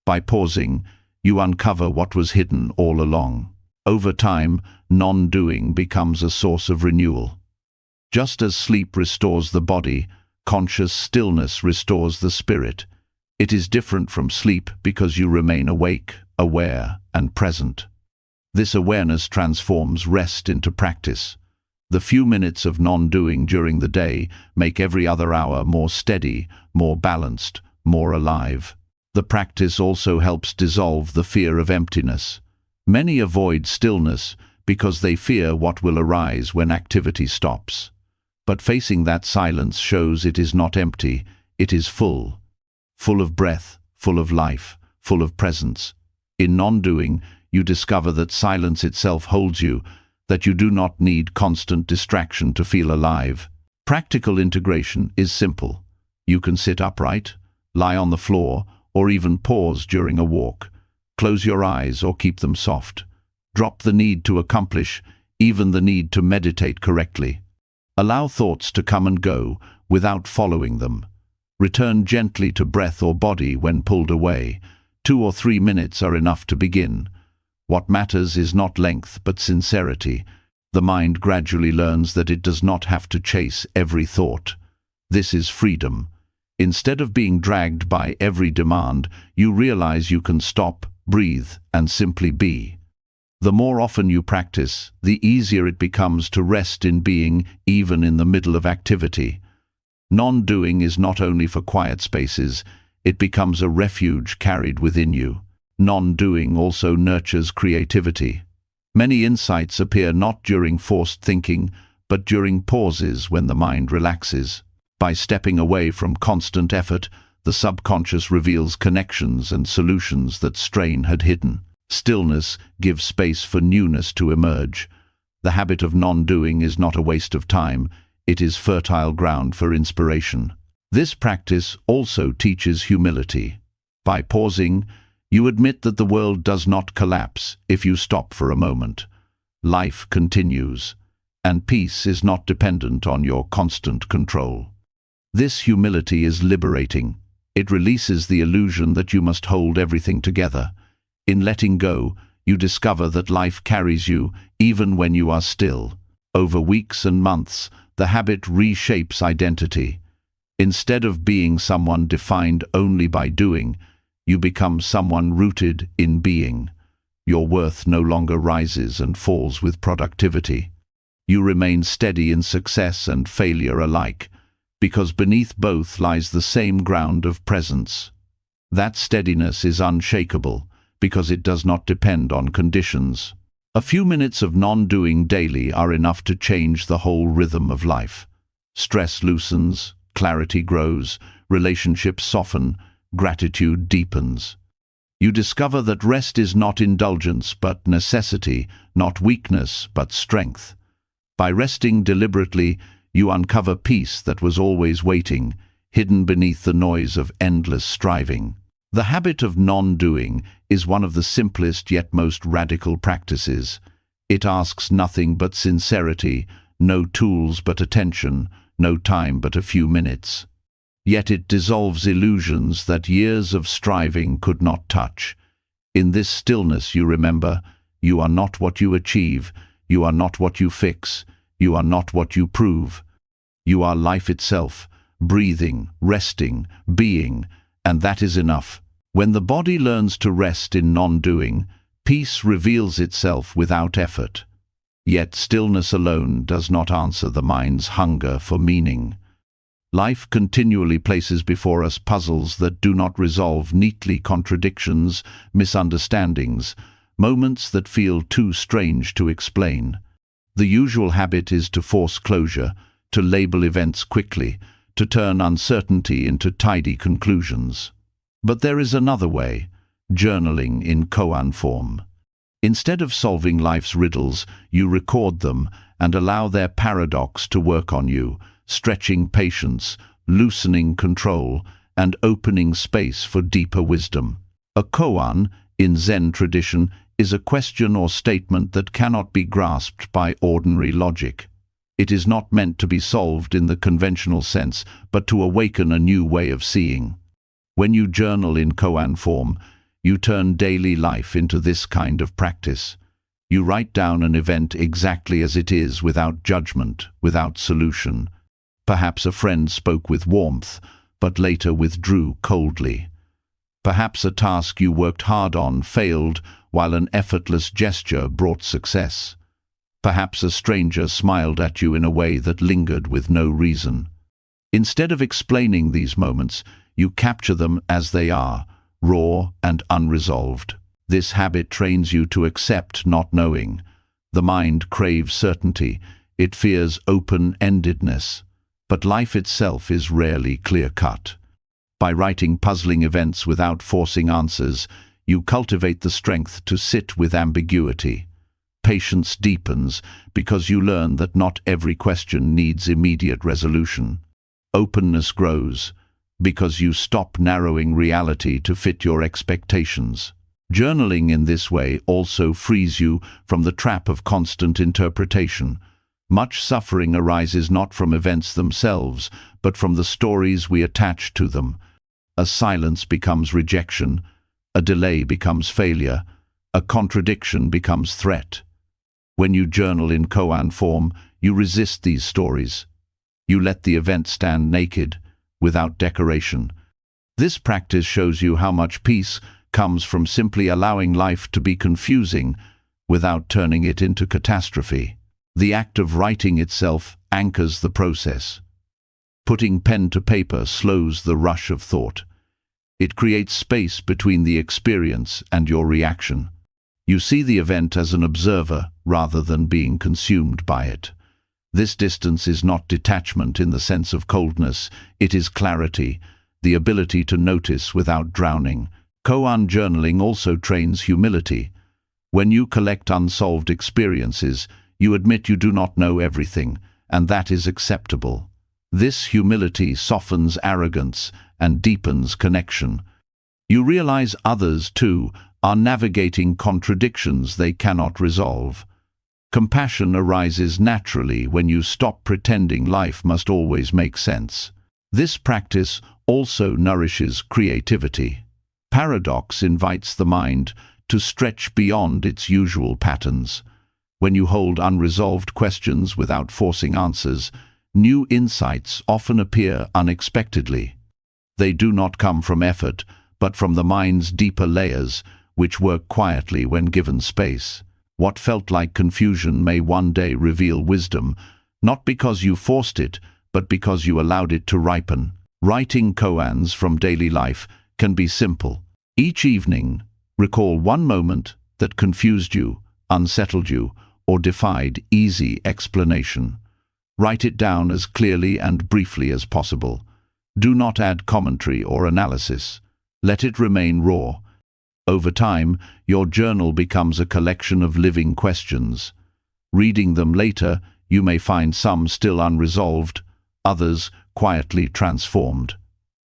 By pausing, you uncover what was hidden all along. Over time, non-doing becomes a source of renewal. Just as sleep restores the body, conscious stillness restores the spirit. It is different from sleep because you remain awake, aware, and present. This awareness transforms rest into practice. The few minutes of non-doing during the day make every other hour more steady, more balanced, more alive. The practice also helps dissolve the fear of emptiness. Many avoid stillness because they fear what will arise when activity stops. But facing that silence shows it is not empty, it is full. Full of breath, full of life, full of presence. In non-doing, you discover that silence itself holds you, that you do not need constant distraction to feel alive. Practical integration is simple. You can sit upright, lie on the floor, or even pause during a walk. Close your eyes or keep them soft. Drop the need to accomplish, even the need to meditate correctly. Allow thoughts to come and go without following them. Return gently to breath or body when pulled away. 2 or 3 minutes are enough to begin. What matters is not length but sincerity. The mind gradually learns that it does not have to chase every thought. This is freedom. Instead of being dragged by every demand, you realize you can stop, breathe, and simply be. The more often you practice, the easier it becomes to rest in being, even in the middle of activity. Non-doing is not only for quiet spaces, it becomes a refuge carried within you. Non-doing also nurtures creativity. Many insights appear not during forced thinking, but during pauses when the mind relaxes. By stepping away from constant effort, the subconscious reveals connections and solutions that strain had hidden. Stillness gives space for newness to emerge. The habit of non-doing is not a waste of time, it is fertile ground for inspiration. This practice also teaches humility. By pausing, you admit that the world does not collapse if you stop for a moment. Life continues, and peace is not dependent on your constant control. This humility is liberating. It releases the illusion that you must hold everything together. In letting go, you discover that life carries you even when you are still. Over weeks and months, the habit reshapes identity. Instead of being someone defined only by doing, you become someone rooted in being. Your worth no longer rises and falls with productivity. You remain steady in success and failure alike, because beneath both lies the same ground of presence. That steadiness is unshakable, because it does not depend on conditions. A few minutes of non-doing daily are enough to change the whole rhythm of life. Stress loosens, clarity grows, relationships soften, gratitude deepens. You discover that rest is not indulgence but necessity, not weakness but strength. By resting deliberately, you uncover peace that was always waiting, hidden beneath the noise of endless striving. The habit of non-doing is one of the simplest yet most radical practices. It asks nothing but sincerity, no tools but attention, no time but a few minutes. Yet it dissolves illusions that years of striving could not touch. In this stillness you remember, you are not what you achieve, you are not what you fix, you are not what you prove. You are life itself, breathing, resting, being, and that is enough. When the body learns to rest in non-doing, peace reveals itself without effort. Yet stillness alone does not answer the mind's hunger for meaning. Life continually places before us puzzles that do not resolve neatly, contradictions, misunderstandings, moments that feel too strange to explain. The usual habit is to force closure, to label events quickly, to turn uncertainty into tidy conclusions. But there is another way, journaling in koan form. Instead of solving life's riddles, you record them and allow their paradox to work on you, stretching patience, loosening control, and opening space for deeper wisdom. A koan, in Zen tradition, is a question or statement that cannot be grasped by ordinary logic. It is not meant to be solved in the conventional sense, but to awaken a new way of seeing. When you journal in koan form, you turn daily life into this kind of practice. You write down an event exactly as it is, without judgment, without solution. Perhaps a friend spoke with warmth, but later withdrew coldly. Perhaps a task you worked hard on failed, while an effortless gesture brought success. Perhaps a stranger smiled at you in a way that lingered with no reason. Instead of explaining these moments, you capture them as they are, raw and unresolved. This habit trains you to accept not knowing. The mind craves certainty. It fears open-endedness. But life itself is rarely clear-cut. By writing puzzling events without forcing answers, you cultivate the strength to sit with ambiguity. Patience deepens because you learn that not every question needs immediate resolution. Openness grows because you stop narrowing reality to fit your expectations. Journaling in this way also frees you from the trap of constant interpretation. Much suffering arises not from events themselves, but from the stories we attach to them. A silence becomes rejection, a delay becomes failure, a contradiction becomes threat. When you journal in koan form, you resist these stories. You let the event stand naked, without decoration. This practice shows you how much peace comes from simply allowing life to be confusing without turning it into catastrophe. The act of writing itself anchors the process. Putting pen to paper slows the rush of thought. It creates space between the experience and your reaction. You see the event as an observer rather than being consumed by it. This distance is not detachment in the sense of coldness, it is clarity, the ability to notice without drowning. Koan journaling also trains humility. When you collect unsolved experiences, you admit you do not know everything, and that is acceptable. This humility softens arrogance and deepens connection. You realize others, too, are navigating contradictions they cannot resolve. Compassion arises naturally when you stop pretending life must always make sense. This practice also nourishes creativity. Paradox invites the mind to stretch beyond its usual patterns. When you hold unresolved questions without forcing answers, new insights often appear unexpectedly. They do not come from effort, but from the mind's deeper layers, which work quietly when given space. What felt like confusion may one day reveal wisdom, not because you forced it, but because you allowed it to ripen. Writing koans from daily life can be simple. Each evening, recall one moment that confused you, unsettled you, or defied easy explanation. Write it down as clearly and briefly as possible. Do not add commentary or analysis. Let it remain raw. Over time, your journal becomes a collection of living questions. Reading them later, you may find some still unresolved, others quietly transformed.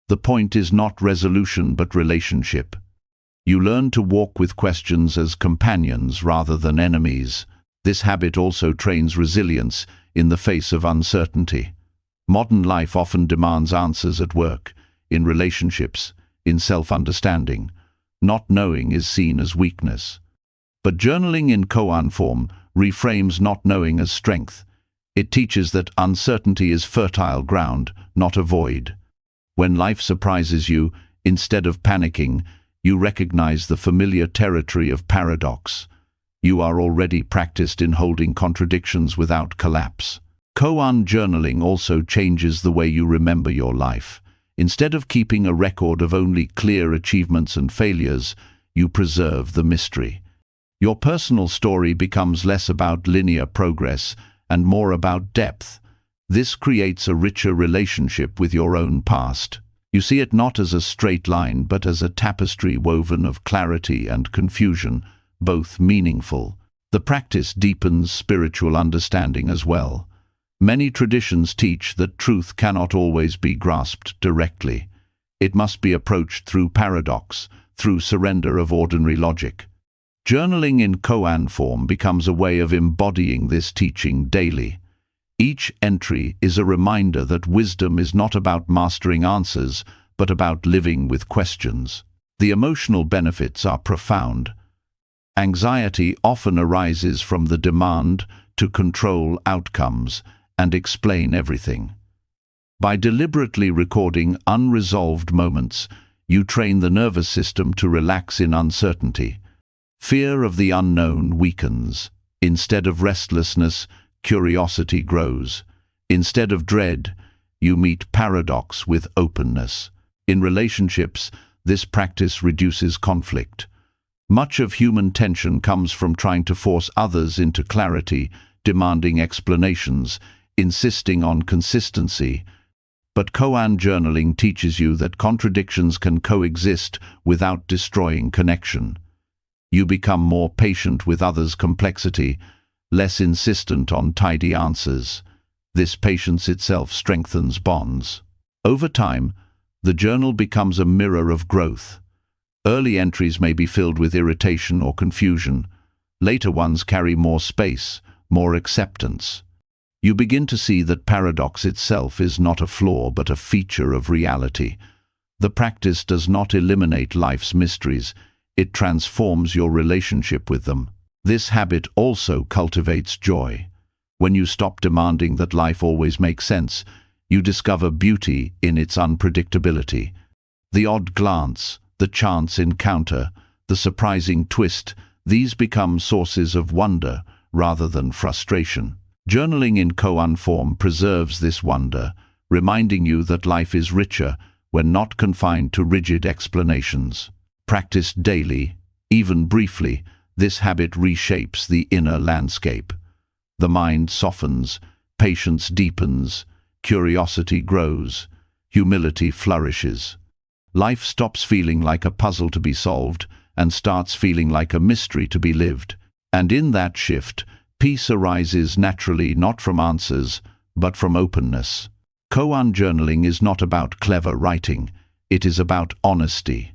The point is not resolution but relationship. You learn to walk with questions as companions rather than enemies. This habit also trains resilience in the face of uncertainty. Modern life often demands answers at work, in relationships, in self-understanding. Not knowing is seen as weakness. But journaling in koan form reframes not knowing as strength. It teaches that uncertainty is fertile ground, not a void. When life surprises you, instead of panicking, you recognize the familiar territory of paradox. You are already practiced in holding contradictions without collapse. Koan journaling also changes the way you remember your life. Instead of keeping a record of only clear achievements and failures, you preserve the mystery. Your personal story becomes less about linear progress and more about depth. This creates a richer relationship with your own past. You see it not as a straight line, but as a tapestry woven of clarity and confusion, both meaningful. The practice deepens spiritual understanding as well. Many traditions teach that truth cannot always be grasped directly. It must be approached through paradox, through surrender of ordinary logic. Journaling in koan form becomes a way of embodying this teaching daily. Each entry is a reminder that wisdom is not about mastering answers, but about living with questions. The emotional benefits are profound. Anxiety often arises from the demand to control outcomes and explain everything. By deliberately recording unresolved moments, you train the nervous system to relax in uncertainty. Fear of the unknown weakens. Instead of restlessness, curiosity grows. Instead of dread, you meet paradox with openness. In relationships, this practice reduces conflict. Much of human tension comes from trying to force others into clarity, demanding explanations, insisting on consistency. But koan journaling teaches you that contradictions can coexist without destroying connection. You become more patient with others' complexity, less insistent on tidy answers. This patience itself strengthens bonds. Over time, the journal becomes a mirror of growth. Early entries may be filled with irritation or confusion. Later ones carry more space, more acceptance. You begin to see that paradox itself is not a flaw but a feature of reality. The practice does not eliminate life's mysteries, it transforms your relationship with them. This habit also cultivates joy. When you stop demanding that life always makes sense, you discover beauty in its unpredictability. The odd glance, the chance encounter, the surprising twist, these become sources of wonder rather than frustration. Journaling in koan form preserves this wonder, reminding you that life is richer when not confined to rigid explanations. Practiced daily, even briefly, this habit reshapes the inner landscape. The mind softens, patience deepens, curiosity grows, humility flourishes. Life stops feeling like a puzzle to be solved and starts feeling like a mystery to be lived. And in that shift, peace arises naturally not from answers, but from openness. Koan journaling is not about clever writing, it is about honesty.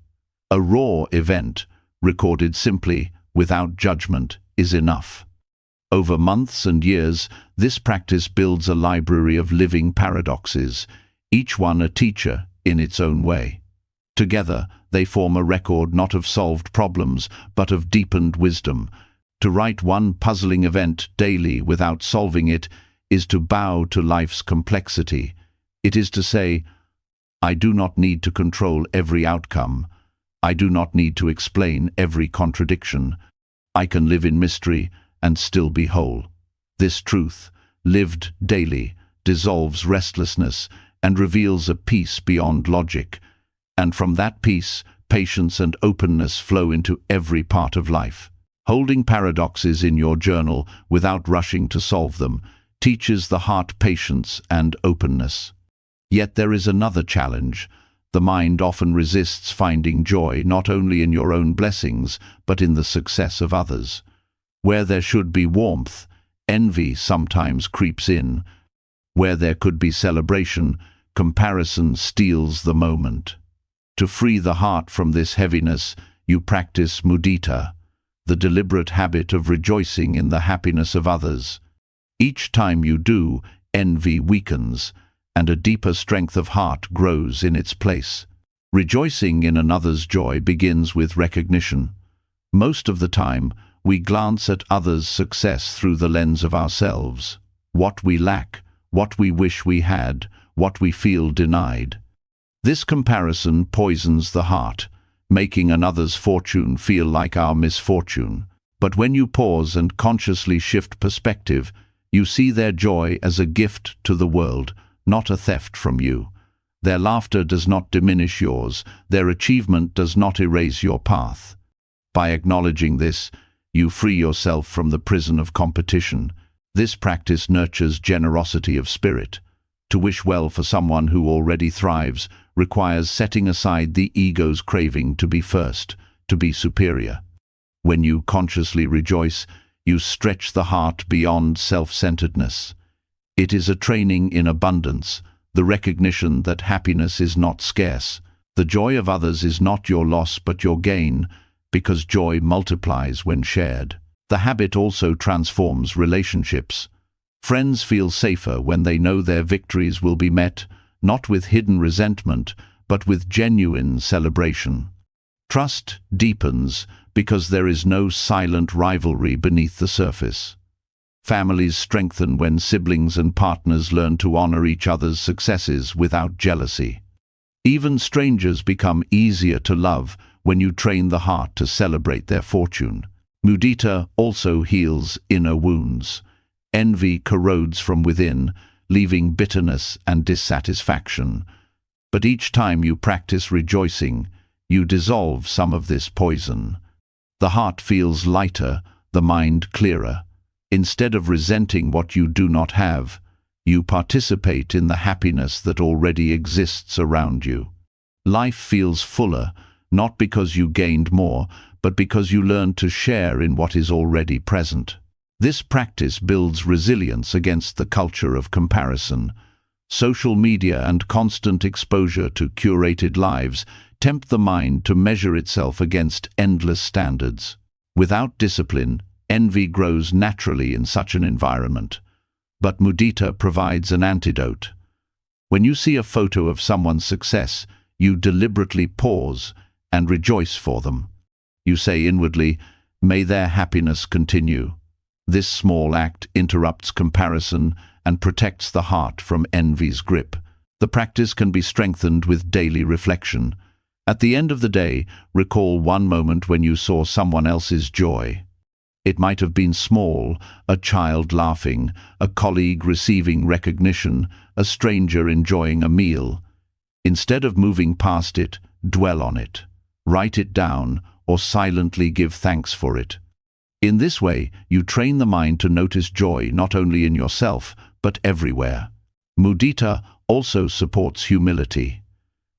A raw event, recorded simply, without judgment, is enough. Over months and years, this practice builds a library of living paradoxes. each one a teacher in its own way. Together, they form a record not of solved problems, but of deepened wisdom. To write one puzzling event daily without solving it is to bow to life's complexity. It is to say, I do not need to control every outcome. I do not need to explain every contradiction. I can live in mystery and still be whole. This truth, lived daily, dissolves restlessness and reveals a peace beyond logic. And from that peace, patience and openness flow into every part of life. Holding paradoxes in your journal without rushing to solve them teaches the heart patience and openness. Yet there is another challenge. The mind often resists finding joy not only in your own blessings, but in the success of others. Where there should be warmth, envy sometimes creeps in. Where there could be celebration, comparison steals the moment. To free the heart from this heaviness, you practice mudita, the deliberate habit of rejoicing in the happiness of others. Each time you do, envy weakens, and a deeper strength of heart grows in its place. Rejoicing in another's joy begins with recognition. Most of the time, we glance at others' success through the lens of ourselves. What we lack, what we wish we had, what we feel denied. This comparison poisons the heart, making another's fortune feel like our misfortune. But when you pause and consciously shift perspective, you see their joy as a gift to the world, not a theft from you. Their laughter does not diminish yours. Their achievement does not erase your path. By acknowledging this, you free yourself from the prison of competition. This practice nurtures generosity of spirit. To wish well for someone who already thrives requires setting aside the ego's craving to be first, to be superior. When you consciously rejoice, you stretch the heart beyond self-centeredness. It is a training in abundance, the recognition that happiness is not scarce. The joy of others is not your loss but your gain, because joy multiplies when shared. The habit also transforms relationships. Friends feel safer when they know their victories will be met, not with hidden resentment, but with genuine celebration. Trust deepens because there is no silent rivalry beneath the surface. Families strengthen when siblings and partners learn to honor each other's successes without jealousy. Even strangers become easier to love when you train the heart to celebrate their fortune. Mudita also heals inner wounds. Envy corrodes from within, leaving bitterness and dissatisfaction. But each time you practice rejoicing, you dissolve some of this poison. The heart feels lighter, the mind clearer. Instead of resenting what you do not have, you participate in the happiness that already exists around you. Life feels fuller, not because you gained more, but because you learned to share in what is already present. This practice builds resilience against the culture of comparison. Social media and constant exposure to curated lives tempt the mind to measure itself against endless standards. Without discipline, envy grows naturally in such an environment. But mudita provides an antidote. When you see a photo of someone's success, you deliberately pause and rejoice for them. You say inwardly, "May their happiness continue." This small act interrupts comparison and protects the heart from envy's grip. The practice can be strengthened with daily reflection. At the end of the day, recall one moment when you saw someone else's joy. It might have been small, a child laughing, a colleague receiving recognition, a stranger enjoying a meal. Instead of moving past it, dwell on it. Write it down or silently give thanks for it. In this way, you train the mind to notice joy not only in yourself, but everywhere. Mudita also supports humility.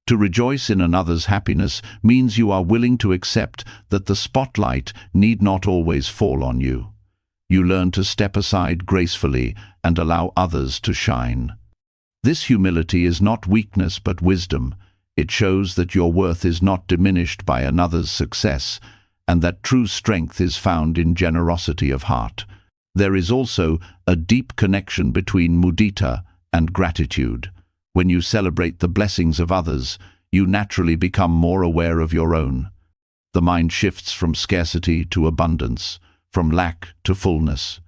To rejoice in another's happiness means you are willing to accept that the spotlight need not always fall on you. You learn to step aside gracefully and allow others to shine. This humility is not weakness but wisdom. It shows that your worth is not diminished by another's success, and that true strength is found in generosity of heart. There is also a deep connection between mudita and gratitude. When you celebrate the blessings of others, you naturally become more aware of your own. The mind shifts from scarcity to abundance, from lack to fullness.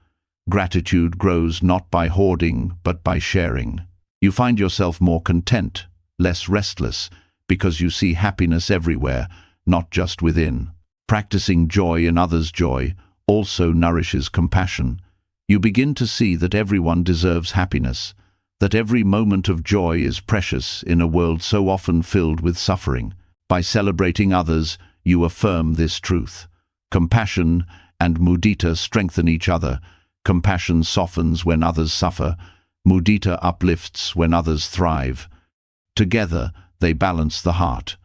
Gratitude grows not by hoarding, but by sharing. You find yourself more content, less restless, because you see happiness everywhere, not just within. Practicing joy in others' joy also nourishes compassion. You begin to see that everyone deserves happiness, that every moment of joy is precious in a world so often filled with suffering. By celebrating others, you affirm this truth. Compassion and mudita strengthen each other. Compassion softens when others suffer. Mudita uplifts when others thrive. Together, they balance the heart,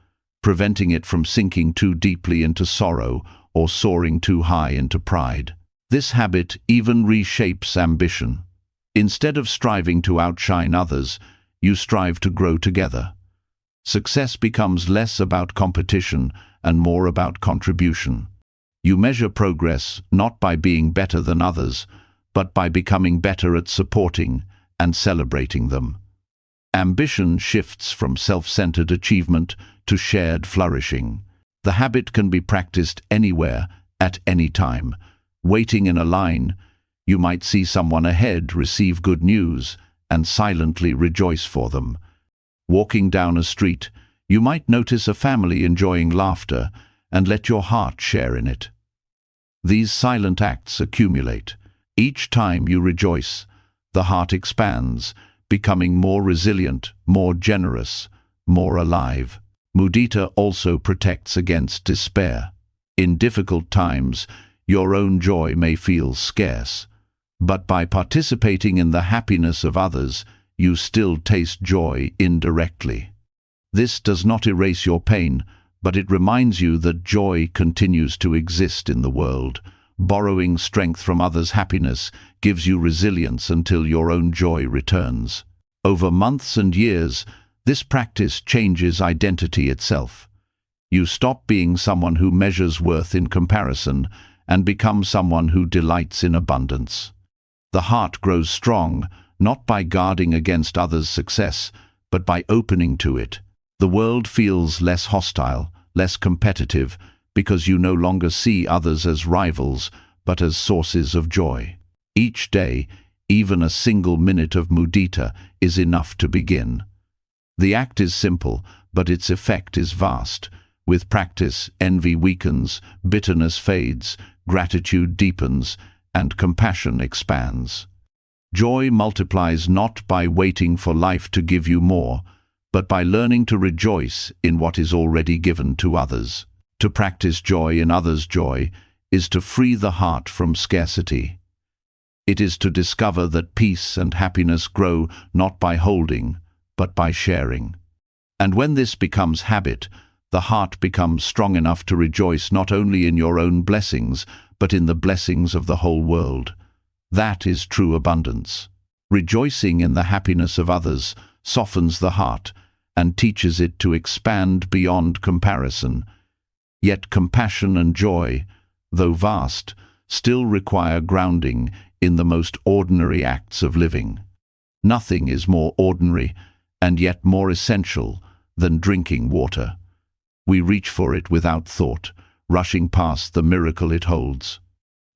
preventing it from sinking too deeply into sorrow or soaring too high into pride. This habit even reshapes ambition. Instead of striving to outshine others, you strive to grow together. Success becomes less about competition and more about contribution. You measure progress not by being better than others, but by becoming better at supporting and celebrating them. Ambition shifts from self-centered achievement to shared flourishing. The habit can be practiced anywhere, at any time. Waiting in a line, you might see someone ahead receive good news and silently rejoice for them. Walking down a street, you might notice a family enjoying laughter and let your heart share in it. These silent acts accumulate. Each time you rejoice, the heart expands, becoming more resilient, more generous, more alive. Mudita also protects against despair. In difficult times, your own joy may feel scarce, but by participating in the happiness of others, you still taste joy indirectly. This does not erase your pain, but it reminds you that joy continues to exist in the world. Borrowing strength from others' happiness gives you resilience until your own joy returns. Over months and years, this practice changes identity itself. You stop being someone who measures worth in comparison and become someone who delights in abundance. The heart grows strong, not by guarding against others' success, but by opening to it. The world feels less hostile, less competitive, because you no longer see others as rivals, but as sources of joy. Each day, even a single minute of mudita is enough to begin. The act is simple, but its effect is vast. With practice, envy weakens, bitterness fades, gratitude deepens, and compassion expands. Joy multiplies not by waiting for life to give you more, but by learning to rejoice in what is already given to others. To practice joy in others' joy is to free the heart from scarcity. It is to discover that peace and happiness grow not by holding, but by sharing. And when this becomes habit, the heart becomes strong enough to rejoice not only in your own blessings, but in the blessings of the whole world. That is true abundance. Rejoicing in the happiness of others softens the heart and teaches it to expand beyond comparison. Yet compassion and joy, though vast, still require grounding in the most ordinary acts of living. Nothing is more ordinary and yet more essential than drinking water. We reach for it without thought, rushing past the miracle it holds.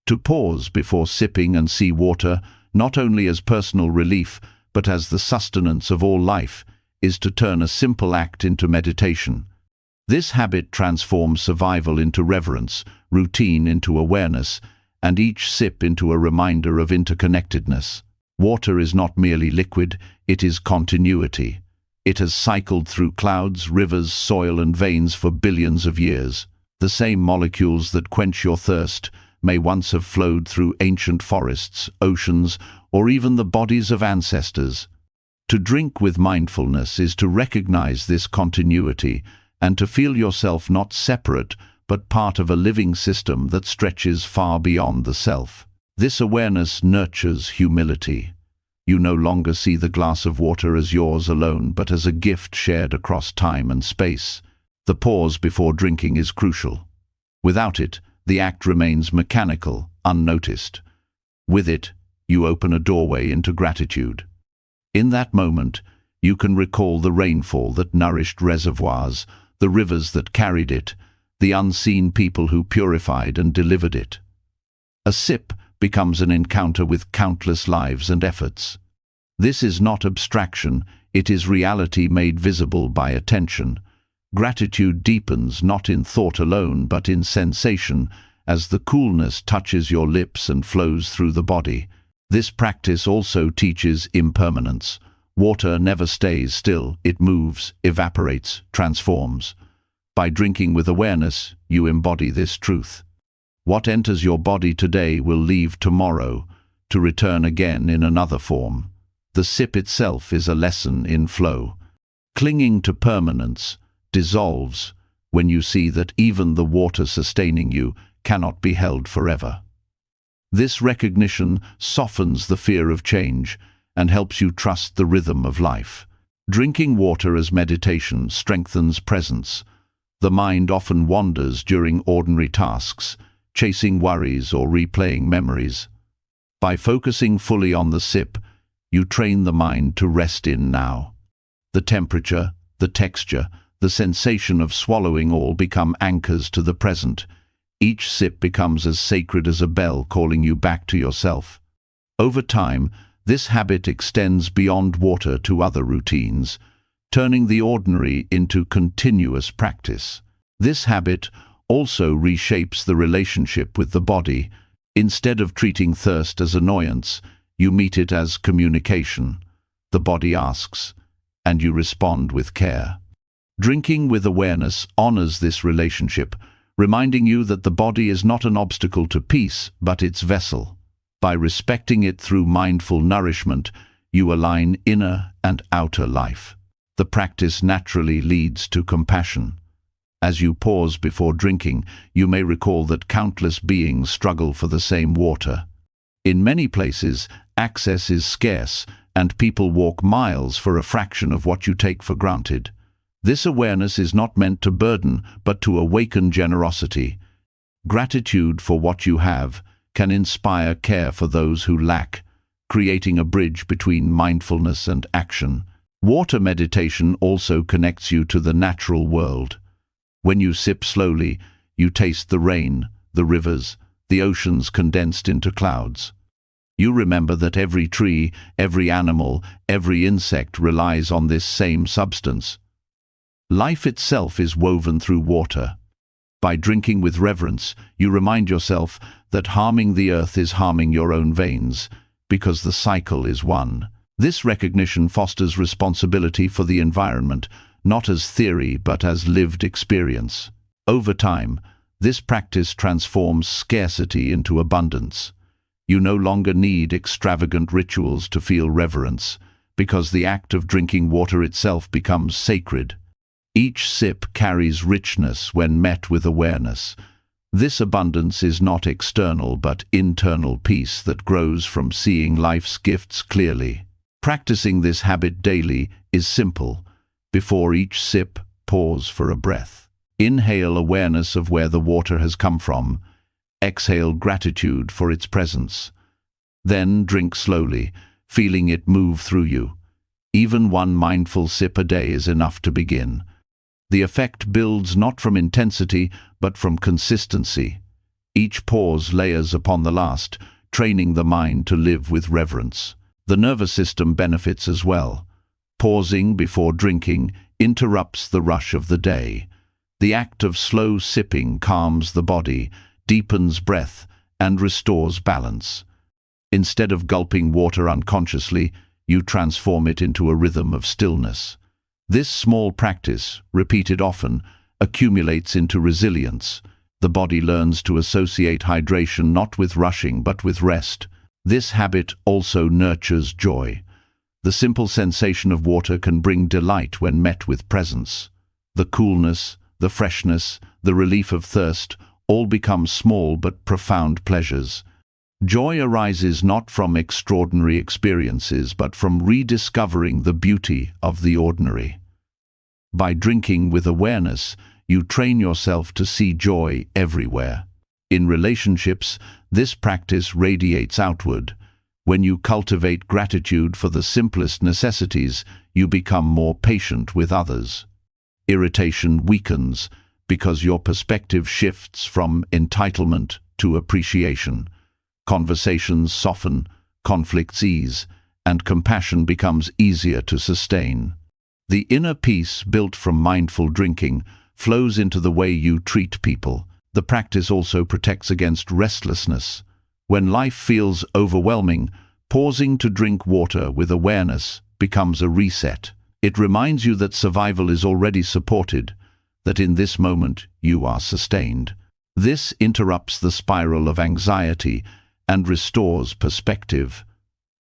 To pause before sipping and see water, not only as personal relief, but as the sustenance of all life, is to turn a simple act into meditation. This habit transforms survival into reverence, routine into awareness, and each sip into a reminder of interconnectedness. Water is not merely liquid, it is continuity. It has cycled through clouds, rivers, soil, and veins for billions of years. The same molecules that quench your thirst may once have flowed through ancient forests, oceans, or even the bodies of ancestors. To drink with mindfulness is to recognize this continuity and to feel yourself not separate, but part of a living system that stretches far beyond the self. This awareness nurtures humility. You no longer see the glass of water as yours alone, but as a gift shared across time and space. The pause before drinking is crucial. Without it, the act remains mechanical, unnoticed. With it, you open a doorway into gratitude. In that moment, You can recall the rainfall that nourished reservoirs, the rivers that carried it, the unseen people who purified and delivered it. A sip becomes an encounter with countless lives and efforts. This is not abstraction, it is reality made visible by attention. Gratitude deepens not in thought alone, but in sensation, as the coolness touches your lips and flows through the body. This practice also teaches impermanence. Water never stays still, it moves, evaporates, transforms. By drinking with awareness, you embody this truth. What enters your body today will leave tomorrow, to return again in another form. The sip itself is a lesson in flow. Clinging to permanence dissolves when you see that even the water sustaining you cannot be held forever. This recognition softens the fear of change and helps you trust the rhythm of life. Drinking water as meditation strengthens presence. The mind often wanders during ordinary tasks, chasing worries or replaying memories. By focusing fully on the sip, you train the mind to rest in now. The temperature, the texture, the sensation of swallowing all become anchors to the present. Each sip becomes as sacred as a bell calling you back to yourself. Over time, this habit extends beyond water to other routines, turning the ordinary into continuous practice. This habit also reshapes the relationship with the body. Instead of treating thirst as annoyance, you meet it as communication. The body asks, and you respond with care. Drinking with awareness honors this relationship, reminding you that the body is not an obstacle to peace, but its vessel. By respecting it through mindful nourishment, you align inner and outer life. The practice naturally leads to compassion. As you pause before drinking, you may recall that countless beings struggle for the same water. In many places, access is scarce, and people walk miles for a fraction of what you take for granted. This awareness is not meant to burden, but to awaken generosity. Gratitude for what you have can inspire care for those who lack, creating a bridge between mindfulness and action. Water meditation also connects you to the natural world. When you sip slowly, you taste the rain, the rivers, the oceans condensed into clouds. You remember that every tree, every animal, every insect relies on this same substance. Life itself is woven through water. By drinking with reverence, you remind yourself that harming the earth is harming your own veins, because the cycle is one. This recognition fosters responsibility for the environment, not as theory but as lived experience. Over time, this practice transforms scarcity into abundance. You no longer need extravagant rituals to feel reverence, because the act of drinking water itself becomes sacred. Each sip carries richness when met with awareness. This abundance is not external but internal peace that grows from seeing life's gifts clearly. Practicing this habit daily is simple. Before each sip, pause for a breath. Inhale awareness of where the water has come from. Exhale gratitude for its presence. Then drink slowly, feeling it move through you. Even one mindful sip a day is enough to begin. The effect builds not from intensity, but from consistency. Each pause layers upon the last, training the mind to live with reverence. The nervous system benefits as well. Pausing before drinking interrupts the rush of the day. The act of slow sipping calms the body, deepens breath, and restores balance. Instead of gulping water unconsciously, you transform it into a rhythm of stillness. This small practice, repeated often, accumulates into resilience. The body learns to associate hydration not with rushing but with rest. This habit also nurtures joy. The simple sensation of water can bring delight when met with presence. The coolness, the freshness, the relief of thirst all become small but profound pleasures. Joy arises not from extraordinary experiences but from rediscovering the beauty of the ordinary. By drinking with awareness, you train yourself to see joy everywhere. In relationships, this practice radiates outward. When you cultivate gratitude for the simplest necessities, you become more patient with others. Irritation weakens because your perspective shifts from entitlement to appreciation. Conversations soften, conflicts ease, and compassion becomes easier to sustain. The inner peace built from mindful drinking flows into the way you treat people. The practice also protects against restlessness. When life feels overwhelming, pausing to drink water with awareness becomes a reset. It reminds you that survival is already supported, that in this moment you are sustained. This interrupts the spiral of anxiety and restores perspective.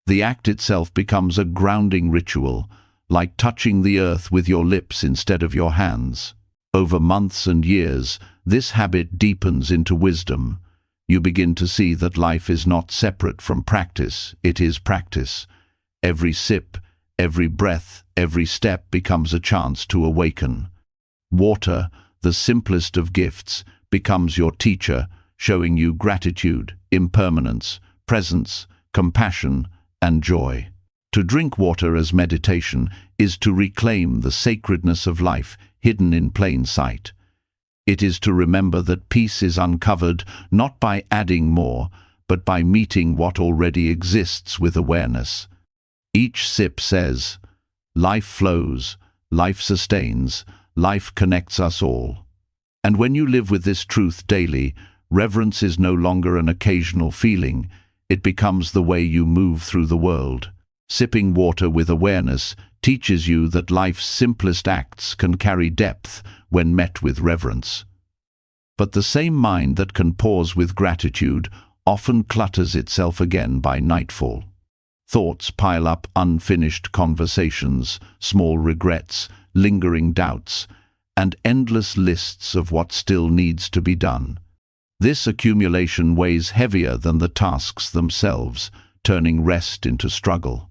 The act itself becomes a grounding ritual, like touching the earth with your lips instead of your hands. Over months and years, this habit deepens into wisdom. You begin to see that life is not separate from practice, it is practice. Every sip, every breath, every step becomes a chance to awaken. Water, the simplest of gifts, becomes your teacher, showing you gratitude, impermanence, presence, compassion, and joy. To drink water as meditation is to reclaim the sacredness of life hidden in plain sight. It is to remember that peace is uncovered not by adding more, but by meeting what already exists with awareness. Each sip says, "Life flows, life sustains, life connects us all." And when you live with this truth daily, reverence is no longer an occasional feeling, it becomes the way you move through the world. Sipping water with awareness teaches you that life's simplest acts can carry depth when met with reverence. But the same mind that can pause with gratitude often clutters itself again by nightfall. Thoughts pile up, unfinished conversations, small regrets, lingering doubts, and endless lists of what still needs to be done. This accumulation weighs heavier than the tasks themselves, turning rest into struggle.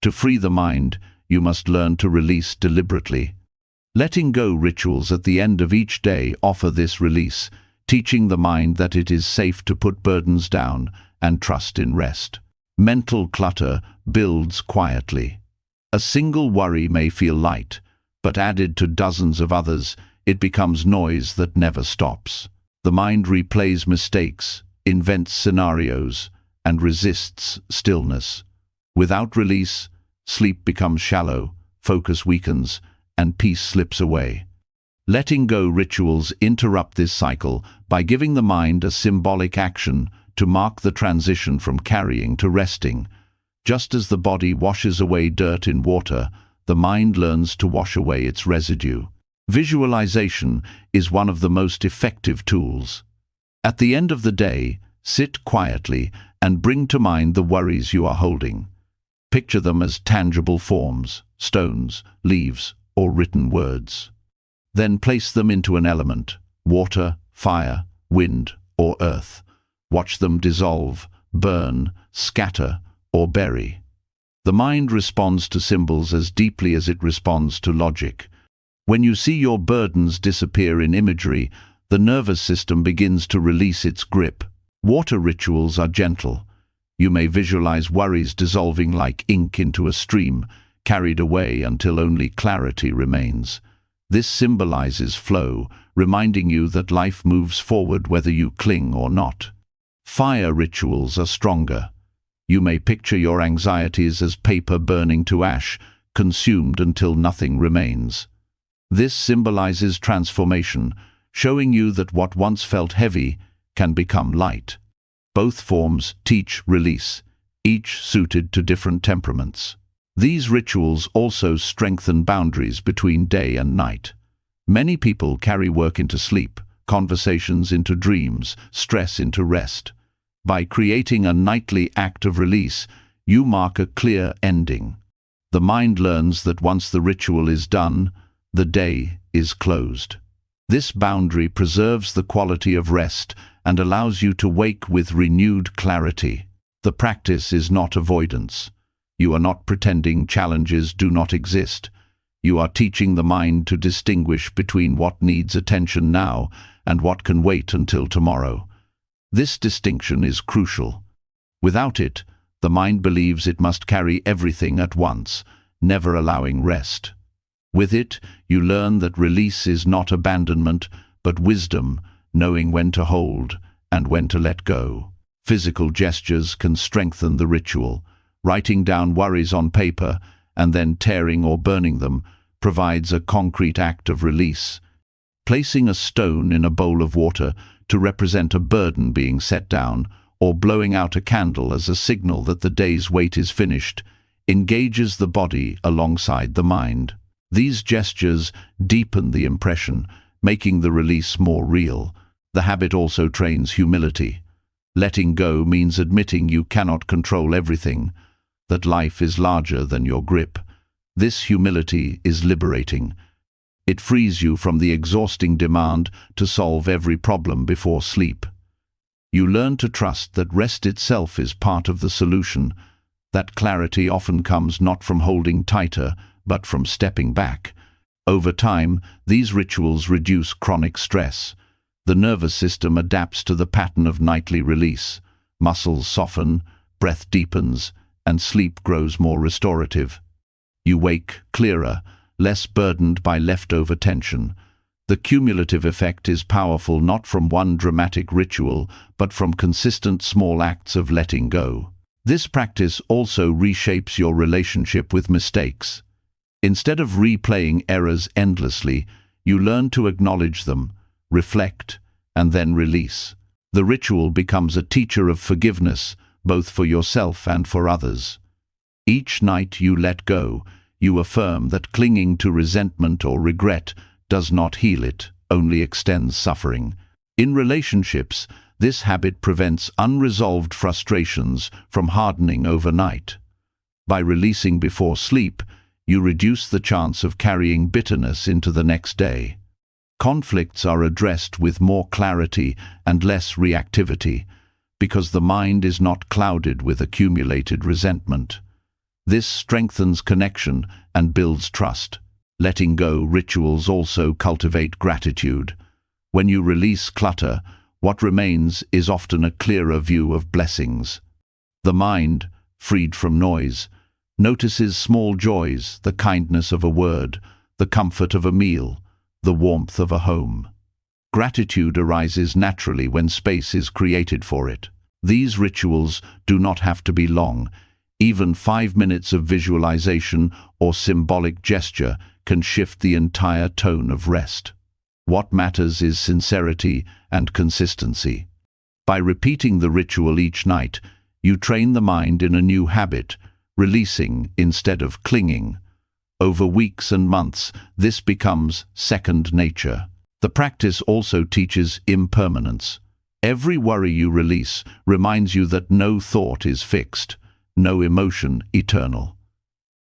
To free the mind, you must learn to release deliberately. Letting go rituals at the end of each day offer this release, teaching the mind that it is safe to put burdens down and trust in rest. Mental clutter builds quietly. A single worry may feel light, but added to dozens of others, it becomes noise that never stops. The mind replays mistakes, invents scenarios, and resists stillness. Without release, sleep becomes shallow, focus weakens, and peace slips away. Letting go rituals interrupt this cycle by giving the mind a symbolic action to mark the transition from carrying to resting. Just as the body washes away dirt in water, the mind learns to wash away its residue. Visualization is one of the most effective tools. At the end of the day, sit quietly and bring to mind the worries you are holding. Picture them as tangible forms, stones, leaves, or written words. Then place them into an element, water, fire, wind, or earth. Watch them dissolve, burn, scatter, or bury. The mind responds to symbols as deeply as it responds to logic. When you see your burdens disappear in imagery, the nervous system begins to release its grip. Water rituals are gentle. You may visualize worries dissolving like ink into a stream, carried away until only clarity remains. This symbolizes flow, reminding you that life moves forward whether you cling or not. Fire rituals are stronger. You may picture your anxieties as paper burning to ash, consumed until nothing remains. This symbolizes transformation, showing you that what once felt heavy can become light. Both forms teach release, each suited to different temperaments. These rituals also strengthen boundaries between day and night. Many people carry work into sleep, conversations into dreams, stress into rest. By creating a nightly act of release, you mark a clear ending. The mind learns that once the ritual is done, the day is closed. This boundary preserves the quality of rest and allows you to wake with renewed clarity. The practice is not avoidance. You are not pretending challenges do not exist. You are teaching the mind to distinguish between what needs attention now and what can wait until tomorrow. This distinction is crucial. Without it, The mind believes it must carry everything at once, never allowing rest. With it, you learn that release is not abandonment, but wisdom, knowing when to hold and when to let go. Physical gestures can strengthen the ritual. Writing down worries on paper and then tearing or burning them provides a concrete act of release. Placing a stone in a bowl of water to represent a burden being set down, or blowing out a candle as a signal that the day's wait is finished, engages the body alongside the mind. These gestures deepen the impression, making the release more real. The habit also trains humility. Letting go means admitting you cannot control everything, that life is larger than your grip. This humility is liberating. It frees you from the exhausting demand to solve every problem before sleep. You learn to trust that rest itself is part of the solution. That clarity often comes not from holding tighter, but from stepping back. Over time, these rituals reduce chronic stress. The nervous system adapts to the pattern of nightly release. Muscles soften, breath deepens, and sleep grows more restorative. You wake clearer, less burdened by leftover tension. The cumulative effect is powerful not from one dramatic ritual, but from consistent small acts of letting go. This practice also reshapes your relationship with mistakes. Instead of replaying errors endlessly, you learn to acknowledge them, reflect, and then release. The ritual becomes a teacher of forgiveness, both for yourself and for others. Each night you let go, you affirm that clinging to resentment or regret does not heal it, only extends suffering. In relationships, this habit prevents unresolved frustrations from hardening overnight. By releasing before sleep, you reduce the chance of carrying bitterness into the next day. Conflicts are addressed with more clarity and less reactivity, because the mind is not clouded with accumulated resentment. This strengthens connection and builds trust. Letting go rituals also cultivate gratitude. When you release clutter, what remains is often a clearer view of blessings. The mind, freed from noise, notices small joys, the kindness of a word, the comfort of a meal, the warmth of a home. Gratitude arises naturally when space is created for it. These rituals do not have to be long. Even 5 minutes of visualization or symbolic gesture can shift the entire tone of rest. What matters is sincerity and consistency. By repeating the ritual each night, you train the mind in a new habit, releasing instead of clinging. Over weeks and months, this becomes second nature. The practice also teaches impermanence. Every worry you release reminds you that no thought is fixed, no emotion eternal.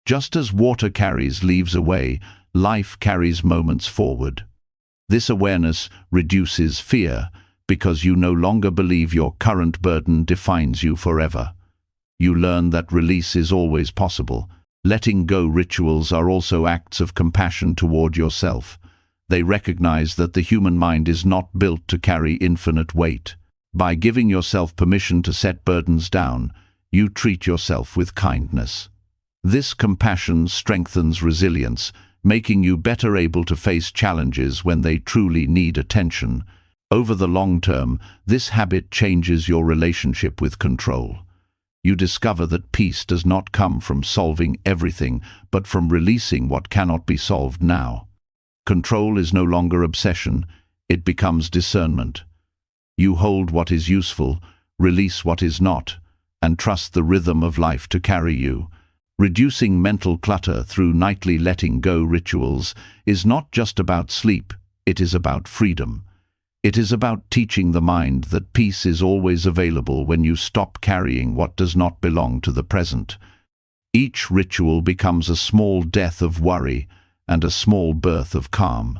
Just as water carries leaves away, life carries moments forward. This awareness reduces fear because you no longer believe your current burden defines you forever. You learn that release is always possible. Letting go rituals are also acts of compassion toward yourself. They recognize that the human mind is not built to carry infinite weight. By giving yourself permission to set burdens down, you treat yourself with kindness. This compassion strengthens resilience, making you better able to face challenges when they truly need attention. Over the long term, this habit changes your relationship with control. You discover that peace does not come from solving everything, but from releasing what cannot be solved now. Control is no longer obsession, it becomes discernment. You hold what is useful, release what is not, and trust the rhythm of life to carry you. Reducing mental clutter through nightly letting go rituals is not just about sleep, it is about freedom. It is about teaching the mind that peace is always available when you stop carrying what does not belong to the present. Each ritual becomes a small death of worry and a small birth of calm.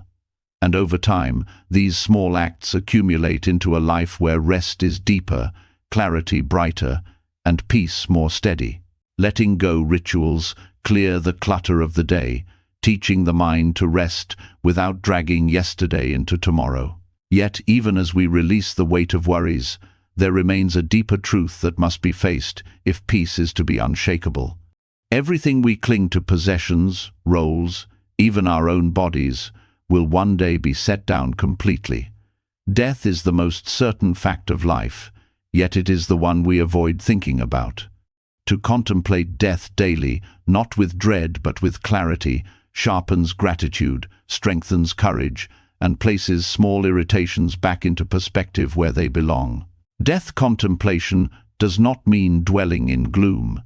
And over time, these small acts accumulate into a life where rest is deeper, clarity brighter, and peace more steady. Letting go rituals clear the clutter of the day, teaching the mind to rest without dragging yesterday into tomorrow. Yet, even as we release the weight of worries, there remains a deeper truth that must be faced if peace is to be unshakable. Everything we cling to, possessions, roles, even our own bodies, will one day be set down completely. Death is the most certain fact of life, yet it is the one we avoid thinking about. To contemplate death daily, not with dread but with clarity, sharpens gratitude, strengthens courage, and places small irritations back into perspective where they belong. Death contemplation does not mean dwelling in gloom.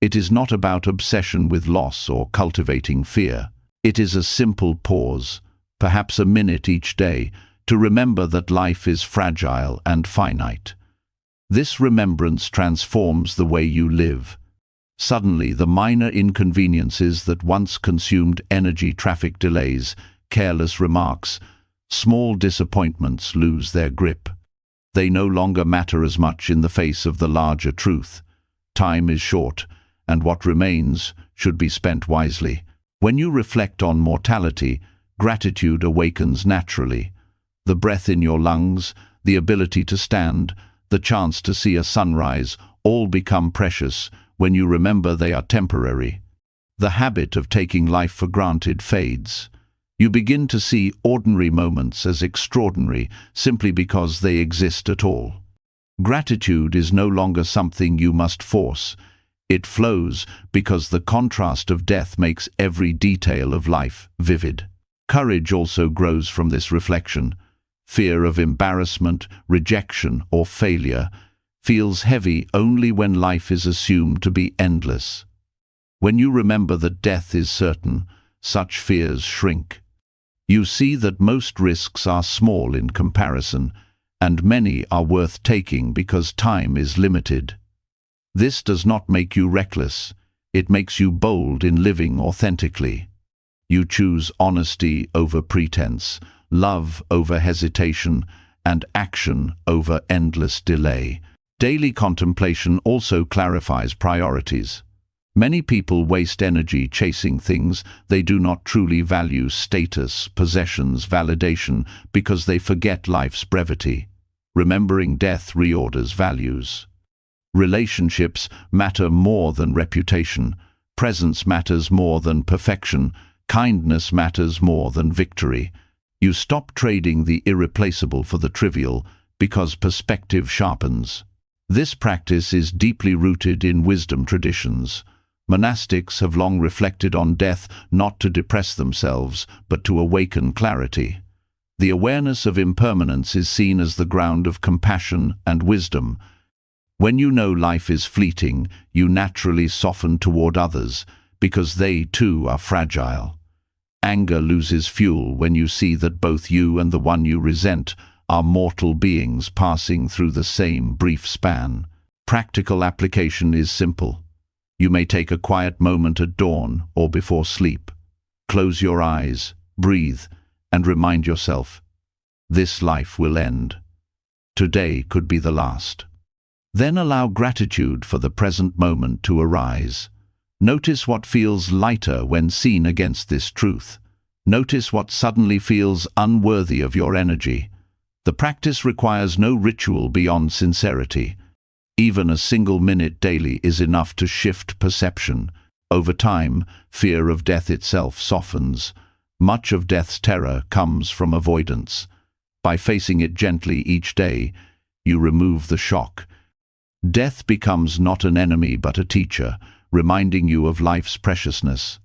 It is not about obsession with loss or cultivating fear. It is a simple pause, perhaps a minute each day, to remember that life is fragile and finite. This remembrance transforms the way you live. Suddenly, the minor inconveniences that once consumed energy, traffic delays, careless remarks, small disappointments lose their grip. They no longer matter as much in the face of the larger truth. Time is short, and what remains should be spent wisely. When you reflect on mortality, gratitude awakens naturally. The breath in your lungs, the ability to stand, the chance to see a sunrise, all become precious when you remember they are temporary. The habit of taking life for granted fades. You begin to see ordinary moments as extraordinary simply because they exist at all. Gratitude is no longer something you must force. It flows because the contrast of death makes every detail of life vivid. Courage also grows from this reflection. Fear of embarrassment, rejection, or failure feels heavy only when life is assumed to be endless. When you remember that death is certain, such fears shrink. You see that most risks are small in comparison, and many are worth taking because time is limited. This does not make you reckless. It makes you bold in living authentically. You choose honesty over pretense, love over hesitation, and action over endless delay. Daily contemplation also clarifies priorities. Many people waste energy chasing things they do not truly value: status, possessions, validation, because they forget life's brevity. Remembering death reorders values. Relationships matter more than reputation. Presence matters more than perfection. Kindness matters more than victory. You stop trading the irreplaceable for the trivial because perspective sharpens. This practice is deeply rooted in wisdom traditions. Monastics have long reflected on death not to depress themselves, but to awaken clarity. The awareness of impermanence is seen as the ground of compassion and wisdom. When you know life is fleeting, you naturally soften toward others, because they too are fragile. Anger loses fuel when you see that both you and the one you resent are mortal beings passing through the same brief span. Practical application is simple. You may take a quiet moment at dawn or before sleep. Close your eyes, breathe, and remind yourself, this life will end. Today could be the last. Then allow gratitude for the present moment to arise. Notice what feels lighter when seen against this truth. Notice what suddenly feels unworthy of your energy. The practice requires no ritual beyond sincerity. Even a single minute daily is enough to shift perception. Over time, fear of death itself softens. Much of death's terror comes from avoidance. By facing it gently each day, you remove the shock. Death becomes not an enemy but a teacher, reminding you of life's preciousness.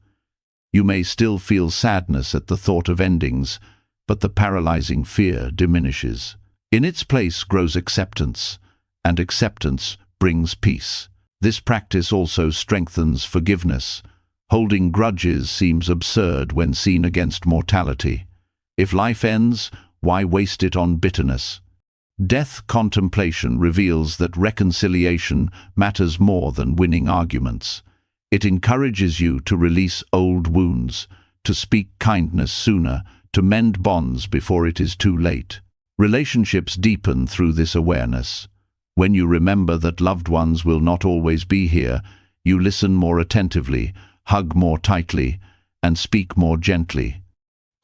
You may still feel sadness at the thought of endings, but the paralyzing fear diminishes. In its place grows acceptance, and acceptance brings peace. This practice also strengthens forgiveness. Holding grudges seems absurd when seen against mortality. If life ends, why waste it on bitterness? Death contemplation reveals that reconciliation matters more than winning arguments. It encourages you to release old wounds, to speak kindness sooner, to mend bonds before it is too late. Relationships deepen through this awareness. When you remember that loved ones will not always be here, you listen more attentively, hug more tightly, and speak more gently.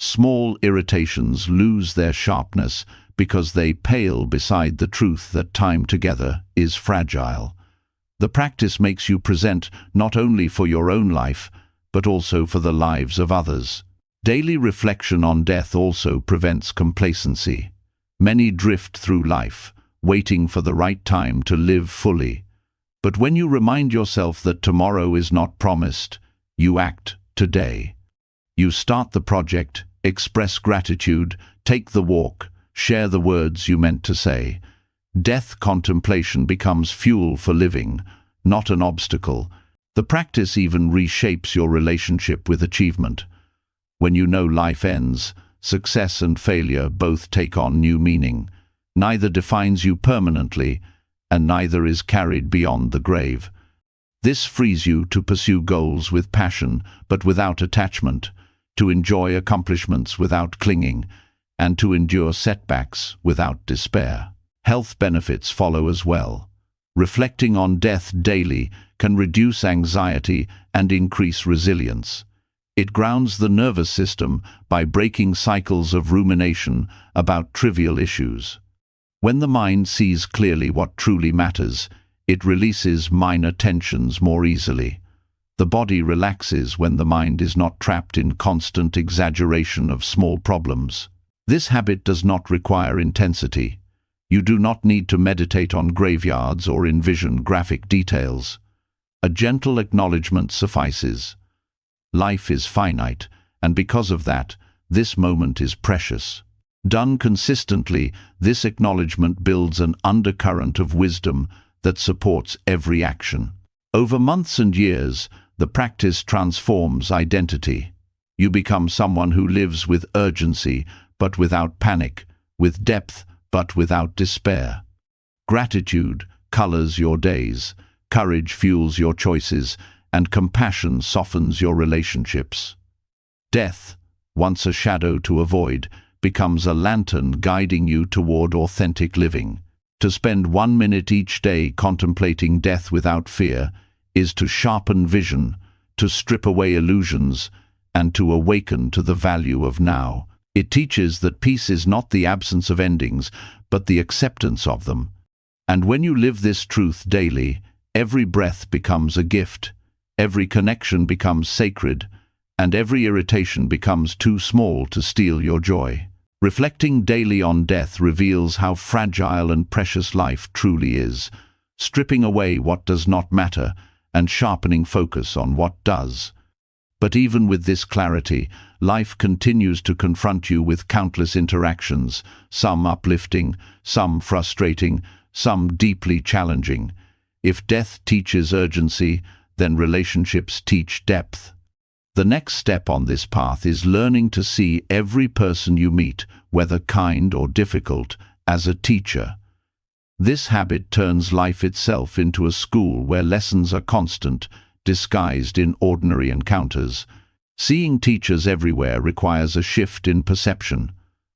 Small irritations lose their sharpness because they pale beside the truth that time together is fragile. The practice makes you present not only for your own life, but also for the lives of others. Daily reflection on death also prevents complacency. Many drift through life, waiting for the right time to live fully. But when you remind yourself that tomorrow is not promised, you act today. You start the project, express gratitude, take the walk, share the words you meant to say. Death contemplation becomes fuel for living, not an obstacle. The practice even reshapes your relationship with achievement. When you know life ends, success and failure both take on new meaning. Neither defines you permanently, and neither is carried beyond the grave. This frees you to pursue goals with passion, but without attachment, to enjoy accomplishments without clinging, and to endure setbacks without despair. Health benefits follow as well. Reflecting on death daily can reduce anxiety and increase resilience. It grounds the nervous system by breaking cycles of rumination about trivial issues. When the mind sees clearly what truly matters, it releases minor tensions more easily. The body relaxes when the mind is not trapped in constant exaggeration of small problems. This habit does not require intensity. You do not need to meditate on graveyards or envision graphic details. A gentle acknowledgement suffices. Life is finite, and because of that, this moment is precious. Done consistently, this acknowledgement builds an undercurrent of wisdom that supports every action. Over months and years, the practice transforms identity. You become someone who lives with urgency, but without panic, with depth, but without despair. Gratitude colors your days, courage fuels your choices, and compassion softens your relationships. Death, once a shadow to avoid, becomes a lantern guiding you toward authentic living. To spend 1 minute each day contemplating death without fear is to sharpen vision, to strip away illusions, and to awaken to the value of now. It teaches that peace is not the absence of endings, but the acceptance of them. And when you live this truth daily, every breath becomes a gift, every connection becomes sacred, and every irritation becomes too small to steal your joy. Reflecting daily on death reveals how fragile and precious life truly is, stripping away what does not matter and sharpening focus on what does. But even with this clarity, life continues to confront you with countless interactions, some uplifting, some frustrating, some deeply challenging. If death teaches urgency, then relationships teach depth. The next step on this path is learning to see every person you meet, whether kind or difficult, as a teacher. This habit turns life itself into a school where lessons are constant, disguised in ordinary encounters. Seeing teachers everywhere requires a shift in perception.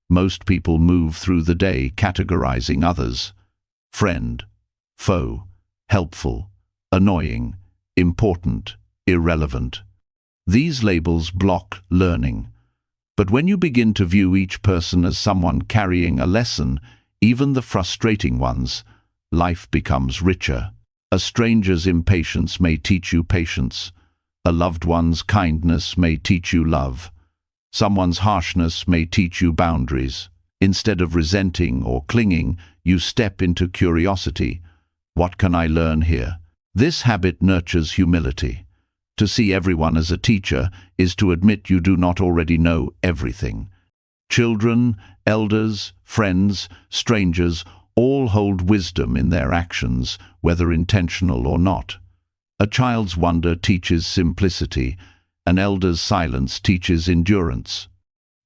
Most people move through the day categorizing others: friend, foe, helpful, annoying, important, irrelevant. These labels block learning. But when you begin to view each person as someone carrying a lesson, even the frustrating ones, life becomes richer. A stranger's impatience may teach you patience. A loved one's kindness may teach you love. Someone's harshness may teach you boundaries. Instead of resenting or clinging, you step into curiosity. What can I learn here? This habit nurtures humility. To see everyone as a teacher is to admit you do not already know everything. Children, elders, friends, strangers, all hold wisdom in their actions, whether intentional or not. A child's wonder teaches simplicity. An elder's silence teaches endurance.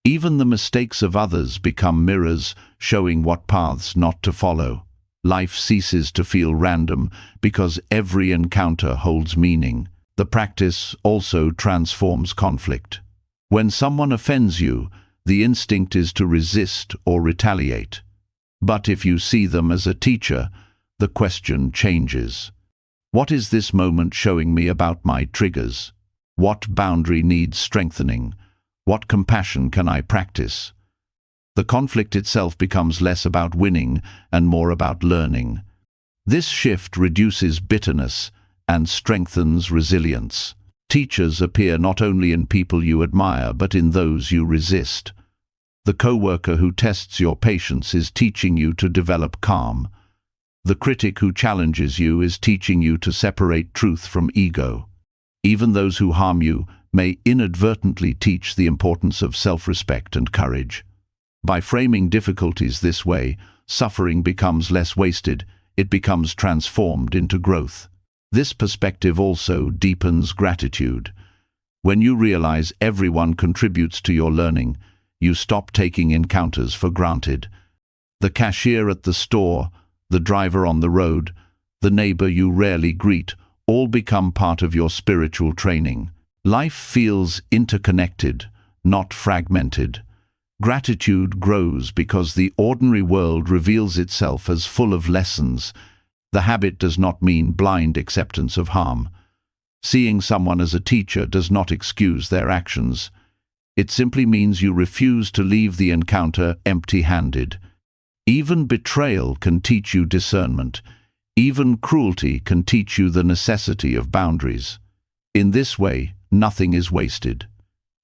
Even the mistakes of others become mirrors, showing what paths not to follow. Life ceases to feel random because every encounter holds meaning. The practice also transforms conflict. When someone offends you, the instinct is to resist or retaliate. But if you see them as a teacher, the question changes. What is this moment showing me about my triggers? What boundary needs strengthening? What compassion can I practice? The conflict itself becomes less about winning and more about learning. This shift reduces bitterness and strengthens resilience. Teachers appear not only in people you admire, but in those you resist. The co-worker who tests your patience is teaching you to develop calm. The critic who challenges you is teaching you to separate truth from ego. Even those who harm you may inadvertently teach the importance of self-respect and courage. By framing difficulties this way, suffering becomes less wasted, it becomes transformed into growth. This perspective also deepens gratitude. When you realize everyone contributes to your learning, you stop taking encounters for granted. The cashier at the store, the driver on the road, the neighbor you rarely greet, all become part of your spiritual training. Life feels interconnected, not fragmented. Gratitude grows because the ordinary world reveals itself as full of lessons. The habit does not mean blind acceptance of harm. Seeing someone as a teacher does not excuse their actions. It simply means you refuse to leave the encounter empty-handed. Even betrayal can teach you discernment. Even cruelty can teach you the necessity of boundaries. In this way, nothing is wasted.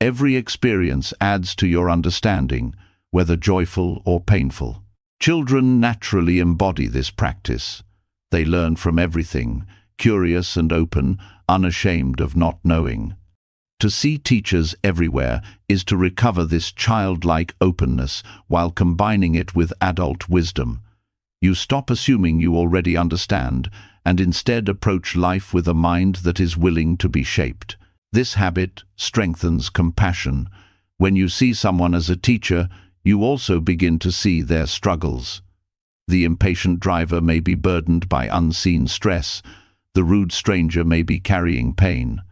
Every experience adds to your understanding, whether joyful or painful. Children naturally embody this practice. They learn from everything, curious and open, unashamed of not knowing. To see teachers everywhere is to recover this childlike openness while combining it with adult wisdom. You stop assuming you already understand and instead approach life with a mind that is willing to be shaped. This habit strengthens compassion. When you see someone as a teacher, you also begin to see their struggles. The impatient driver may be burdened by unseen stress. The rude stranger may be carrying pain.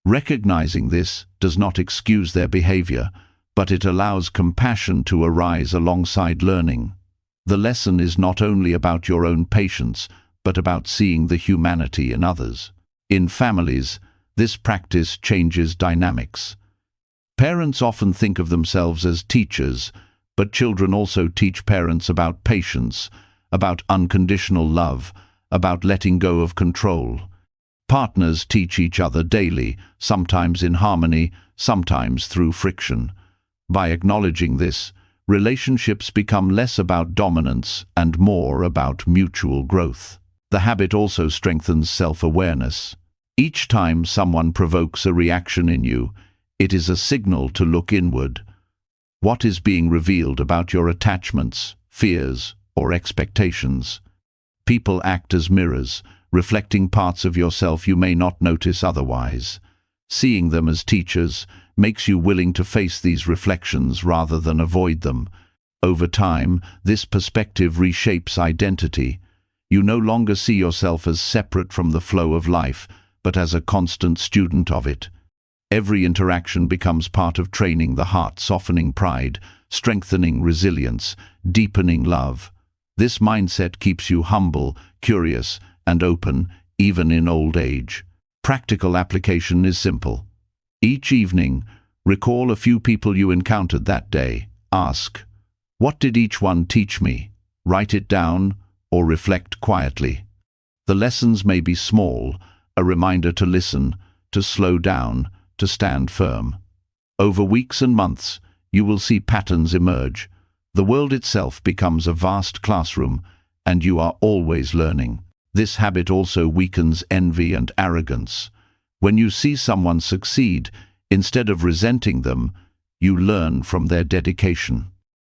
Recognizing this does not excuse their behavior, but it allows compassion to arise alongside learning. The lesson is not only about your own patience, but about seeing the humanity in others. In families, this practice changes dynamics. Parents often think of themselves as teachers, but children also teach parents about patience, about unconditional love, about letting go of control. Partners teach each other daily, sometimes in harmony, sometimes through friction. By acknowledging this, relationships become less about dominance and more about mutual growth. The habit also strengthens self-awareness. Each time someone provokes a reaction in you, it is a signal to look inward. What is being revealed about your attachments, fears, or expectations? People act as mirrors, reflecting parts of yourself you may not notice otherwise. Seeing them as teachers makes you willing to face these reflections rather than avoid them. Over time, this perspective reshapes identity. You no longer see yourself as separate from the flow of life, but as a constant student of it. Every interaction becomes part of training the heart, softening pride, strengthening resilience, deepening love. This mindset keeps you humble, curious, and open, even in old age. Practical application is simple. Each evening, recall a few people you encountered that day. Ask, what did each one teach me? Write it down or reflect quietly. The lessons may be small, a reminder to listen, to slow down, to stand firm. Over weeks and months, you will see patterns emerge. The world itself becomes a vast classroom, and you are always learning. This habit also weakens envy and arrogance. When you see someone succeed, instead of resenting them, you learn from their dedication.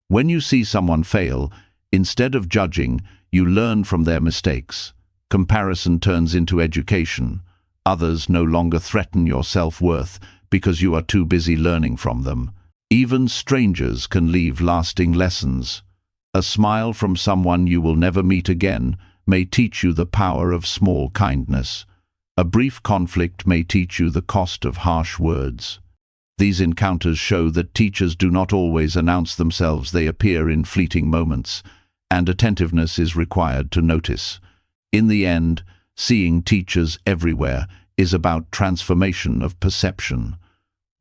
When you see someone fail, instead of judging, you learn from their mistakes. Comparison turns into education. Others no longer threaten your self-worth because you are too busy learning from them. Even strangers can leave lasting lessons. A smile from someone you will never meet again may teach you the power of small kindness. A brief conflict may teach you the cost of harsh words. These encounters show that teachers do not always announce themselves. They appear in fleeting moments, and attentiveness is required to notice. In the end, seeing teachers everywhere is about transformation of perception.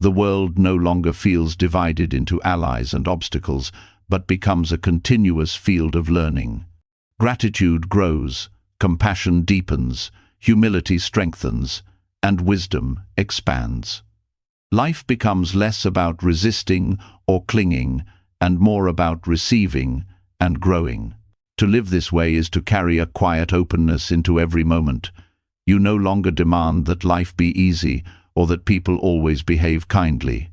The world no longer feels divided into allies and obstacles, but becomes a continuous field of learning. Gratitude grows, compassion deepens, humility strengthens, and wisdom expands. Life becomes less about resisting or clinging and more about receiving and growing. To live this way is to carry a quiet openness into every moment. You no longer demand that life be easy or that people always behave kindly.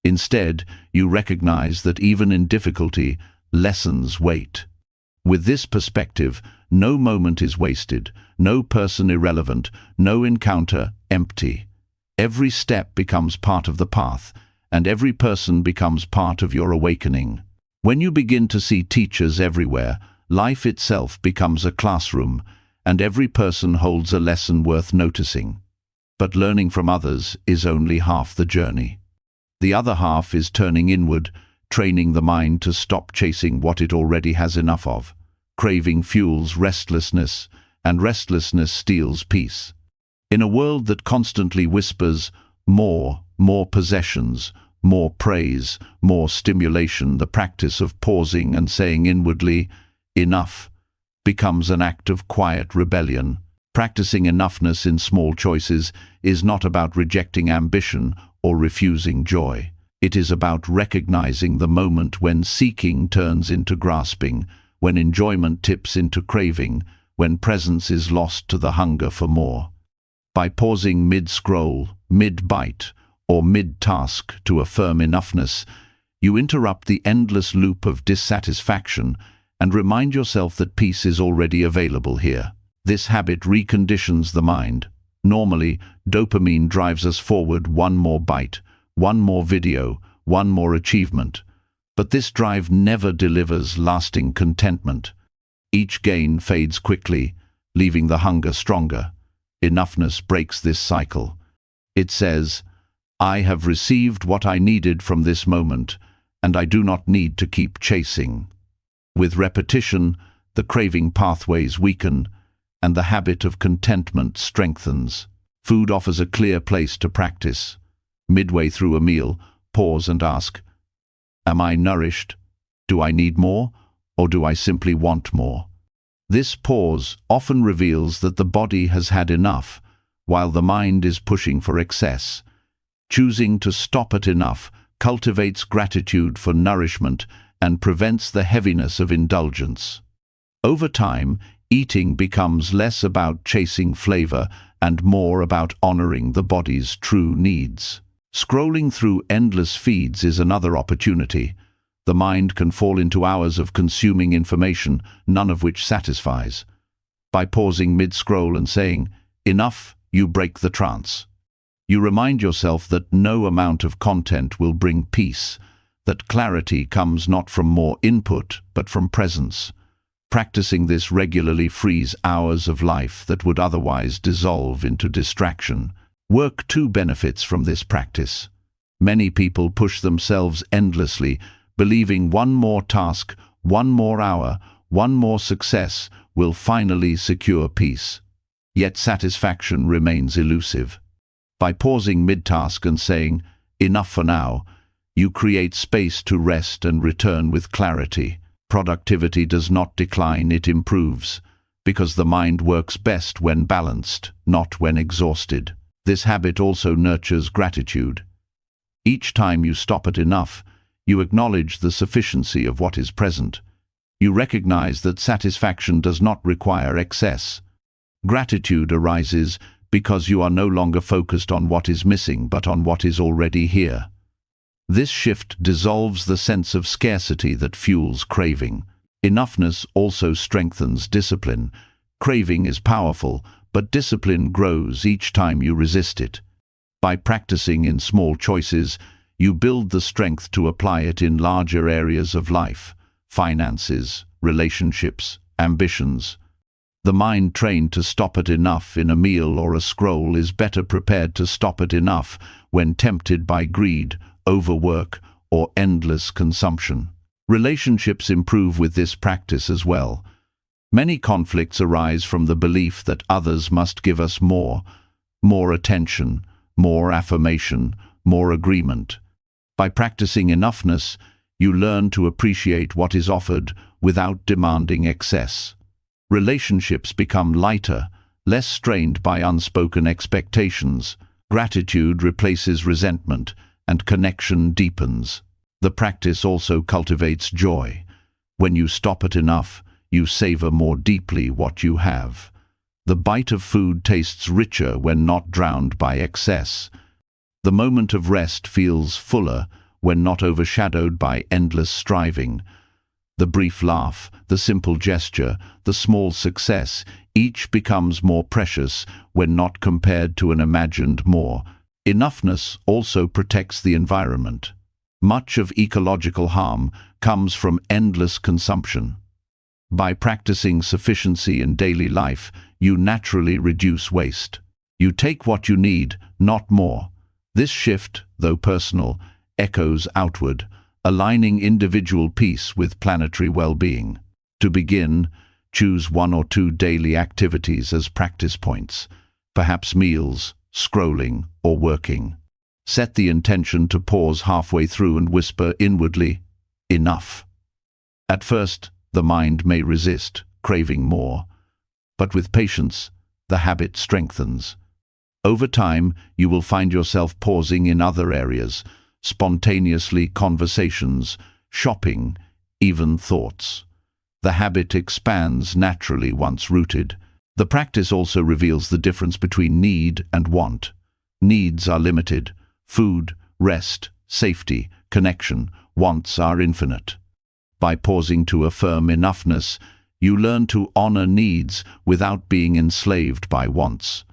Instead, you recognize that even in difficulty, lessons wait. With this perspective, no moment is wasted, no person irrelevant, no encounter empty. Every step becomes part of the path, and every person becomes part of your awakening. When you begin to see teachers everywhere, life itself becomes a classroom, and every person holds a lesson worth noticing. But learning from others is only half the journey. The other half is turning inward, training the mind to stop chasing what it already has enough of. Craving fuels restlessness, and restlessness steals peace. In a world that constantly whispers, more possessions, more praise, more stimulation, the practice of pausing and saying inwardly, enough, becomes an act of quiet rebellion. Practicing enoughness in small choices is not about rejecting ambition or refusing joy. It is about recognizing the moment when seeking turns into grasping, when enjoyment tips into craving, when presence is lost to the hunger for more. By pausing mid-scroll, mid-bite, or mid-task to affirm enoughness, you interrupt the endless loop of dissatisfaction and remind yourself that peace is already available here. This habit reconditions the mind. Normally, dopamine drives us forward: one more bite, one more video, one more achievement. But this drive never delivers lasting contentment. Each gain fades quickly, leaving the hunger stronger. Enoughness breaks this cycle. It says, I have received what I needed from this moment, and I do not need to keep chasing. With repetition, the craving pathways weaken, and the habit of contentment strengthens. Food offers a clear place to practice. Midway through a meal, pause and ask, am I nourished? Do I need more, or do I simply want more? This pause often reveals that the body has had enough, while the mind is pushing for excess. Choosing to stop at enough cultivates gratitude for nourishment and prevents the heaviness of indulgence. Over time, eating becomes less about chasing flavor and more about honoring the body's true needs. Scrolling through endless feeds is another opportunity. The mind can fall into hours of consuming information, none of which satisfies. By pausing mid-scroll and saying, enough, you break the trance. You remind yourself that no amount of content will bring peace, that clarity comes not from more input, but from presence. Practicing this regularly frees hours of life that would otherwise dissolve into distraction. Work too benefits from this practice. Many people push themselves endlessly, believing one more task, one more hour, one more success will finally secure peace. Yet satisfaction remains elusive. By pausing mid-task and saying, enough for now, you create space to rest and return with clarity. Productivity does not decline, it improves, because the mind works best when balanced, not when exhausted. This habit also nurtures gratitude. Each time you stop at enough, you acknowledge the sufficiency of what is present. You recognize that satisfaction does not require excess. Gratitude arises because you are no longer focused on what is missing but on what is already here. This shift dissolves the sense of scarcity that fuels craving. Enoughness also strengthens discipline. Craving is powerful, but discipline grows each time you resist it. By practicing in small choices, you build the strength to apply it in larger areas of life: finances, relationships, ambitions. The mind trained to stop at enough in a meal or a scroll is better prepared to stop at enough when tempted by greed, overwork, or endless consumption. Relationships improve with this practice as well. Many conflicts arise from the belief that others must give us more attention, more affirmation, more agreement. By practicing enoughness, You learn to appreciate what is offered without demanding excess. Relationships become lighter, less strained by unspoken expectations. Gratitude replaces resentment, and connection deepens. The practice also cultivates joy. When you stop at enough, you savor more deeply what you have. The bite of food tastes richer when not drowned by excess. The moment of rest feels fuller when not overshadowed by endless striving. The brief laugh, the simple gesture, the small success, each becomes more precious when not compared to an imagined more. Enoughness also protects the environment. Much of ecological harm comes from endless consumption. By practicing sufficiency in daily life, you naturally reduce waste. You take what you need, not more. This shift, though personal, echoes outward, aligning individual peace with planetary well-being. To begin, choose 1 or 2 daily activities as practice points, perhaps meals, scrolling, or working. Set the intention to pause halfway through and whisper inwardly, "Enough." At first, the mind may resist, craving more, but with patience, the habit strengthens. Over time, you will find yourself pausing in other areas, spontaneously conversations, shopping, even thoughts. The habit expands naturally once rooted. The practice also reveals the difference between need and want. Needs are limited: food, rest, safety, connection. Wants are infinite. By pausing to affirm enoughness, you learn to honor needs without being enslaved by wants.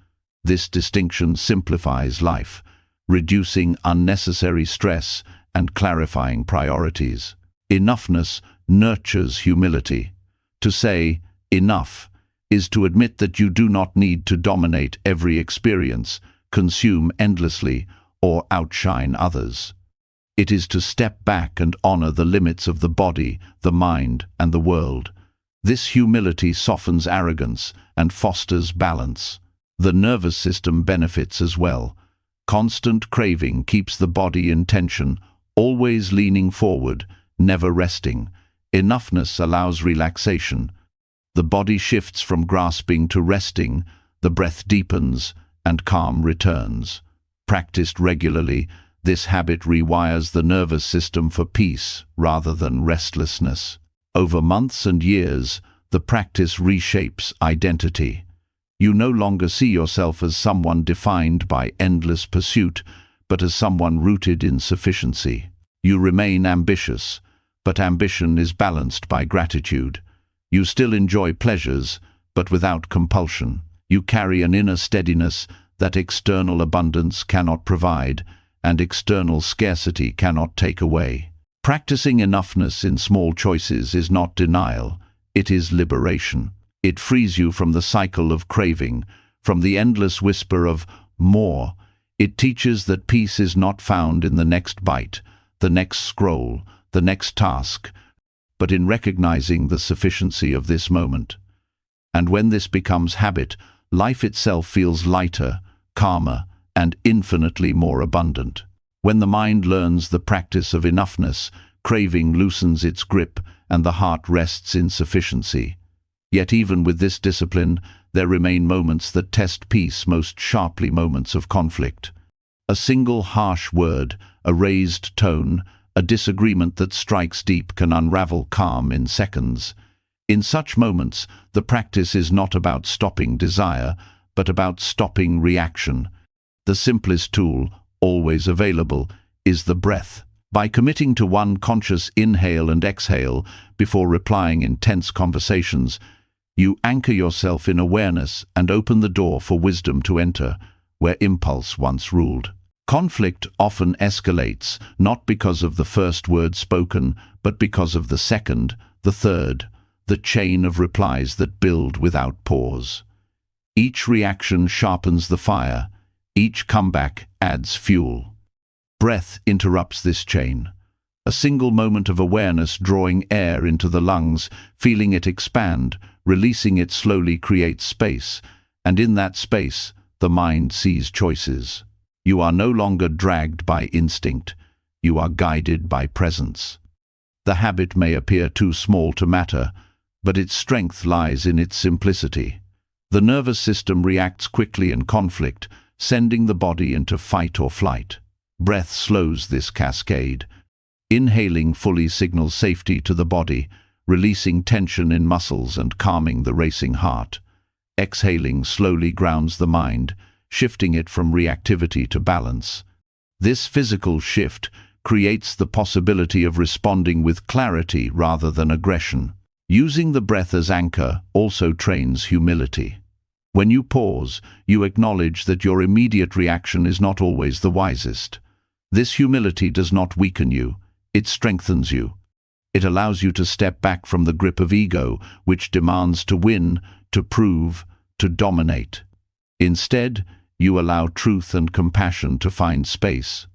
This distinction simplifies life, reducing unnecessary stress and clarifying priorities. Enoughness nurtures humility. To say, "enough," is to admit that you do not need to dominate every experience, consume endlessly, or outshine others. It is to step back and honor the limits of the body, the mind, and the world. This humility softens arrogance and fosters balance. The nervous system benefits as well. Constant craving keeps the body in tension, always leaning forward, never resting. Enoughness allows relaxation. The body shifts from grasping to resting, the breath deepens, and calm returns. Practiced regularly, this habit rewires the nervous system for peace rather than restlessness. Over months and years, the practice reshapes identity. You no longer see yourself as someone defined by endless pursuit, but as someone rooted in sufficiency. You remain ambitious, but ambition is balanced by gratitude. You still enjoy pleasures, but without compulsion. You carry an inner steadiness that external abundance cannot provide, and external scarcity cannot take away. Practicing enoughness in small choices is not denial, it is liberation. It frees you from the cycle of craving, from the endless whisper of more. It teaches that peace is not found in the next bite, the next scroll, the next task, but in recognizing the sufficiency of this moment. And when this becomes habit, life itself feels lighter, calmer, and infinitely more abundant. When the mind learns the practice of enoughness, craving loosens its grip and the heart rests in sufficiency. Yet even with this discipline, there remain moments that test peace most sharply, moments of conflict. A single harsh word, a raised tone, a disagreement that strikes deep can unravel calm in seconds. In such moments, the practice is not about stopping desire, but about stopping reaction. The simplest tool, always available, is the breath. By committing to one conscious inhale and exhale before replying in tense conversations, you anchor yourself in awareness and open the door for wisdom to enter, where impulse once ruled. Conflict often escalates, not because of the first word spoken, but because of the second, the third, the chain of replies that build without pause. Each reaction sharpens the fire, each comeback adds fuel. Breath interrupts this chain. A single moment of awareness drawing air into the lungs, feeling it expand, releasing it slowly creates space, and in that space, the mind sees choices. You are no longer dragged by instinct, you are guided by presence. The habit may appear too small to matter, but its strength lies in its simplicity. The nervous system reacts quickly in conflict, sending the body into fight or flight. Breath slows this cascade. Inhaling fully signals safety to the body, releasing tension in muscles and calming the racing heart. Exhaling slowly grounds the mind, shifting it from reactivity to balance. This physical shift creates the possibility of responding with clarity rather than aggression. Using the breath as anchor also trains humility. When you pause, you acknowledge that your immediate reaction is not always the wisest. This humility does not weaken you, it strengthens you. It allows you to step back from the grip of ego, which demands to win, to prove, to dominate. Instead, you allow truth and compassion to find space.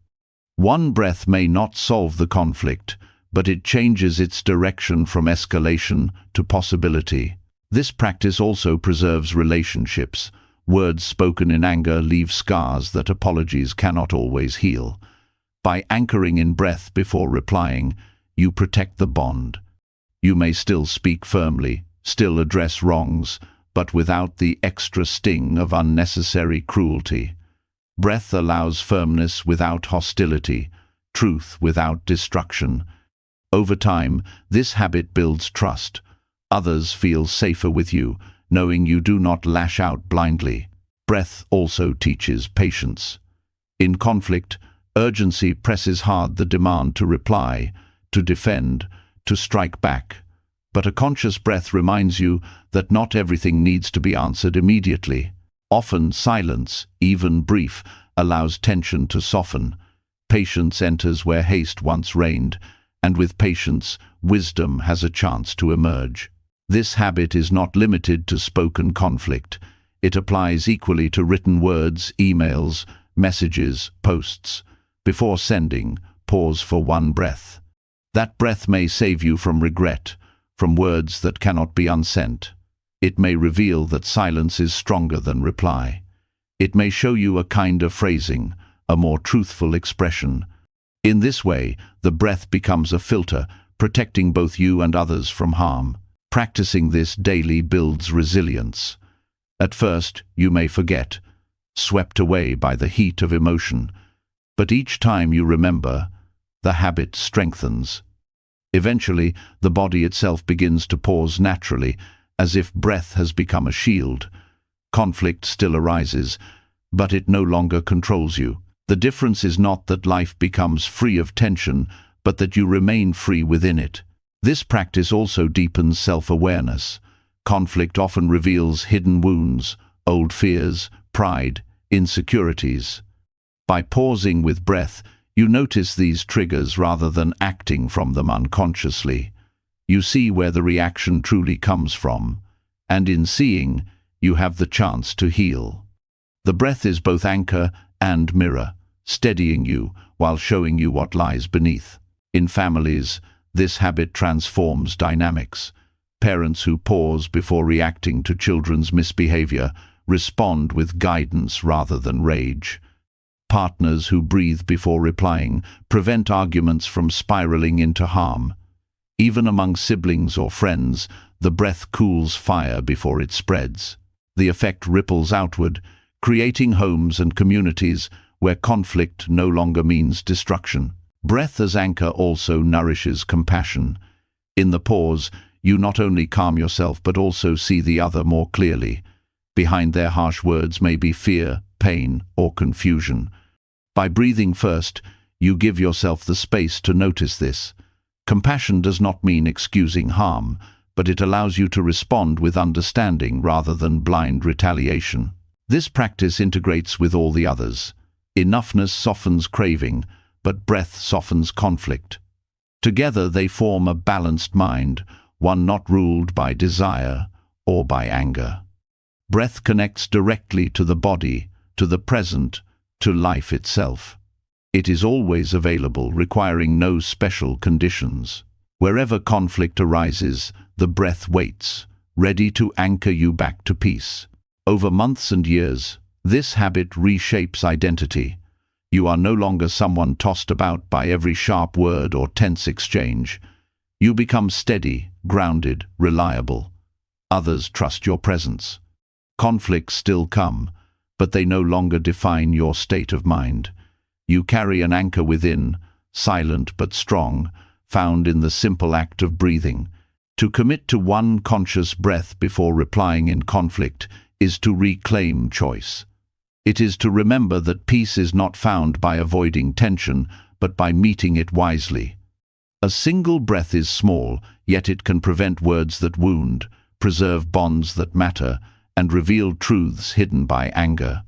One breath may not solve the conflict, but it changes its direction from escalation to possibility. This practice also preserves relationships. Words spoken in anger leave scars that apologies cannot always heal. By anchoring in breath before replying, you protect the bond. You may still speak firmly, still address wrongs, but without the extra sting of unnecessary cruelty. Breath allows firmness without hostility, truth without destruction. Over time, this habit builds trust. Others feel safer with you, knowing you do not lash out blindly. Breath also teaches patience. In conflict, urgency presses hard the demand to reply, to defend, to strike back. But a conscious breath reminds you that not everything needs to be answered immediately. Often silence, even brief, allows tension to soften. Patience enters where haste once reigned, and with patience, wisdom has a chance to emerge. This habit is not limited to spoken conflict. It applies equally to written words, emails, messages, posts. Before sending, pause for one breath. That breath may save you from regret, from words that cannot be unsent. It may reveal that silence is stronger than reply. It may show you a kinder phrasing, a more truthful expression. In this way, the breath becomes a filter, protecting both you and others from harm. Practicing this daily builds resilience. At first, you may forget, swept away by the heat of emotion. But each time you remember, the habit strengthens. Eventually, the body itself begins to pause naturally, as if breath has become a shield. Conflict still arises, but it no longer controls you. The difference is not that life becomes free of tension, but that you remain free within it. This practice also deepens self-awareness. Conflict often reveals hidden wounds, old fears, pride, insecurities. By pausing with breath, you notice these triggers rather than acting from them unconsciously. You see where the reaction truly comes from, and in seeing, you have the chance to heal. The breath is both anchor and mirror, steadying you while showing you what lies beneath. In families, this habit transforms dynamics. Parents who pause before reacting to children's misbehavior respond with guidance rather than rage. Partners who breathe before replying prevent arguments from spiraling into harm. Even among siblings or friends, the breath cools fire before it spreads. The effect ripples outward, creating homes and communities where conflict no longer means destruction. Breath as anchor also nourishes compassion. In the pause, you not only calm yourself but also see the other more clearly. Behind their harsh words may be fear, pain, or confusion. By breathing first, you give yourself the space to notice this. Compassion does not mean excusing harm, but it allows you to respond with understanding rather than blind retaliation. This practice integrates with all the others. Enoughness softens craving, but breath softens conflict. Together they form a balanced mind, one not ruled by desire or by anger. Breath connects directly to the body, to the present, to life itself. It is always available, requiring no special conditions. Wherever conflict arises, the breath waits, ready to anchor you back to peace. Over months and years, this habit reshapes identity. You are no longer someone tossed about by every sharp word or tense exchange. You become steady, grounded, reliable. Others trust your presence. Conflicts still come, but they no longer define your state of mind. You carry an anchor within, silent but strong, found in the simple act of breathing. To commit to one conscious breath before replying in conflict is to reclaim choice. It is to remember that peace is not found by avoiding tension, but by meeting it wisely. A single breath is small, yet it can prevent words that wound, preserve bonds that matter, and reveal truths hidden by anger.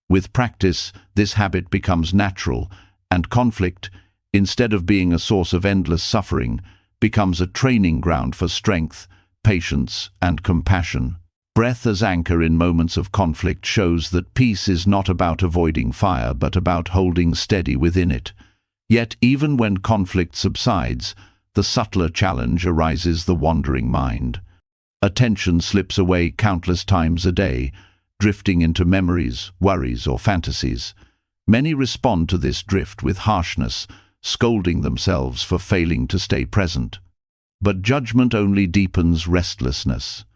With practice, this habit becomes natural, and conflict, instead of being a source of endless suffering, becomes a training ground for strength, patience, and compassion. Breath as anchor in moments of conflict shows that peace is not about avoiding fire, but about holding steady within it. Yet, even when conflict subsides, the subtler challenge arises: the wandering mind. Attention slips away countless times a day, drifting into memories, worries, or fantasies. Many respond to this drift with harshness, scolding themselves for failing to stay present. But judgment only deepens restlessness.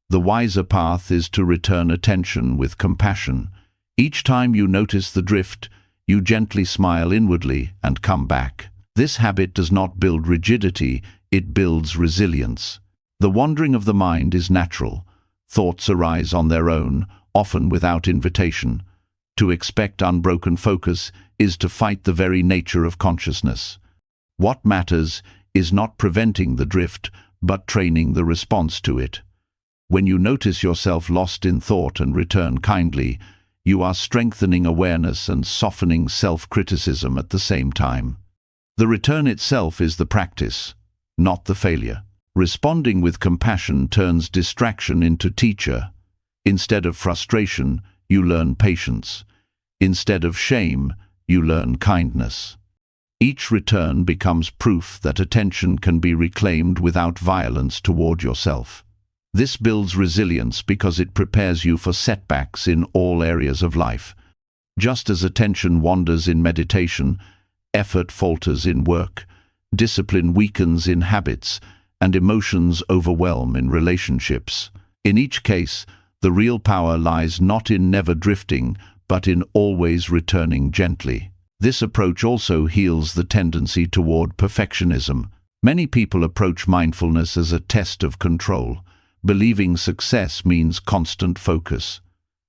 The wiser path is to return attention with compassion. Each time you notice the drift, you gently smile inwardly and come back. This habit does not build rigidity, it builds resilience. The wandering of the mind is natural. Thoughts arise on their own, often without invitation. To expect unbroken focus is to fight the very nature of consciousness. What matters is not preventing the drift, but training the response to it. When you notice yourself lost in thought and return kindly, you are strengthening awareness and softening self-criticism at the same time. The return itself is the practice, not the failure. Responding with compassion turns distraction into teacher. Instead of frustration, you learn patience. Instead of shame, you learn kindness. Each return becomes proof that attention can be reclaimed without violence toward yourself. This builds resilience because it prepares you for setbacks in all areas of life. Just as attention wanders in meditation, effort falters in work, discipline weakens in habits, and emotions overwhelm in relationships. In each case, the real power lies not in never drifting, but in always returning gently. This approach also heals the tendency toward perfectionism. Many people approach mindfulness as a test of control, believing success means constant focus.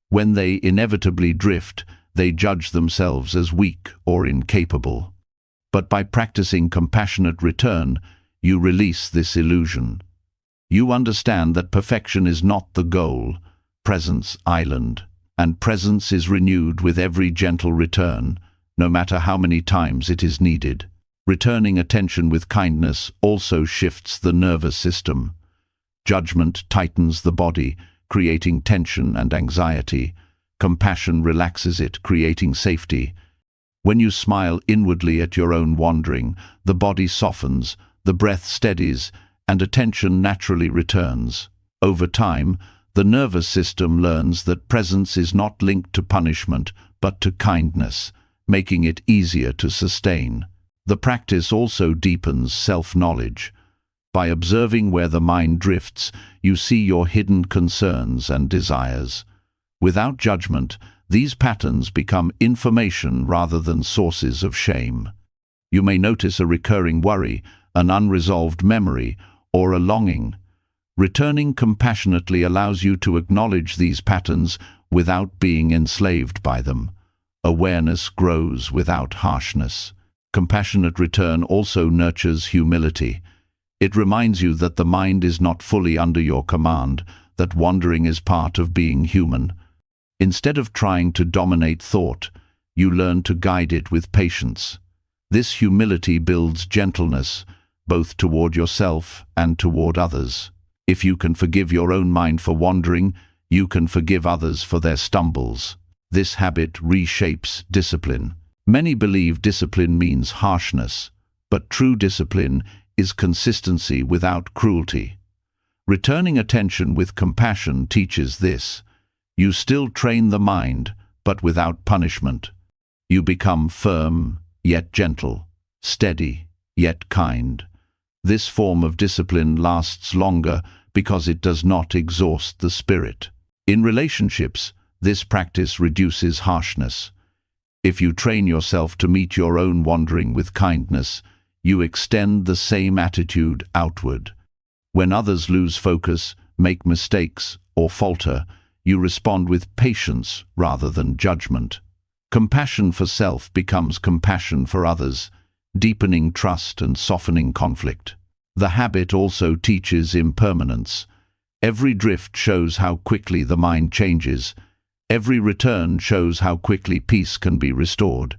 When they inevitably drift, they judge themselves as weak or incapable. But by practicing compassionate return, you release this illusion. You understand that perfection is not the goal, presence island, and presence is renewed with every gentle return, no matter how many times it is needed. Returning attention with kindness also shifts the nervous system. Judgment tightens the body, creating tension and anxiety. Compassion relaxes it, creating safety. When you smile inwardly at your own wandering, the body softens, the breath steadies, and attention naturally returns. Over time, the nervous system learns that presence is not linked to punishment, but to kindness, making it easier to sustain. The practice also deepens self-knowledge. By observing where the mind drifts, you see your hidden concerns and desires. Without judgment, these patterns become information rather than sources of shame. You may notice a recurring worry, an unresolved memory, or a longing. Returning compassionately allows you to acknowledge these patterns without being enslaved by them. Awareness grows without harshness. Compassionate return also nurtures humility. It reminds you that the mind is not fully under your command, that wandering is part of being human. Instead of trying to dominate thought, you learn to guide it with patience. This humility builds gentleness, both toward yourself and toward others. If you can forgive your own mind for wandering, you can forgive others for their stumbles. This habit reshapes discipline. Many believe discipline means harshness, but true discipline is consistency without cruelty. Returning attention with compassion teaches this. You still train the mind, but without punishment. You become firm, yet gentle, steady, yet kind. This form of discipline lasts longer because it does not exhaust the spirit. In relationships, this practice reduces harshness. If you train yourself to meet your own wandering with kindness, you extend the same attitude outward. When others lose focus, make mistakes, or falter, you respond with patience rather than judgment. Compassion for self becomes compassion for others, deepening trust and softening conflict. The habit also teaches impermanence. Every drift shows how quickly the mind changes. Every return shows how quickly peace can be restored.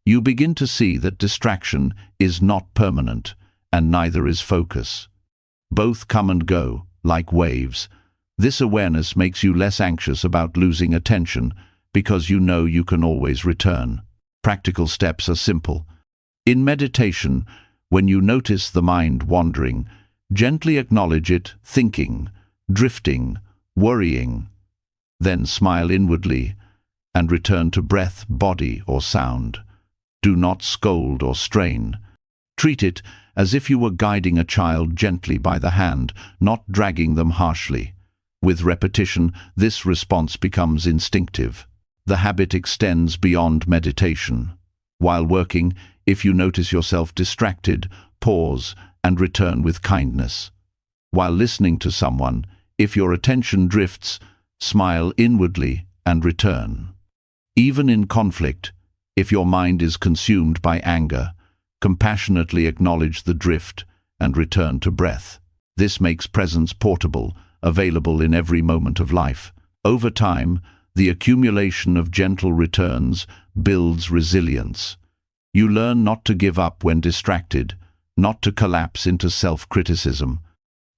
You begin to see that distraction is not permanent, and neither is focus. Both come and go, like waves. This awareness makes you less anxious about losing attention, because you know you can always return. Practical steps are simple. In meditation, when you notice the mind wandering, gently acknowledge it thinking, drifting, worrying. Then smile inwardly and return to breath, body, or sound. Do not scold or strain. Treat it as if you were guiding a child gently by the hand, not dragging them harshly. With repetition, this response becomes instinctive. The habit extends beyond meditation. While working, if you notice yourself distracted, pause and return with kindness. While listening to someone, if your attention drifts, smile inwardly and return. Even in conflict, if your mind is consumed by anger, compassionately acknowledge the drift and return to breath. This makes presence portable, available in every moment of life. Over time, the accumulation of gentle returns builds resilience. You learn not to give up when distracted, not to collapse into self-criticism.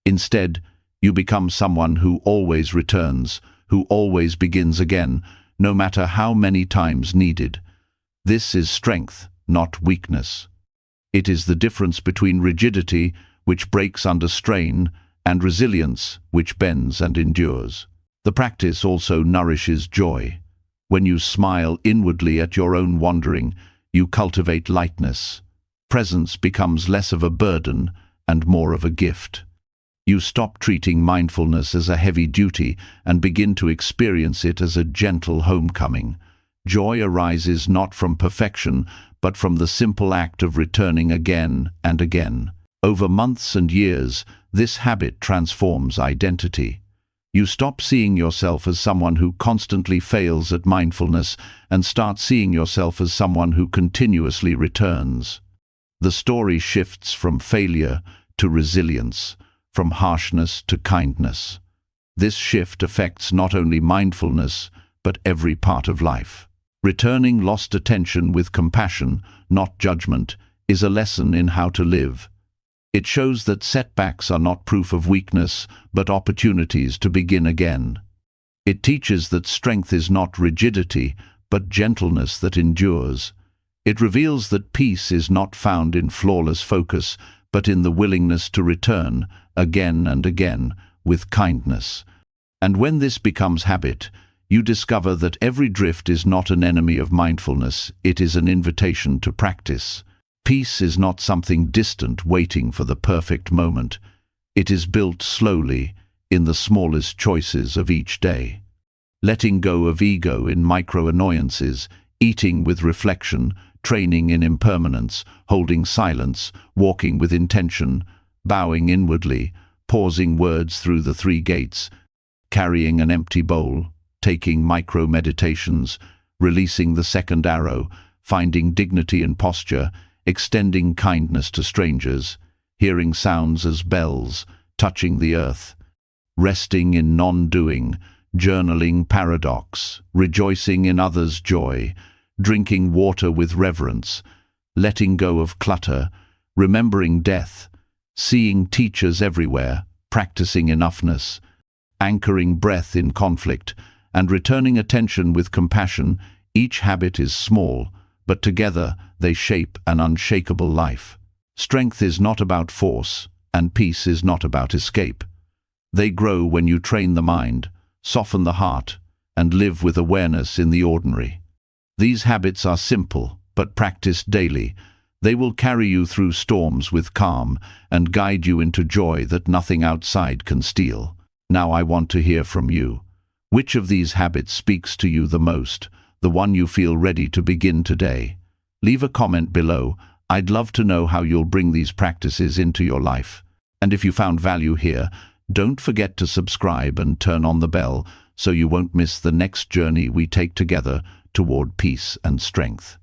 Instead, you become someone who always returns, who always begins again, no matter how many times needed. This is strength, not weakness. It is the difference between rigidity, which breaks under strain, and resilience, which bends and endures. The practice also nourishes joy. When you smile inwardly at your own wandering, you cultivate lightness. Presence becomes less of a burden and more of a gift. You stop treating mindfulness as a heavy duty and begin to experience it as a gentle homecoming. Joy arises not from perfection, but from the simple act of returning again and again. Over months and years, this habit transforms identity. You stop seeing yourself as someone who constantly fails at mindfulness and start seeing yourself as someone who continuously returns. The story shifts from failure to resilience, from harshness to kindness. This shift affects not only mindfulness, but every part of life. Returning lost attention with compassion, not judgment, is a lesson in how to live. It shows that setbacks are not proof of weakness, but opportunities to begin again. It teaches that strength is not rigidity, but gentleness that endures. It reveals that peace is not found in flawless focus, but in the willingness to return, again and again, with kindness. And when this becomes habit, you discover that every drift is not an enemy of mindfulness, it is an invitation to practice. Peace is not something distant waiting for the perfect moment. It is built slowly, in the smallest choices of each day. Letting go of ego in micro-annoyances, eating with reflection, training in impermanence, holding silence, walking with intention, bowing inwardly, pausing words through the three gates, carrying an empty bowl, taking micro-meditations, releasing the second arrow, finding dignity in posture, extending kindness to strangers, hearing sounds as bells, touching the earth, resting in non-doing, journaling paradox, rejoicing in others' joy, drinking water with reverence, letting go of clutter, remembering death, seeing teachers everywhere, practicing enoughness, anchoring breath in conflict, and returning attention with compassion. Each habit is small, but together they shape an unshakable life. Strength is not about force, and peace is not about escape. They grow when you train the mind, soften the heart, and live with awareness in the ordinary. These habits are simple, but practiced daily. They will carry you through storms with calm and guide you into joy that nothing outside can steal. Now I want to hear from you. Which of these habits speaks to you the most, the one you feel ready to begin today? Leave a comment below. I'd love to know how you'll bring these practices into your life. And if you found value here, don't forget to subscribe and turn on the bell so you won't miss the next journey we take together toward peace and strength.